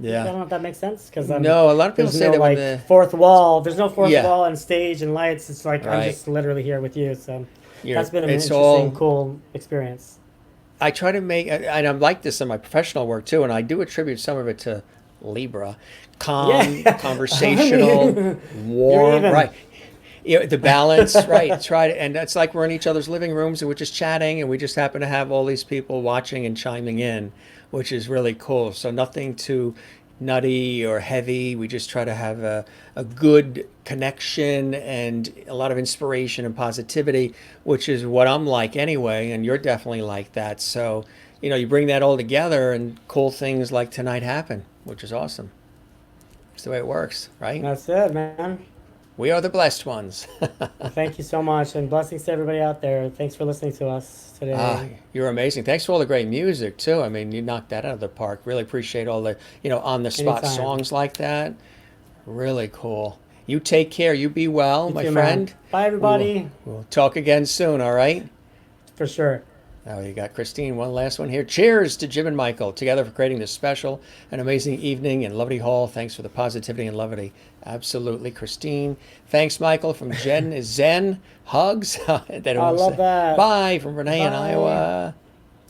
I Yeah. don't know if that makes sense because No, a lot of people there's say no that when like the fourth wall. There's no fourth yeah, wall and stage and lights. It's like I'm right. just literally here with you. So You're that's been an it's interesting, all cool experience. I try to make, and I'm like this in my professional work too, and I do attribute some of it to Libra. Calm, Yeah, I conversational, mean, you're warm, even. right. The balance, right. Try to, and it's like we're in each other's living rooms and we're just chatting, and we just happen to have all these people watching and chiming in, which is really cool. So nothing too nutty or heavy. We just try to have a good connection and a lot of inspiration and positivity, which is what I'm like anyway, and you're definitely like that. So, you bring that all together and cool things like tonight happen, which is awesome. It's the way it works, right? That's it, man. We are the blessed ones. Well, thank you so much, and blessings to everybody out there. Thanks for listening to us Ah, today. you're amazing. Thanks for all the great music too. I mean, you knocked that out of the park. Really appreciate all the, on the spot Anytime. songs like that. Really cool. You take care. You be well, You my too, friend. man. Bye, We will, everybody. we'll talk again soon, all right? For sure. Now you got Christine, one last one here. Cheers to Jim and Michael, together for creating this special and amazing evening in Lovety Hall. Thanks for the positivity and levity. Absolutely, Christine. Thanks, Michael, from Jen is Zen. Hugs. They don't I want to love say. that. Bye from Renee in Bye. Iowa.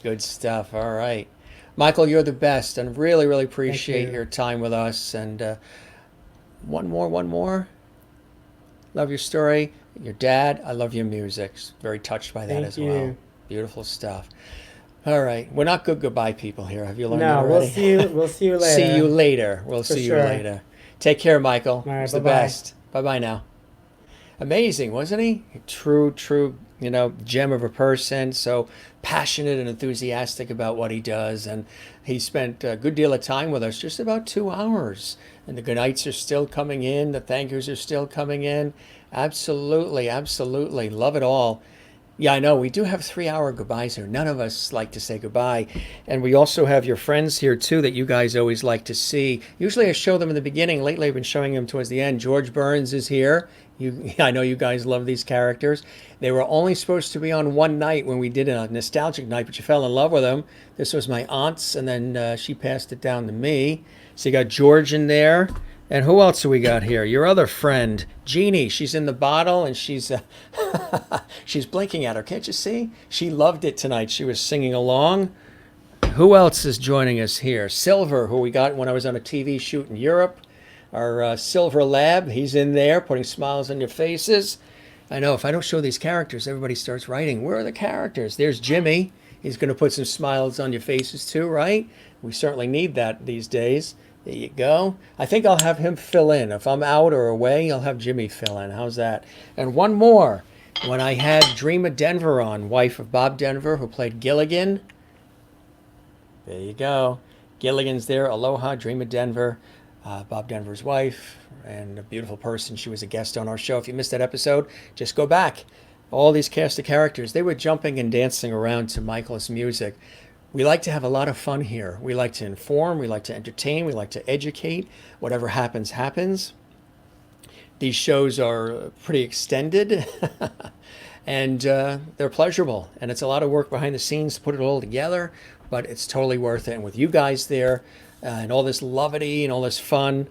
Good stuff. All right. Michael, you're the best, and really, really Thank appreciate you. your time with us. And one more. Love your story. Your dad, I love your music. Very touched by that Thank as well. you. Beautiful stuff. All right. We're not good goodbye people here. Have you learned that No, we'll already? see you. We'll see you See you later later. We'll for see you sure. later. Take care, Michael. All He right. was Bye the bye. best. Bye bye now. Amazing, wasn't he? True, true, gem of a person. So passionate and enthusiastic about what he does. And he spent a good deal of time with us, just about 2 hours. And the good nights are still coming in. The thank yous are still coming in. Absolutely, absolutely. Love it all. Yeah, I know. We do have 3 hour goodbyes here. None of us like to say goodbye. And we also have your friends here, too, that you guys always like to see. Usually I show them in the beginning. Lately, I've been showing them towards the end. George Burns is here. I know you guys love these characters. They were only supposed to be on one night when we did a nostalgic night, but you fell in love with them. This was my aunt's, and then she passed it down to me. So you got George in there. And who else do we got here? Your other friend, Jeannie. She's in the bottle, and she's she's blinking at her. Can't you see? She loved it tonight. She was singing along. Who else is joining us here? Silver, who we got when I was on a TV shoot in Europe. Our Silver Lab, he's in there, putting smiles on your faces. I know, if I don't show these characters, everybody starts writing, where are the characters? There's Jimmy. He's going to put some smiles on your faces too, right? We certainly need that these days. There you go. I think I'll have him fill in. If I'm out or away, I'll have Jimmy fill in. How's that? And one more. When I had Dreama Denver on, wife of Bob Denver, who played Gilligan. There you go. Gilligan's there. Aloha, Dreama Denver. Bob Denver's wife, and a beautiful person. She was a guest on our show. If you missed that episode, just go back. All these cast of characters, they were jumping and dancing around to Michael's music. We like to have a lot of fun here. We like to inform, we like to entertain, we like to educate. Whatever happens, happens. These shows are pretty extended and they're pleasurable. And it's a lot of work behind the scenes to put it all together, but it's totally worth it. And with you guys there and all this levity and all this fun,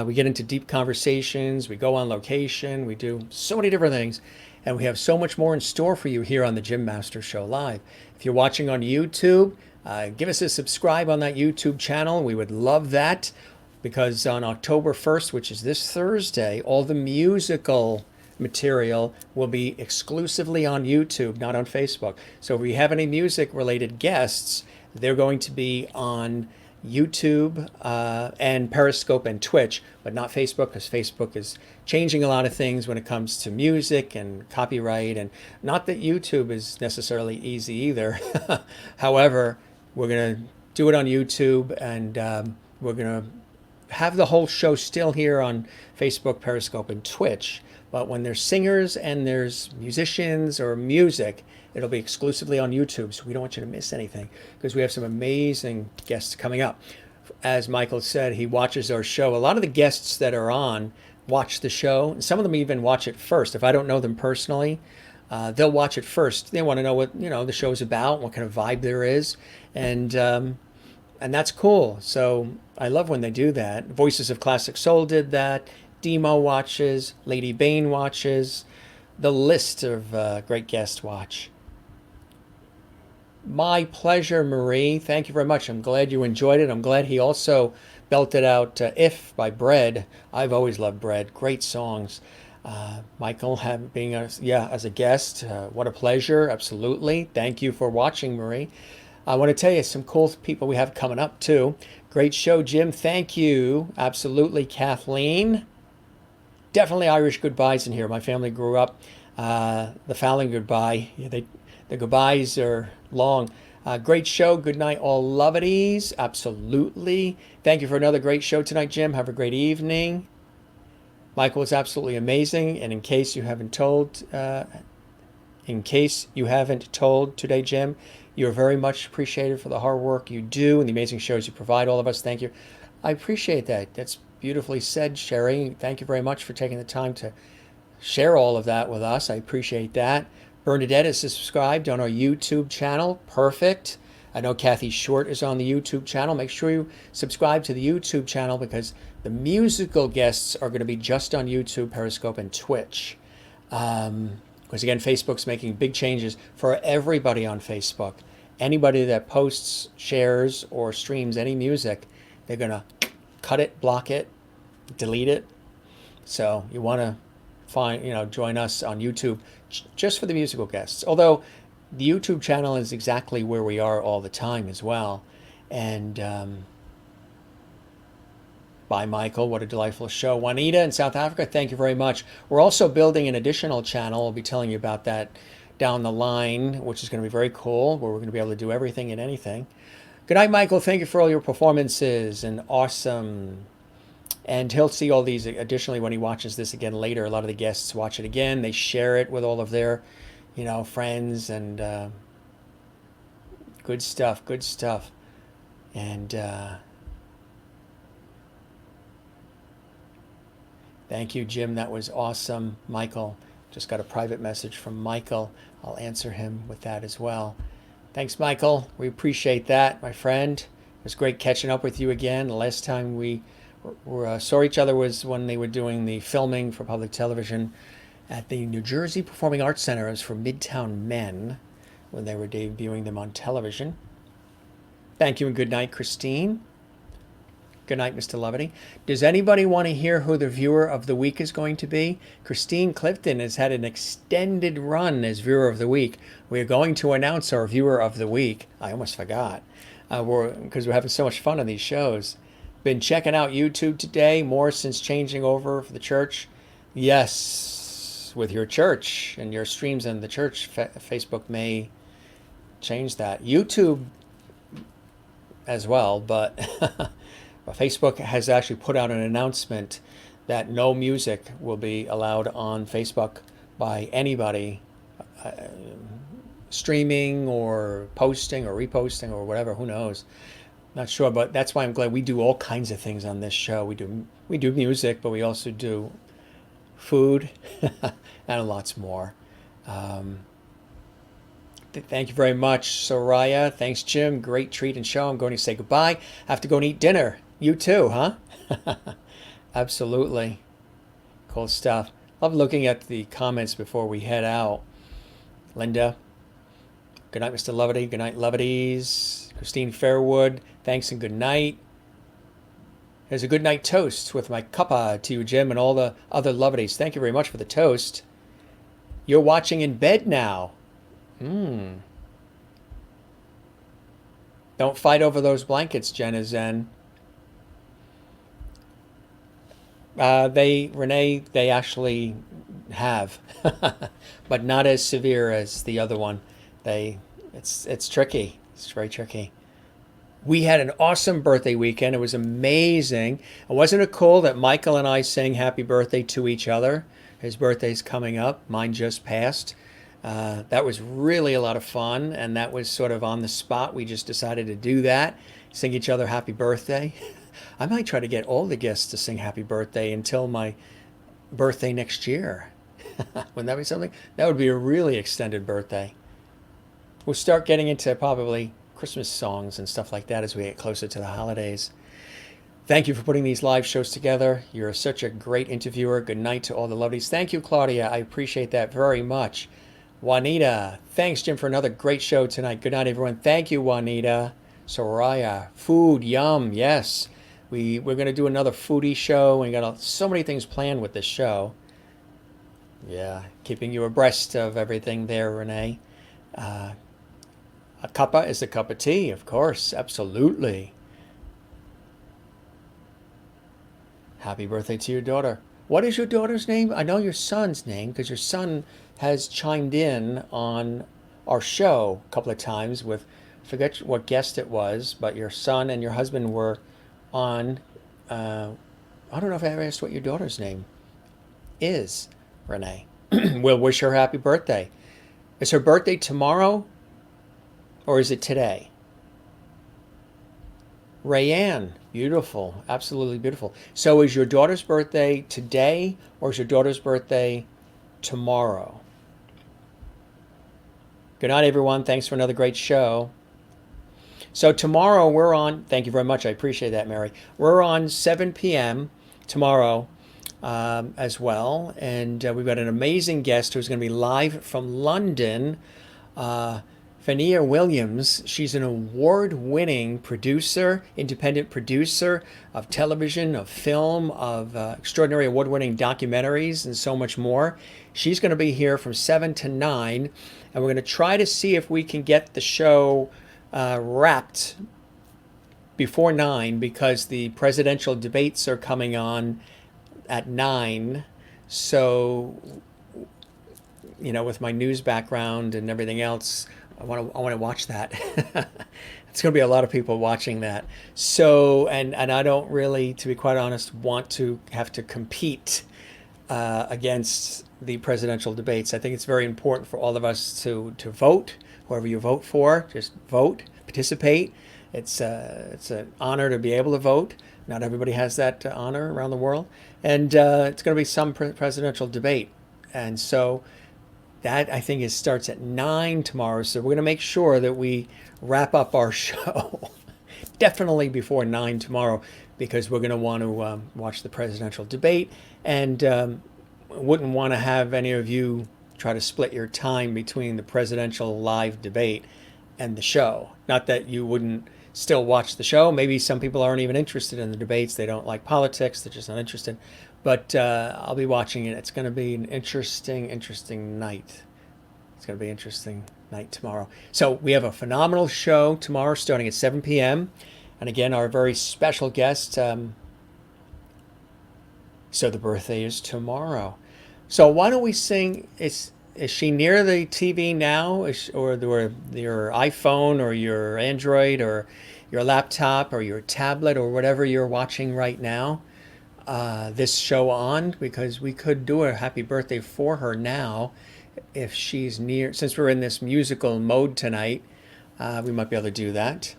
we get into deep conversations, we go on location, we do so many different things. And we have so much more in store for you here on the Jim Master Show Live. If you're watching on YouTube, give us a subscribe on that YouTube channel. We would love that because on October 1st, which is this Thursday, all the musical material will be exclusively on YouTube, not on Facebook. So if we have any music-related guests, they're going to be on YouTube and Periscope and Twitch, but not Facebook, because Facebook is changing a lot of things when it comes to music and copyright. And not that YouTube is necessarily easy either. However, we're going to do it on YouTube, and we're going to have the whole show still here on Facebook, Periscope, and Twitch. But when there's singers and there's musicians or music, it'll be exclusively on YouTube. So we don't want you to miss anything because we have some amazing guests coming up. As Michael said, he watches our show. A lot of the guests that are on watch the show. And some of them even watch it first. If I don't know them personally, they'll watch it first. They want to know what the show's about, what kind of vibe there is. And that's cool. So I love when they do that. Voices of Classic Soul did that. Demo watches, Lady Bane watches, the list of great guests watch. My pleasure, Marie. Thank you very much. I'm glad you enjoyed it. I'm glad he also belted out If by Bread. I've always loved Bread. Great songs. Michael being as a guest, what a pleasure. Absolutely. Thank you for watching, Marie. I want to tell you some cool people we have coming up too. Great show, Jim. Thank you. Absolutely, Kathleen. Definitely Irish goodbyes in here. My family grew up the Fowling goodbye. The goodbyes are long. Great show. Good night, all lovities. Absolutely. Thank you for another great show tonight, Jim. Have a great evening. Michael was absolutely amazing. And in case you haven't told today, Jim, you're very much appreciated for the hard work you do and the amazing shows you provide all of us. Thank you. I appreciate that. That's beautifully said, Sherry. Thank you very much for taking the time to share all of that with us. I appreciate that. Bernadette is subscribed on our YouTube channel. Perfect. I know Kathy Short is on the YouTube channel. Make sure you subscribe to the YouTube channel because the musical guests are going to be just on YouTube, Periscope, and Twitch. Because again, Facebook's making big changes for everybody on Facebook. Anybody that posts, shares, or streams any music, they're going to cut it, block it, delete it. So you want to join us on YouTube just for the musical guests. Although the YouTube channel is exactly where we are all the time as well. And bye, Michael. What a delightful show. Juanita in South Africa, thank you very much. We're also building an additional channel. I'll be telling you about that down the line, which is going to be very cool, where we're going to be able to do everything and anything. Good night, Michael. Thank you for all your performances and awesome. And he'll see all these additionally when he watches this again later. A lot of the guests watch it again. They share it with all of their, friends, and good stuff, good stuff. And thank you, Jim. That was awesome. Michael, just got a private message from Michael. I'll answer him with that as well. Thanks, Michael. We appreciate that, my friend. It was great catching up with you again. The last time we saw each other was when they were doing the filming for public television at the New Jersey Performing Arts Center. It was for Midtown Men when they were debuting them on television. Thank you and good night, Christine. Good night, Mr. Levity. Does anybody want to hear who the viewer of the week is going to be? Christine Clifton has had an extended run as viewer of the week. We are going to announce our viewer of the week. I almost forgot because we're having so much fun on these shows. Been checking out YouTube today, more since changing over for the church. Yes, with your church and your streams in the church, Facebook may change that. YouTube as well, but Facebook has actually put out an announcement that no music will be allowed on Facebook by anybody streaming or posting or reposting or whatever. Who knows? Not sure, but that's why I'm glad we do all kinds of things on this show. We do music, but we also do food and lots more. Thank you very much, Soraya. Thanks, Jim. Great treat and show. I'm going to say goodbye. Have to go and eat dinner. You too, huh? Absolutely. Cool stuff. Love looking at the comments before we head out. Linda. Good night, Mr. Levity. Good night, Levities. Christine Fairwood. Thanks and good night. There's a good night toast with my cuppa to you, Jim, and all the other Levities. Thank you very much for the toast. You're watching in bed now. Don't fight over those blankets, Jenna Zen. They actually have, but not as severe as the other one. It's tricky. It's very tricky. We had an awesome birthday weekend. It was amazing. And wasn't it cool that Michael and I sang happy birthday to each other? His birthday's coming up. Mine just passed. That was really a lot of fun, and that was sort of on the spot. We just decided to do that, sing each other happy birthday. I might try to get all the guests to sing happy birthday until my birthday next year. Wouldn't that be something? That would be a really extended birthday. We'll start getting into probably Christmas songs and stuff like that as we get closer to the holidays. Thank you for putting these live shows together. You're such a great interviewer. Good night to all the lovelies. Thank you, Claudia. I appreciate that very much. Juanita, thanks, Jim, for another great show tonight. Good night, everyone. Thank you, Juanita. Soraya, food, yum, yes. We're going to do another foodie show. We got so many things planned with this show. Yeah, keeping you abreast of everything there, Renee. A cuppa is a cup of tea, of course, absolutely. Happy birthday to your daughter. What is your daughter's name? I know your son's name because your son has chimed in on our show a couple of times with, forget what guest it was, but your son and your husband were on. I don't know if I ever asked what your daughter's name is, Renee. We'll wish her happy birthday. Is her birthday tomorrow or is it today? Rayanne, beautiful, absolutely beautiful. So is your daughter's birthday today or is your daughter's birthday tomorrow? Good night, everyone. Thanks for another great show. So tomorrow we're on, thank you very much, I appreciate that, Mary. We're on 7 p.m. tomorrow as well. And we've got an amazing guest who's going to be live from London Fania Williams. She's an award-winning producer, independent producer of television, of film, of extraordinary award-winning documentaries, and so much more. She's going to be here from 7 to 9, and we're going to try to see if we can get the show wrapped before 9, because the presidential debates are coming on at 9. So, with my news background and everything else, I want to watch that. It's going to be a lot of people watching that. So, and I don't really, to be quite honest, want to have to compete against the presidential debates. I think it's very important for all of us to vote. Whoever you vote for, just vote, participate. It's an honor to be able to vote. Not everybody has that honor around the world. And it's going to be some presidential debate. And so that, I think, starts at 9 tomorrow. So we're going to make sure that we wrap up our show definitely before 9 tomorrow, because we're going to want to watch the presidential debate, and wouldn't want to have any of you try to split your time between the presidential live debate and the show. Not that you wouldn't still watch the show. Maybe some people aren't even interested in the debates. They don't like politics. They're just not interested. But I'll be watching it. It's going to be an interesting night. It's going to be an interesting night tomorrow. So we have a phenomenal show tomorrow starting at 7 p.m. And again, our very special guest. So the birthday is tomorrow. So why don't we sing? Is she near the TV now, or your iPhone or your Android or your laptop or your tablet or whatever you're watching right now? This show on, because we could do a happy birthday for her now if she's near. Since we're in this musical mode tonight, we might be able to do that.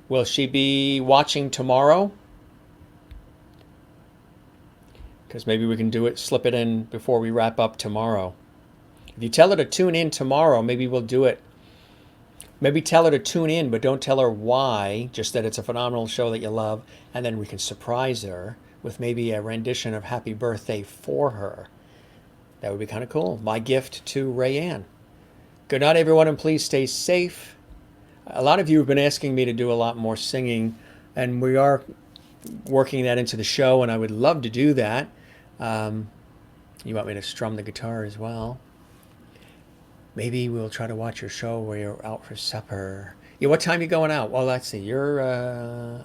Will she be watching tomorrow? Because maybe we can do it, slip it in before we wrap up tomorrow. If you tell her to tune in tomorrow, maybe we'll do it. Maybe tell her to tune in, but don't tell her why, just that it's a phenomenal show that you love, and then we can surprise her with maybe a rendition of Happy Birthday for her. That would be kind of cool. My gift to Rayanne. Good night, everyone, and please stay safe. A lot of you have been asking me to do a lot more singing, and we are working that into the show, and I would love to do that. You want me to strum the guitar as well? Maybe we'll try to watch your show where you're out for supper. Yeah, what time are you going out? Well, let's see. You're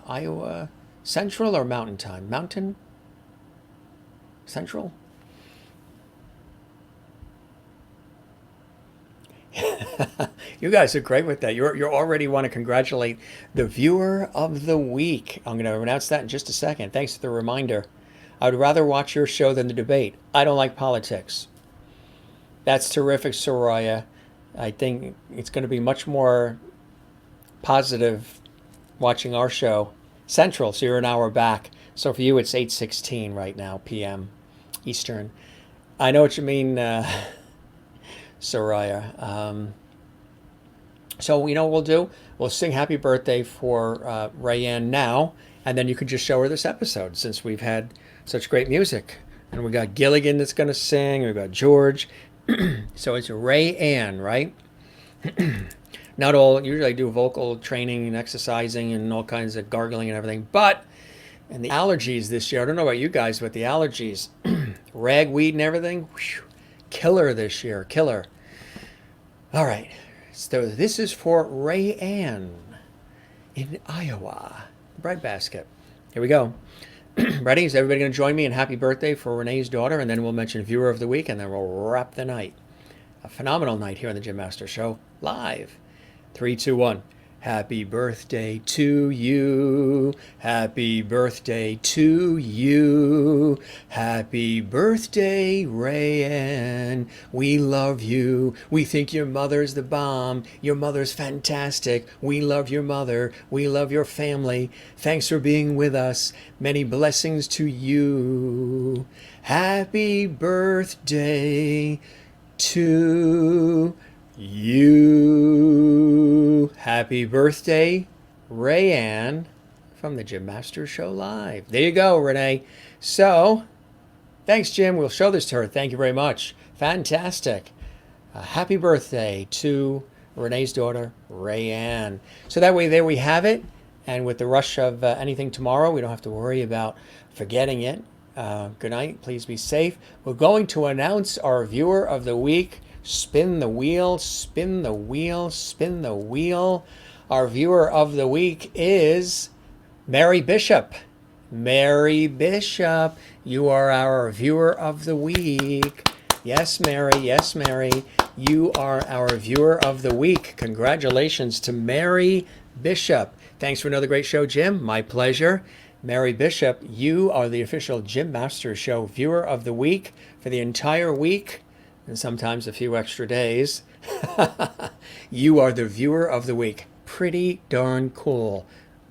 Iowa Central or Mountain Time? Mountain? Central? You guys are great with that. You already want to congratulate the viewer of the week. I'm going to announce that in just a second. Thanks for the reminder. I would rather watch your show than the debate. I don't like politics. That's terrific, Soraya. I think it's going to be much more positive watching our show. Central, so you're an hour back. So for you, it's 8:16 right now, p.m. Eastern. I know what you mean, Soraya. So you know what we'll do? We'll sing Happy Birthday for Rayanne now, and then you can just show her this episode, since we've had such great music. And we got Gilligan that's going to sing. We've got George. So it's Rayanne, right? Not all. Usually I do vocal training and exercising and all kinds of gargling and everything. But, and the allergies this year, I don't know about you guys, but the allergies, ragweed and everything, whew, killer this year, killer. All right. So this is for Rayanne in Iowa. Breadbasket. Here we go. Ready? Is everybody going to join me in happy birthday for Renee's daughter? And then we'll mention viewer of the week, and then we'll wrap the night. A phenomenal night here on the Jim Master Show, live. 3, 2, 1. Happy birthday to you. Happy birthday to you. Happy birthday, Rayanne. We love you. We think your mother's the bomb. Your mother's fantastic. We love your mother. We love your family. Thanks for being with us. Many blessings to you. Happy birthday to you. Happy birthday, Rayanne, from the Jim Master Show Live. There you go, Renee. So, thanks, Jim. We'll show this to her. Thank you very much. Fantastic. Happy birthday to Renee's daughter, Rayanne. So that way, there we have it. And with the rush of anything tomorrow, we don't have to worry about forgetting it. Good night. Please be safe. We're going to announce our viewer of the week. Spin the wheel, spin the wheel, spin the wheel. Our viewer of the week is Mary Bishop. Mary Bishop, you are our viewer of the week. Yes, Mary. Yes, Mary. You are our viewer of the week. Congratulations to Mary Bishop. Thanks for another great show, Jim. My pleasure. Mary Bishop, you are the official Jim Masters Show viewer of the week for the entire week, and sometimes a few extra days. You are the viewer of the week. Pretty darn cool.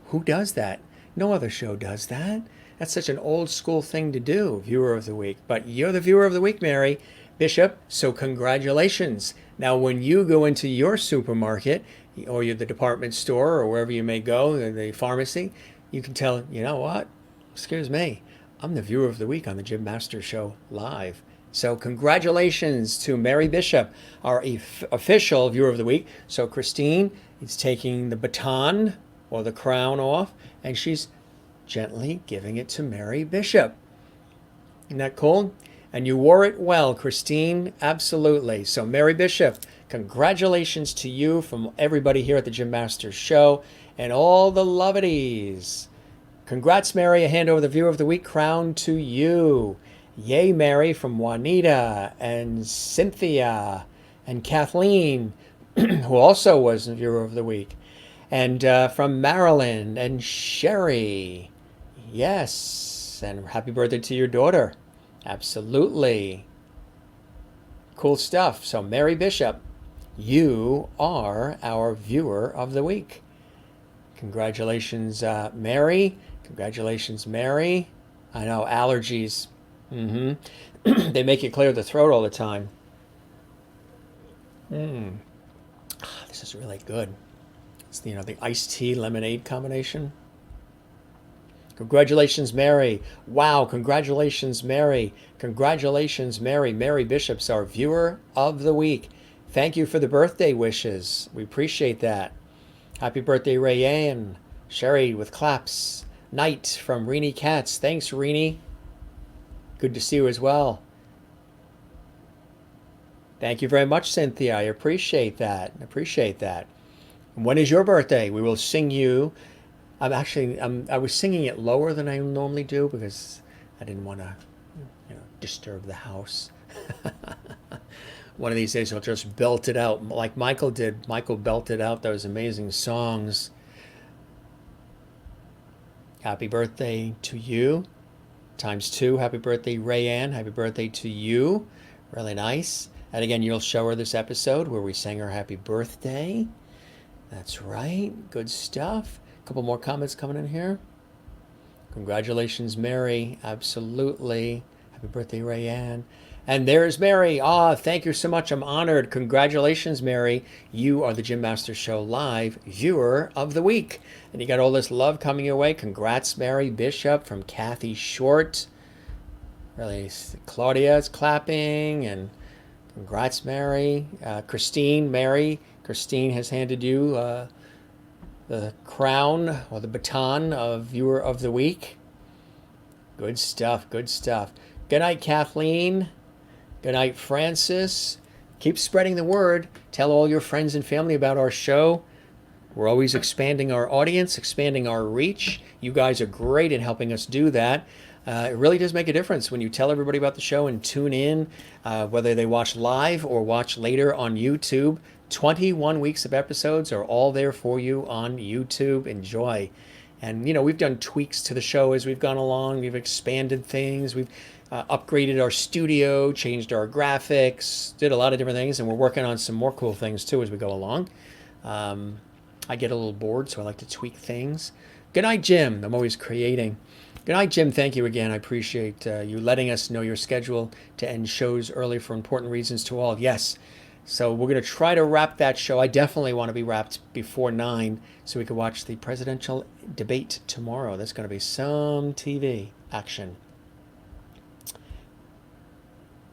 Who does that? No other show does that. That's such an old school thing to do, viewer of the week. But you're the viewer of the week, Mary Bishop, so congratulations. Now, when you go into your supermarket or you're the department store or wherever you may go, the pharmacy, you can tell, you know what? Excuse me, I'm the viewer of the week on the Jim Masters Show live. So congratulations to Mary Bishop, our official viewer of the week. So Christine is taking the baton or the crown off, and she's gently giving it to Mary Bishop. Isn't that cool? And you wore it well, Christine. Absolutely. So Mary Bishop, congratulations to you from everybody here at the Jim Masters Show and all the lovities. Congrats, Mary. I hand over the viewer of the week crown to you. Yay, Mary, from Juanita and Cynthia and Kathleen, who also was the viewer of the week. And from Marilyn and Sherry. Yes. And happy birthday to your daughter. Absolutely. Cool stuff. So Mary Bishop, you are our viewer of the week. Congratulations, Mary. Congratulations, Mary. I know, allergies. They make you clear the throat all the time. This is really good. It's the iced tea lemonade combination. Congratulations, Mary. Wow, congratulations, Mary. Congratulations, Mary. Mary Bishop's our viewer of the week. Thank you for the birthday wishes. We appreciate that. Happy birthday, Rayanne. Sherry with claps. Night from Reenie Katz. Thanks, Reenie. Good to see you as well. Thank you very much, Cynthia. I appreciate that. Appreciate that. And when is your birthday? We will sing you. I was singing it lower than I normally do because I didn't want to, disturb the house. One of these days I'll just belt it out like Michael did. Michael belted out those amazing songs. Happy birthday to you. ×2. Happy birthday, Rayanne. Happy birthday to you. Really nice. And again, you'll show her this episode where we sang her happy birthday. That's right. Good stuff. A couple more comments coming in here. Congratulations, Mary. Absolutely. Happy birthday, Rayanne. And there's Mary. Thank you so much. I'm honored. Congratulations, Mary. You are the Jim Masters Show live viewer of the week. And you got all this love coming your way. Congrats, Mary Bishop from Kathy Short. Really, Claudia is clapping. And congrats, Mary. Christine, Mary. Christine has handed you the crown or the baton of viewer of the week. Good stuff. Good stuff. Good night, Kathleen. Good night, Francis. Keep spreading the word. Tell all your friends and family about our show. We're always expanding our audience, expanding our reach. You guys are great at helping us do that. It really does make a difference when you tell everybody about the show and tune in, whether they watch live or watch later on YouTube. 21 weeks of episodes are all there for you on YouTube. Enjoy. And, we've done tweaks to the show as we've gone along. We've expanded things. We've upgraded our studio, changed our graphics, did a lot of different things. And we're working on some more cool things, too, as we go along. I get a little bored, so I like to tweak things. Good night, Jim. I'm always creating. Good night, Jim. Thank you again. I appreciate you letting us know your schedule to end shows early for important reasons to all. Yes. So we're going to try to wrap that show. I definitely want to be wrapped before 9 so we can watch the presidential debate tomorrow. That's going to be some TV action.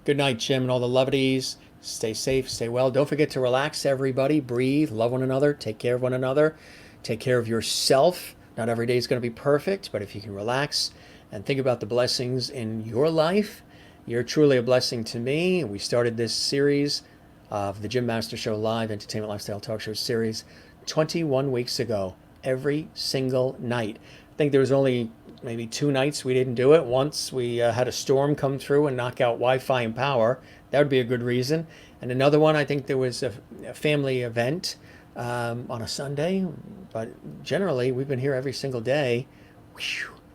Good night, Jim, and all the lovities. Stay safe, stay well. Don't forget to relax, everybody. Breathe, love one another, take care of one another, take care of yourself. Not every day is going to be perfect, but if you can relax and think about the blessings in your life, you're truly a blessing to me. We started this series of the Jim Master Show Live Entertainment Lifestyle Talk Show series 21 weeks ago, every single night. I think there was only maybe 2 nights we didn't do it. Once we had a storm come through and knock out Wi-Fi and power. That would be a good reason. And another one, I think there was a family event on a Sunday. But generally, we've been here every single day,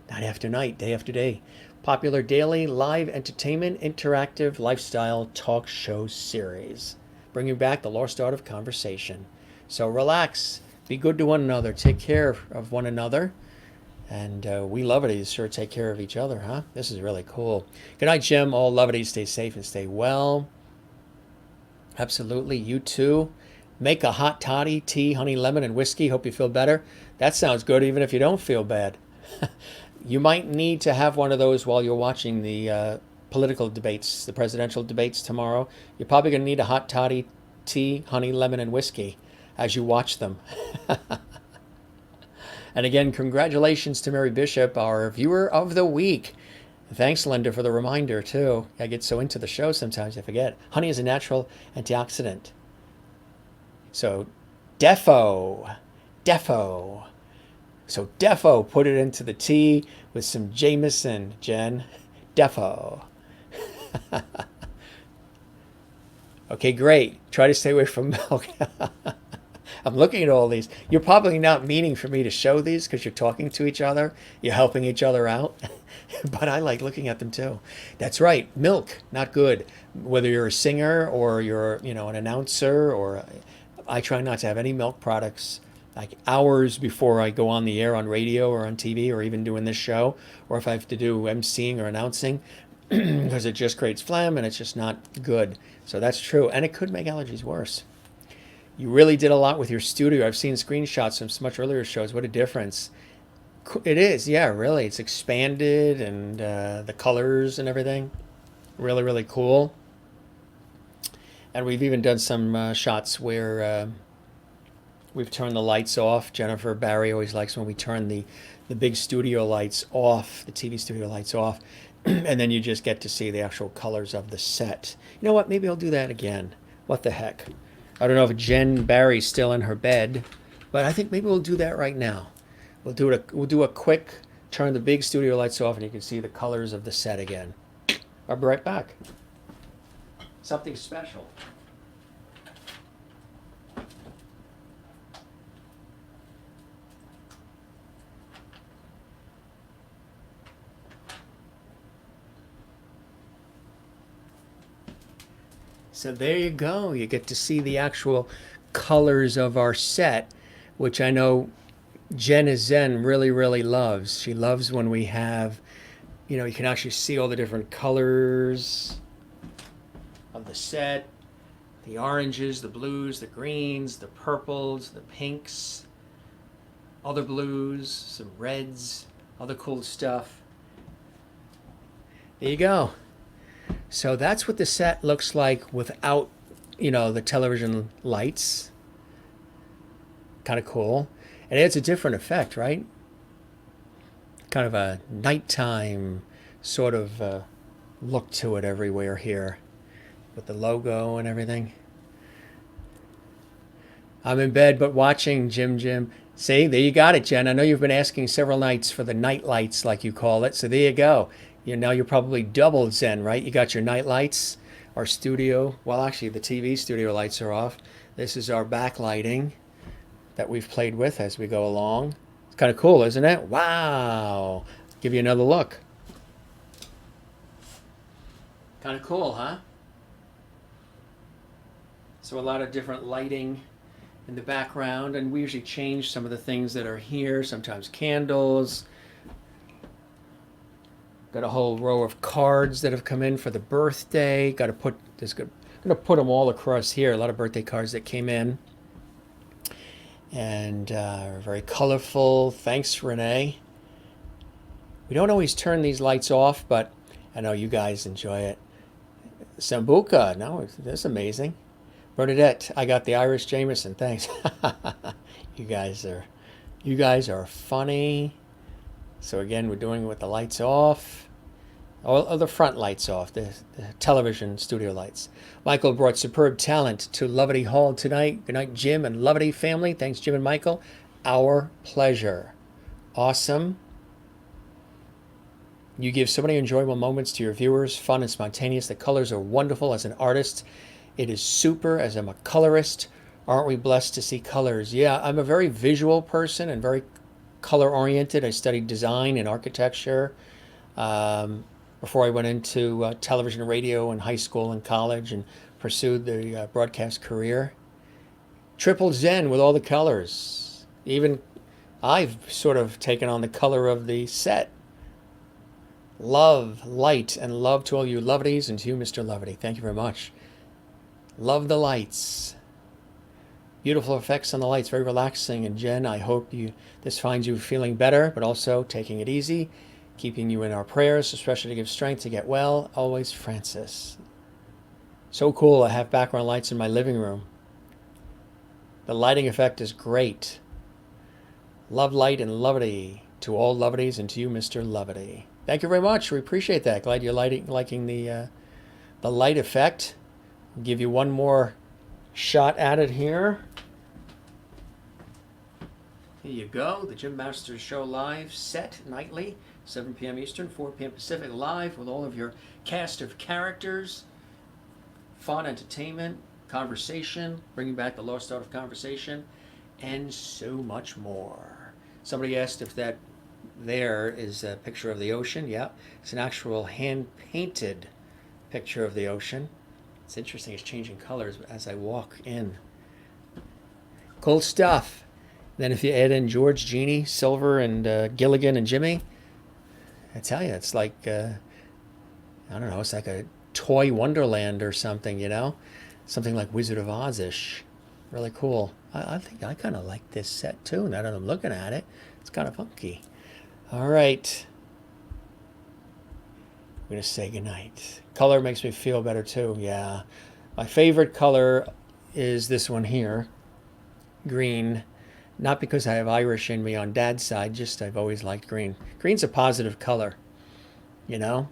night after night, day after day. Popular daily live entertainment, interactive lifestyle talk show series. Bringing back the lost art of conversation. So relax, be good to one another, take care of one another. And we loveities sure take care of each other, huh? This is really cool. Good night, Jim. All loveities, stay safe and stay well. Absolutely. You too. Make a hot toddy, tea, honey, lemon, and whiskey. Hope you feel better. That sounds good even if you don't feel bad. You might need to have one of those while you're watching the political debates, the presidential debates tomorrow. You're probably going to need a hot toddy, tea, honey, lemon, and whiskey as you watch them. And again, congratulations to Mary Bishop, our viewer of the week. Thanks, Linda, for the reminder, too. I get so into the show sometimes I forget. Honey is a natural antioxidant. So, Defo. So, Defo, put it into the tea with some Jameson, Jen. Defo. Okay, great. Try to stay away from milk. I'm looking at all these. You're probably not meaning for me to show these because you're talking to each other. You're helping each other out. But I like looking at them too. That's right. Milk, not good. Whether you're a singer or you're, an announcer, or I try not to have any milk products like hours before I go on the air on radio or on TV or even doing this show, or if I have to do emceeing or announcing, because it just creates phlegm and it's just not good. So that's true. And it could make allergies worse. You really did a lot with your studio. I've seen screenshots from some much earlier shows. What a difference. It is, yeah, really. It's expanded and the colors and everything. Really, really cool. And we've even done some shots where we've turned the lights off. Jennifer Barry always likes when we turn the big studio lights off, the TV studio lights off, and then you just get to see the actual colors of the set. You know what? Maybe I'll do that again. What the heck? I don't know if Jen Barry's still in her bed, but I think maybe we'll do that right now. We'll do a quick turn the big studio lights off, and you can see the colors of the set again. I'll be right back. Something special. So there you go. You get to see the actual colors of our set, which I know Jen Zen really, really loves. She loves when we have, you can actually see all the different colors of the set. The oranges, the blues, the greens, the purples, the pinks, other blues, some reds, other cool stuff. There you go. So that's what the set looks like without, the television lights. Kind of cool. And it's a different effect, right? Kind of a nighttime sort of look to it everywhere here with the logo and everything. I'm in bed, but watching Jim. See, there you got it, Jen. I know you've been asking several nights for the night lights, like you call it. So there you go. Now you're probably double Zen, right? You got your night lights, our studio. Well, actually, the TV studio lights are off. This is our backlighting that we've played with as we go along. It's kind of cool, isn't it? Wow. Give you another look. Kind of cool, huh? So a lot of different lighting in the background, and we usually change some of the things that are here, sometimes candles. Got a whole row of cards that have come in for the birthday. Going to put them all across here. A lot of birthday cards that came in. And very colorful. Thanks, Renee. We don't always turn these lights off, but I know you guys enjoy it. Sambuca. No, that's amazing. Bernadette, I got the Irish Jameson. Thanks. you guys are, you guys are funny. So again, we're doing it with the lights off. All the front lights off, the television studio lights. Michael brought superb talent to Loveity Hall tonight. Good night, Jim and Loveity family. Thanks, Jim and Michael. Our pleasure. Awesome. You give so many enjoyable moments to your viewers, fun and spontaneous. The colors are wonderful as an artist. It is super as I'm a colorist. Aren't we blessed to see colors? Yeah, I'm a very visual person and very color oriented. I studied design and architecture before I went into television and radio in high school and college and pursued the broadcast career. Triple Zen with all the colors. Even I've sort of taken on the color of the set. Love, light, and love to all you Loveities and to you, Mr. Loveity. Thank you very much. Love the lights. Beautiful effects on the lights, very relaxing. And Jen, I hope this finds you feeling better, but also taking it easy, keeping you in our prayers, especially to give strength to get well. Always, Francis. So cool, I have background lights in my living room. The lighting effect is great. Love, light, and Loveity to all Loveities and to you, Mr. Loveity. Thank you very much. We appreciate that. Glad you're liking the light effect. I'll give you one more shot at it here. Here you go. The Jim Masters Show live set nightly, 7 p.m. Eastern, 4 p.m. Pacific, live with all of your cast of characters, fun, entertainment, conversation, bringing back the lost art of conversation, and so much more. Somebody asked if that there is a picture of the ocean. Yeah, it's an actual hand-painted picture of the ocean. It's interesting, it's changing colors as I walk in. Cool stuff. Then if you add in George, Jeannie, Silver, and Gilligan and Jimmy, I tell you, it's like, I don't know, it's like a toy wonderland or something, you know? Something like Wizard of Oz-ish. Really cool. I think I kind of like this set too, now that I'm looking at it. It's kind of funky. All right. I'm going to say goodnight. Color makes me feel better too, yeah. My favorite color is this one here, green. Not because I have Irish in me on Dad's side, just I've always liked green. Green's a positive color, you know?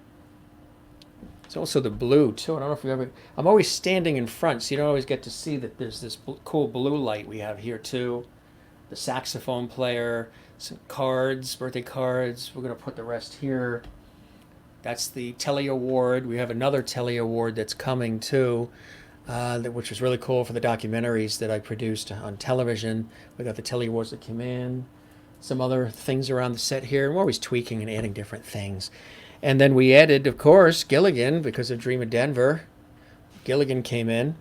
It's also the blue too. I don't know if you ever... I'm always standing in front, so you don't always get to see that there's this cool blue light we have here too. The saxophone player, some cards, birthday cards. We're going to put the rest here. That's the Telly Award. We have another Telly Award that's coming too, which was really cool for the documentaries that I produced on television. We got the Telly Awards that came in. Some other things around the set here. We're always tweaking and adding different things. And then we added, of course, Gilligan because of Dream of Denver. Gilligan came in.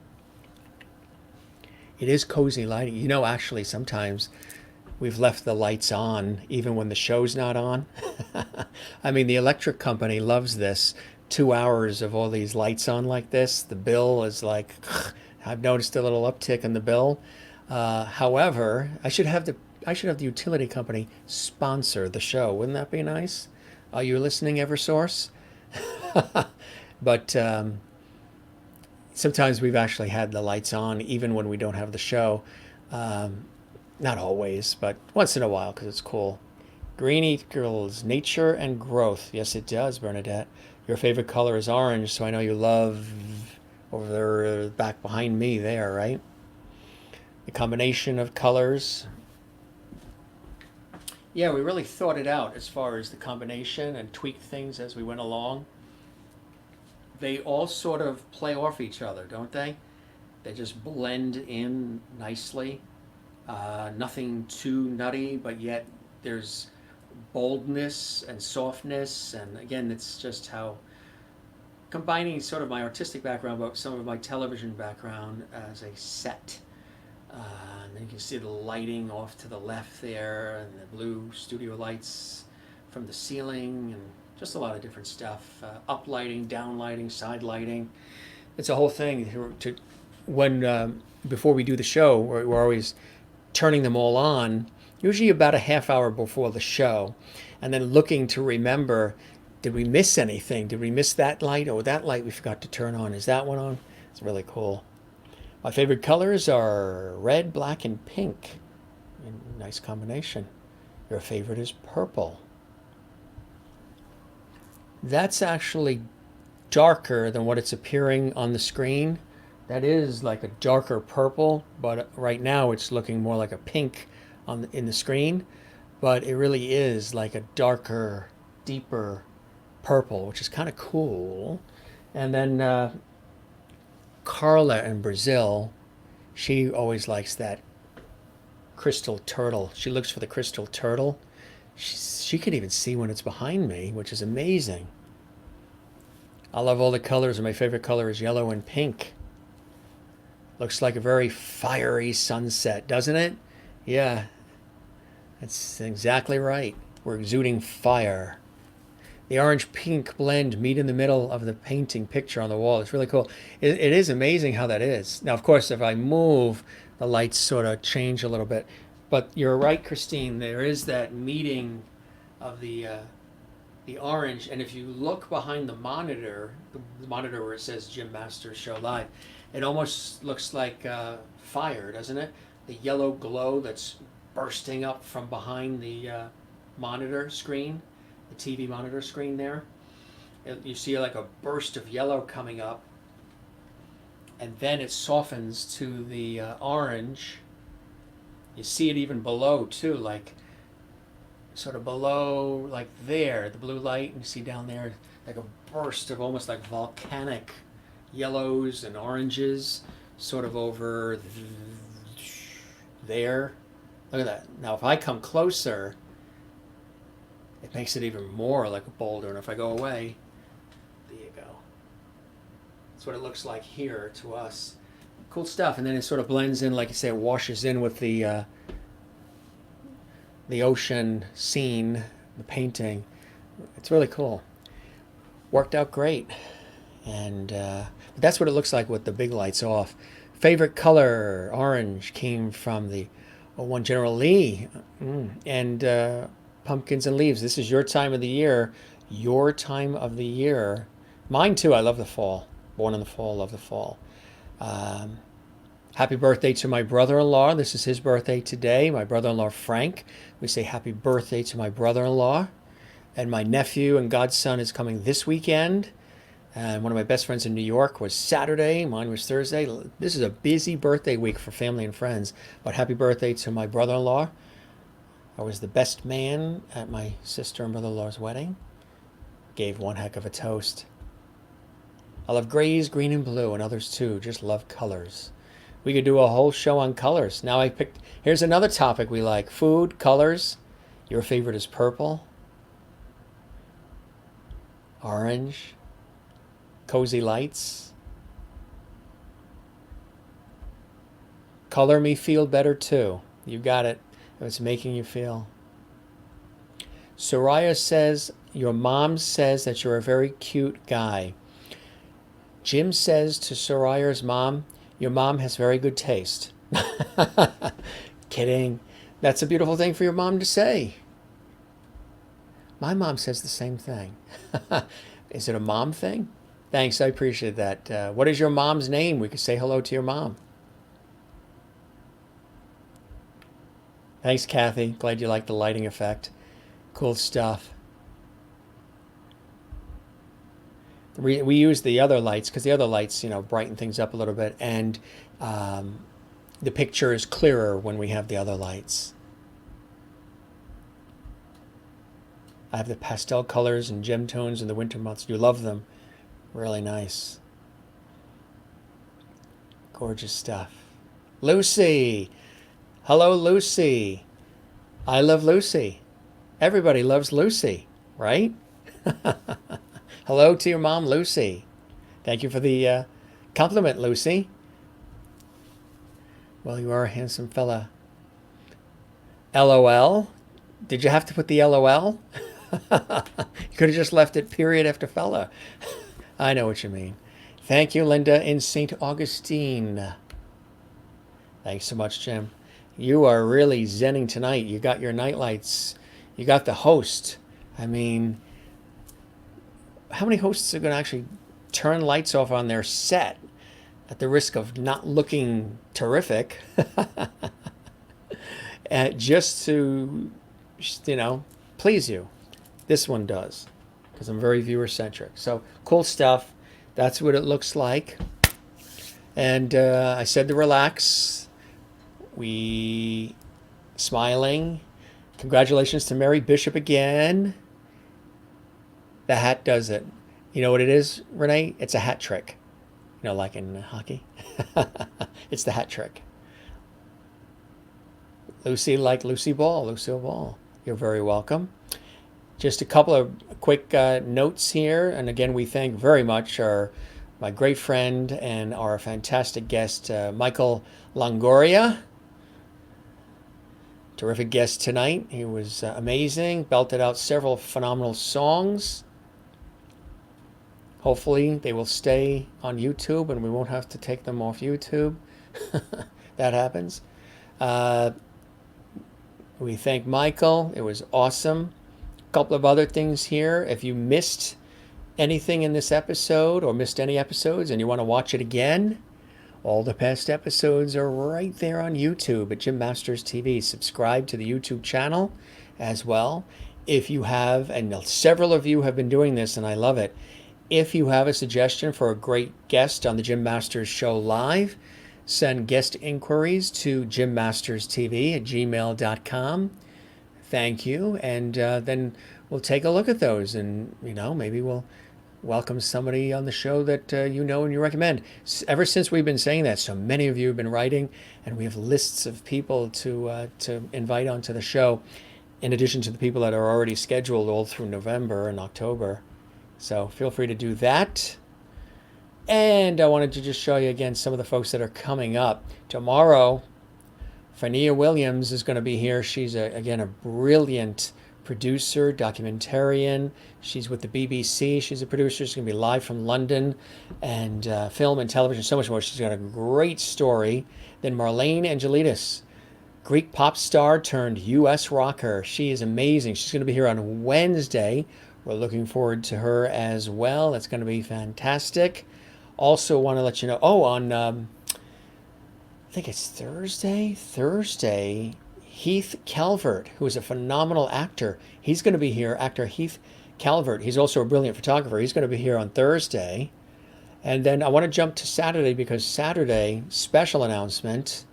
It is cozy lighting. You know, actually, sometimes we've left the lights on even when the show's not on. I mean, the electric company loves this. 2 hours of all these lights on like this. The bill is like, I've noticed a little uptick in the bill. However, I should have the utility company sponsor the show. Wouldn't that be nice? Are you listening, Eversource? But sometimes we've actually had the lights on even when we don't have the show. Not always, but once in a while because it's cool. Green equals nature and growth. Yes, it does, Bernadette. Your favorite color is orange, so I know you love over there, back behind me there, right? The combination of colors. Yeah, we really thought it out as far as the combination and tweaked things as we went along. They all sort of play off each other, don't they? They just blend in nicely. Nothing too nutty, but yet there's boldness and softness. And again, it's just how combining sort of my artistic background, but some of my television background as a set. And then you can see the lighting off to the left there, and the blue studio lights from the ceiling, and just a lot of different stuff. Up lighting, down lighting, side lighting. It's a whole thing. Before we do the show, we're always turning them all on, usually about a half hour before the show, and then looking to remember, Did we miss anything? Did we miss that light? Oh, that light we forgot to turn on. Is that one on? It's really cool. My favorite colors are red, black, and pink. Nice combination. Your favorite is purple. That's actually darker than what it's appearing on the screen. That is like a darker purple, but right now it's looking more like a pink in the screen. But it really is like a darker, deeper purple, which is kind of cool. And then Carla in Brazil, she always likes that crystal turtle. She looks for the crystal turtle. She can even see when it's behind me, which is amazing. I love all the colors, and my favorite color is yellow and pink. Looks like a very fiery sunset, doesn't it? Yeah, that's exactly right. We're exuding fire. The orange-pink blend meet in the middle of the painting picture on the wall. It's really cool. It is amazing how that is. Now, of course, if I move, the lights sort of change a little bit. But you're right, Christine. There is that meeting of the orange. And if you look behind the monitor where it says Jim Masters Show Live, it almost looks like fire, doesn't it? The yellow glow that's bursting up from behind the monitor screen, the TV monitor screen there. You see like a burst of yellow coming up, and then it softens to the orange. You see it even below too, like sort of below, like there, the blue light, and you see down there like a burst of almost like volcanic yellows and oranges sort of over there. Look at that. Now if I come closer, it makes it even more like a boulder, and if I go away, there you go. That's what it looks like here to us. Cool stuff. And then it sort of blends in, like you say, it washes in with the ocean scene, the painting. It's really cool. Worked out great. And that's what it looks like with the big lights off. Favorite color, orange, came from the one General Lee. And pumpkins and leaves. This is your time of the year. Your time of the year. Mine too. I love the fall. Born in the fall, love the fall. Happy birthday to my brother-in-law. This is his birthday today. My brother-in-law, Frank. We say happy birthday to my brother-in-law. And my nephew and godson is coming this weekend. And one of my best friends in New York was Saturday. Mine was Thursday. This is a busy birthday week for family and friends. But happy birthday to my brother-in-law. I was the best man at my sister and brother-in-law's wedding. Gave one heck of a toast. I love grays, green, and blue, and others too. Just love colors. We could do a whole show on colors. Now I picked, here's another topic we like. Food, colors. Your favorite is purple, orange, cozy lights. Color me feel better too. You got it. If it's making you feel. Soraya says, your mom says that you're a very cute guy. Jim says to Soraya's mom, your mom has very good taste. Kidding. That's a beautiful thing for your mom to say. My mom says the same thing. Is it a mom thing? Thanks, I appreciate that. What is your mom's name? We could say hello to your mom. Thanks, Kathy. Glad you like the lighting effect. Cool stuff. We use the other lights because the other lights, brighten things up a little bit, and the picture is clearer when we have the other lights. I have the pastel colors and gem tones in the winter months. You love them. Really nice. Gorgeous stuff. Lucy! Hello, Lucy. I love Lucy. Everybody loves Lucy, right? Hello to your mom, Lucy. Thank you for the compliment, Lucy. Well, you are a handsome fella. LOL? Did you have to put the LOL? You could have just left it period after fella. I know what you mean. Thank you, Linda in St. Augustine. Thanks so much, Jim. You are really zenning tonight. You got your night lights. You got the host. I mean, how many hosts are going to actually turn lights off on their set at the risk of not looking terrific, just to, please you? This one does, because I'm very viewer centric. So cool stuff. That's what it looks like. And I said to relax. We smiling. Congratulations to Mary Bishop again. The hat does it. You know what it is, Renee? It's a hat trick. Like in hockey. It's the hat trick. Lucy, like Lucy Ball, Lucille Ball. You're very welcome. Just a couple of quick notes here. And again, we thank very much my great friend and our fantastic guest, Michael Longoria. Terrific guest tonight. He was amazing, belted out several phenomenal songs. Hopefully they will stay on YouTube and we won't have to take them off YouTube. That happens. We thank Michael. It was awesome. A couple of other things here. If you missed anything in this episode or missed any episodes and you want to watch it again, all the past episodes are right there on YouTube at Jim Masters TV. Subscribe to the YouTube channel as well. If you have, and several of you have been doing this and I love it, if you have a suggestion for a great guest on the Jim Masters Show Live, send guest inquiries to jimmasterstv@gmail.com. Thank you. And then we'll take a look at those and, maybe we'll welcome somebody on the show that and you recommend. Ever since we've been saying that, so many of you have been writing, and we have lists of people to invite onto the show, in addition to the people that are already scheduled all through November and October. So feel free to do that. And I wanted to just show you again some of the folks that are coming up. Tomorrow, Fania Williams is going to be here. She's, again, a brilliant producer, documentarian. She's with the BBC. She's a producer. She's going to be live from London, and film and television, so much more. She's got a great story. Then Marlene Angelides, Greek pop star turned U.S. rocker. She is amazing. She's going to be here on Wednesday. We're looking forward to her as well. That's going to be fantastic. Also want to let you know, on, I think it's Thursday, Heath Calvert, who is a phenomenal actor. He's going to be here, actor Heath Calvert. He's also a brilliant photographer. He's going to be here on Thursday. And then I want to jump to Saturday, because Saturday, special announcement.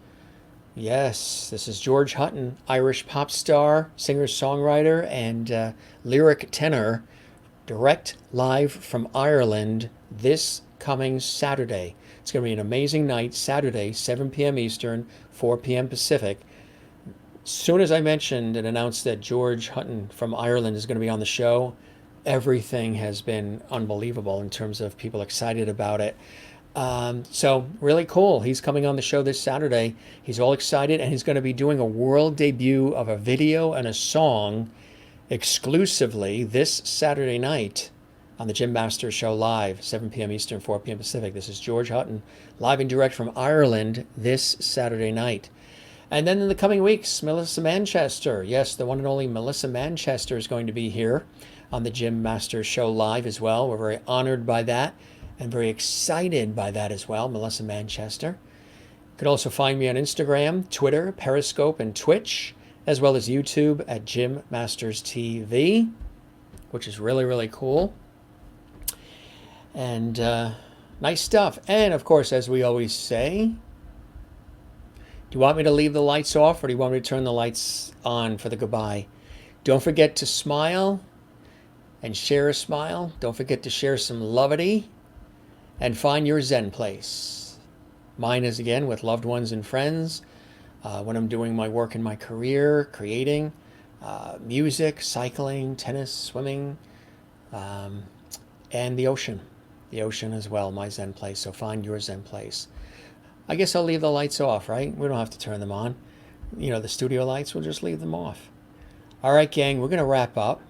Yes, this is George Hutton, Irish pop star, singer-songwriter, and lyric tenor, direct live from Ireland this coming Saturday. It's going to be an amazing night, Saturday, 7 p.m. Eastern, 4 p.m. Pacific. As soon as I mentioned and announced that George Hutton from Ireland is going to be on the show, everything has been unbelievable in terms of people excited about it. So really cool. He's coming on the show this Saturday. He's all excited, and he's going to be doing a world debut of a video and a song exclusively this Saturday night on the Jim Masters Show Live, 7 p.m. Eastern, 4 p.m. Pacific. This is George Hutton, live and direct from Ireland this Saturday night. And then in the coming weeks, Melissa Manchester. Yes, the one and only Melissa Manchester is going to be here on the Jim Masters Show Live as well. We're very honored by that and very excited by that as well, Melissa Manchester. You can also find me on Instagram, Twitter, Periscope, and Twitch, as well as YouTube at Jim Masters TV, which is really, really cool. And nice stuff. And of course, as we always say, do you want me to leave the lights off, or do you want me to turn the lights on for the goodbye? Don't forget to smile and share a smile. Don't forget to share some levity and find your Zen place. Mine is, again, with loved ones and friends. When I'm doing my work in my career, creating music, cycling, tennis, swimming, and the ocean. The ocean as well, my Zen place. So find your Zen place. I guess I'll leave the lights off, right? We don't have to turn them on. The studio lights, we'll just leave them off. All right, gang, we're going to wrap up.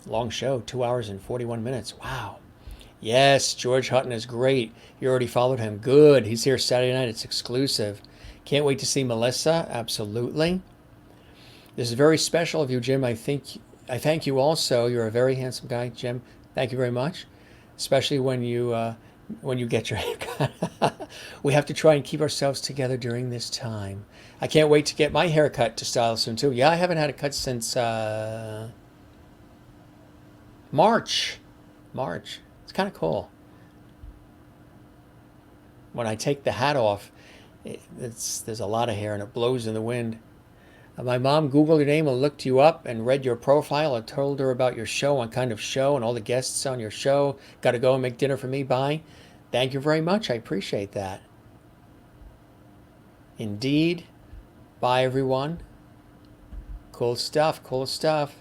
Long show, 2 hours and 41 minutes. Wow. Yes, George Hutton is great. You already followed him. Good. He's here Saturday night. It's exclusive. Can't wait to see Melissa. Absolutely. This is very special of you, Jim. I think I thank you also. You're a very handsome guy, Jim. Thank you very much, especially when you get your haircut. We have to try and keep ourselves together during this time. I can't wait to get my haircut to style soon too. Yeah, I haven't had a cut since March. March. It's kind of cool. When I take the hat off, there's a lot of hair and it blows in the wind. My mom Googled your name and looked you up and read your profile. I told her about your show, what kind of show, and all the guests on your show. Got to go and make dinner for me. Bye. Thank you very much. I appreciate that. Indeed. Bye, everyone. Cool stuff. Cool stuff.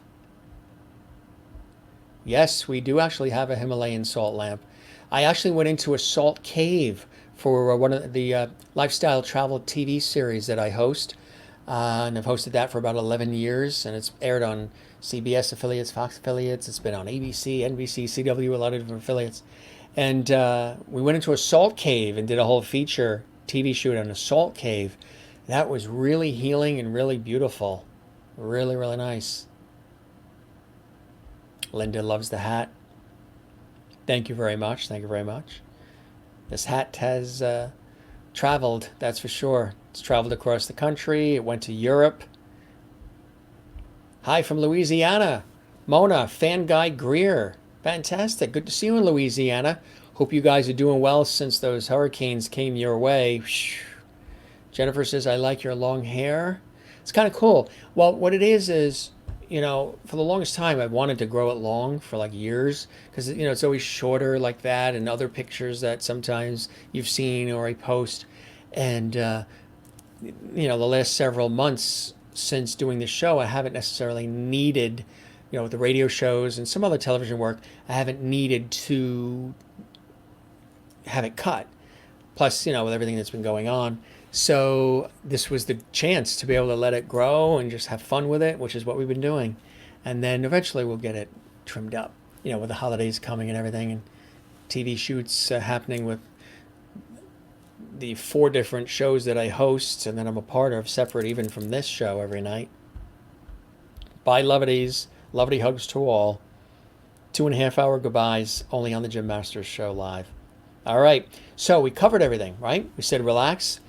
Yes, we do actually have a Himalayan salt lamp. I actually went into a salt cave for one of the lifestyle travel TV series that I host. And I've hosted that for about 11 years, and it's aired on CBS affiliates, Fox affiliates. It's been on ABC, NBC, CW, a lot of different affiliates. And we went into a salt cave and did a whole feature TV shoot on a salt cave. That was really healing and really beautiful. Really, really nice. Linda loves the hat. Thank you very much. Thank you very much. This hat has traveled, that's for sure. It's traveled across the country. It went to Europe. Hi from Louisiana. Mona, Fan Guy Greer. Fantastic. Good to see you in Louisiana. Hope you guys are doing well since those hurricanes came your way. Jennifer says, I like your long hair. It's kind of cool. Well, what it is, for the longest time, I've wanted to grow it long for like years because, it's always shorter like that and other pictures that sometimes you've seen or I post. And, the last several months since doing the show, I haven't necessarily needed, with the radio shows and some other television work, I haven't needed to have it cut. Plus, with everything that's been going on. So this was the chance to be able to let it grow and just have fun with it, which is what we've been doing. And then eventually we'll get it trimmed up, with the holidays coming and everything and TV shoots happening with the 4 different shows that I host and then I'm a part of, separate even from this show every night. Bye, lovities. Lovely hugs to all. 2.5-hour goodbyes only on the Jim Masters Show live. All right. So we covered everything, right? We said relax.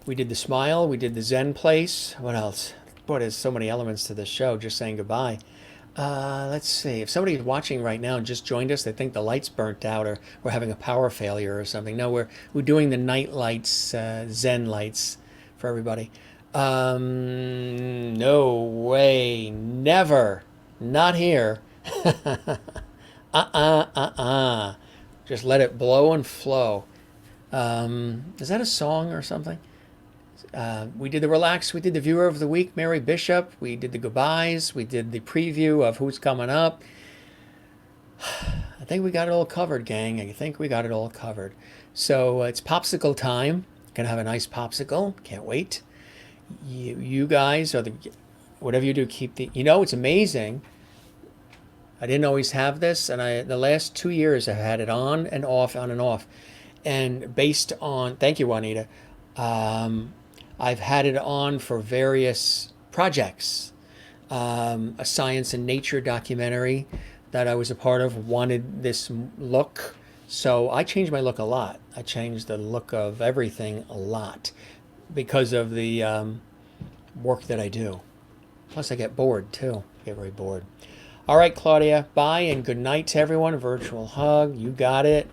We did the smile. We did the Zen place. What else? Boy, there's so many elements to this show. Just saying goodbye. Let's see. If somebody's watching right now and just joined us, they think the lights burnt out or we're having a power failure or something. No, we're doing the night lights, Zen lights for everybody. No way. Never. Not here. Just let it blow and flow. Is that a song or something? We did the relax. We did the viewer of the week, Mary Bishop. We did the goodbyes. We did the preview of who's coming up. I think we got it all covered, gang. I think we got it all covered. So it's popsicle time. Gonna have a nice popsicle. Can't wait. You guys are whatever you do, keep it's amazing. I didn't always have this, and the last 2 years I've had it on and off, on and off. And based on, thank you, Juanita, I've had it on for various projects. A science and nature documentary that I was a part of wanted this look. So I changed my look a lot. I changed the look of everything a lot because of the work that I do. Plus I get bored too. I get very bored. All right, Claudia, bye and good night to everyone. Virtual hug, you got it.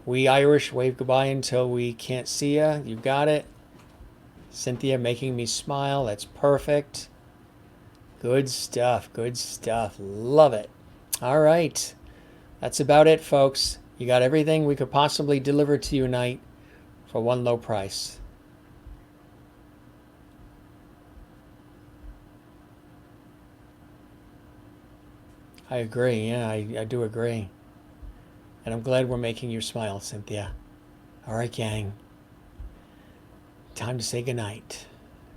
We Irish wave goodbye until we can't see ya. You got it. Cynthia making me smile. That's perfect. Good stuff. Good stuff. Love it. All right. That's about it, folks. You got everything we could possibly deliver to you tonight for one low price. I agree. Yeah, I do agree. And I'm glad we're making you smile, Cynthia. All right, gang. Time to say goodnight.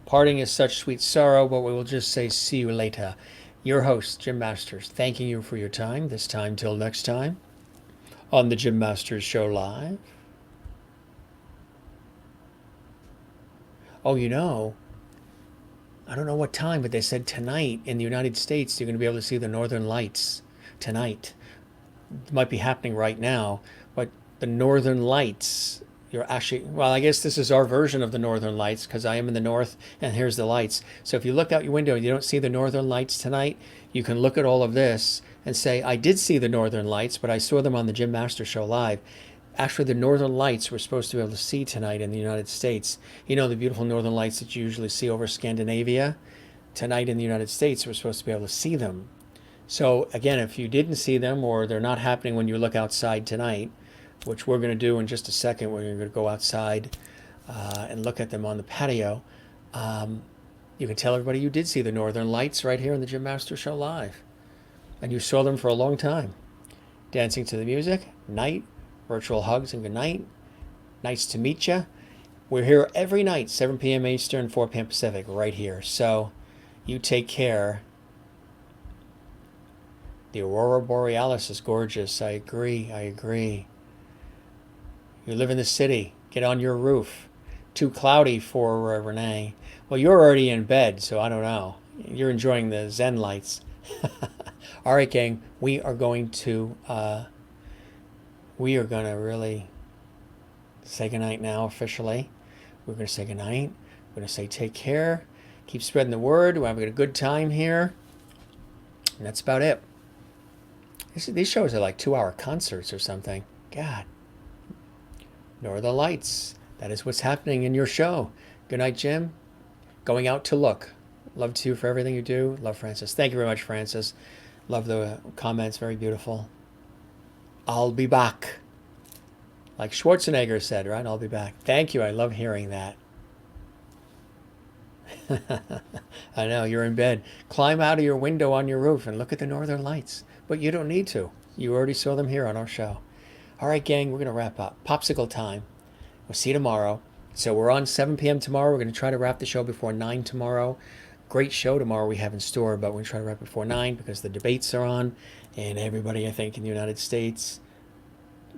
Parting is such sweet sorrow, but we will just say see you later. Your host, Jim Masters, thanking you for your time. This time till next time on the Jim Masters Show Live. Oh, I don't know what time, but they said tonight in the United States, you're going to be able to see the Northern Lights tonight. It might be happening right now, but the Northern Lights, you're actually, well, I guess this is our version of the Northern Lights because I am in the north and here's the lights. So if you look out your window and you don't see the Northern Lights tonight, you can look at all of this and say, I did see the Northern Lights, but I saw them on the Jim Master Show live. Actually, the Northern Lights we're supposed to be able to see tonight in the United States. You know, the beautiful Northern Lights that you usually see over Scandinavia? Tonight in the United States, we're supposed to be able to see them. So again, if you didn't see them or they're not happening when you look outside tonight, which we're going to do in just a second, we're going to go outside and look at them on the patio. You can tell everybody you did see the Northern Lights right here on the Jim Master Show live. And you saw them for a long time. Dancing to the music, night, virtual hugs and good night. Nice to meet you. We're here every night, 7 p.m. Eastern, 4 p.m. Pacific, right here. So you take care. The Aurora Borealis is gorgeous. I agree. I agree. You live in the city. Get on your roof. Too cloudy for Renee. Well, you're already in bed, so I don't know. You're enjoying the Zen lights. All right, gang. We are going to really say goodnight now officially. We're going to say goodnight. We're going to say take care. Keep spreading the word. We're having a good time here. And that's about it. These shows are like 2-hour concerts or something. God. Northern Lights. That is what's happening in your show. Good night, Jim. Going out to look. Love to you for everything you do. Love, Francis. Thank you very much, Francis. Love the comments. Very beautiful. I'll be back. Like Schwarzenegger said, right? I'll be back. Thank you. I love hearing that. I know, you're in bed. Climb out of your window on your roof and look at the Northern Lights. But you don't need to. You already saw them here on our show. All right, gang, we're going to wrap up. Popsicle time. We'll see you tomorrow. So we're on 7 p.m. tomorrow. We're going to try to wrap the show before 9 tomorrow. Great show tomorrow we have in store, but we're going to try to wrap before 9 because the debates are on. And everybody, I think, in the United States,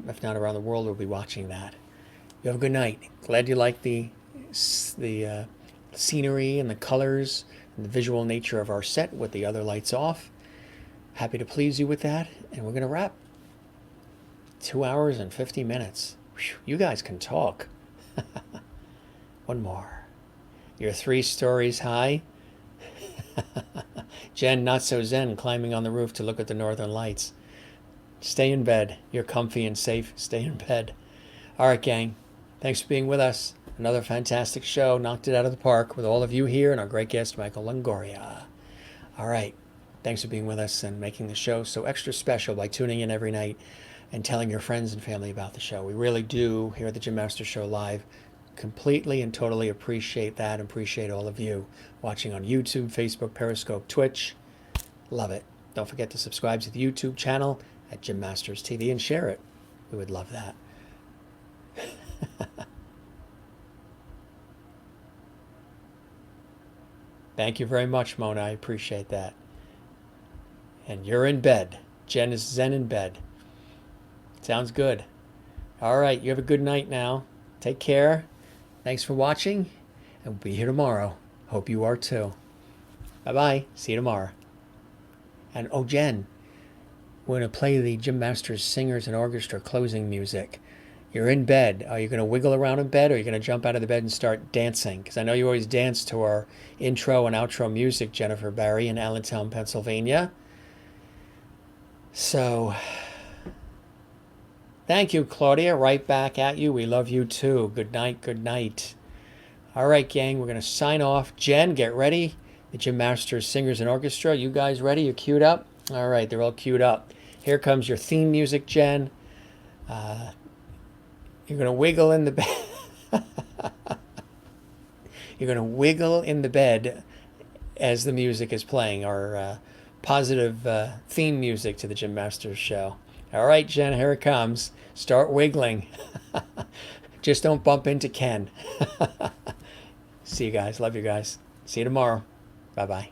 if not around the world, will be watching that. You have a good night. Glad you like the scenery and the colors and the visual nature of our set with the other lights off. Happy to please you with that. And we're going to wrap. 2 hours and 50 minutes. Whew, you guys can talk. One more. You're 3 stories high. Jen, not so zen, climbing on the roof to look at the Northern Lights. Stay in bed. You're comfy and safe. Stay in bed. All right, gang. Thanks for being with us. Another fantastic show. Knocked it out of the park with all of you here and our great guest, Michael Longoria. All right. Thanks for being with us and making the show so extra special by tuning in every night and telling your friends and family about the show. We really do, here at the Jim Master Show Live, completely and totally appreciate that and appreciate all of you watching on YouTube, Facebook, Periscope, Twitch. Love it. Don't forget to subscribe to the YouTube channel at Jim Masters TV and share it. We would love that. Thank you very much, Mona. I appreciate that. And you're in bed. Jen is zen in bed. Sounds good. All right. You have a good night now. Take care. Thanks for watching. And we'll be here tomorrow. Hope you are too. Bye-bye. See you tomorrow. And, oh, Jen, we're going to play the Jim Masters Singers and Orchestra closing music. You're in bed. Are you going to wiggle around in bed or are you going to jump out of the bed and start dancing? Because I know you always dance to our intro and outro music, Jennifer Barry in Allentown, Pennsylvania. So, thank you, Claudia. Right back at you. We love you too. Good night. Good night. All right, gang. We're going to sign off. Jen, get ready. The Jim Masters Singers and Orchestra. You guys ready? You queued up? All right. They're all queued up. Here comes your theme music, Jen. You're going to wiggle in the bed. You're going to wiggle in the bed as the music is playing, our positive theme music to the Jim Masters Show. All right, Jen, here it comes. Start wiggling. Just don't bump into Ken. See you guys. Love you guys. See you tomorrow. Bye-bye.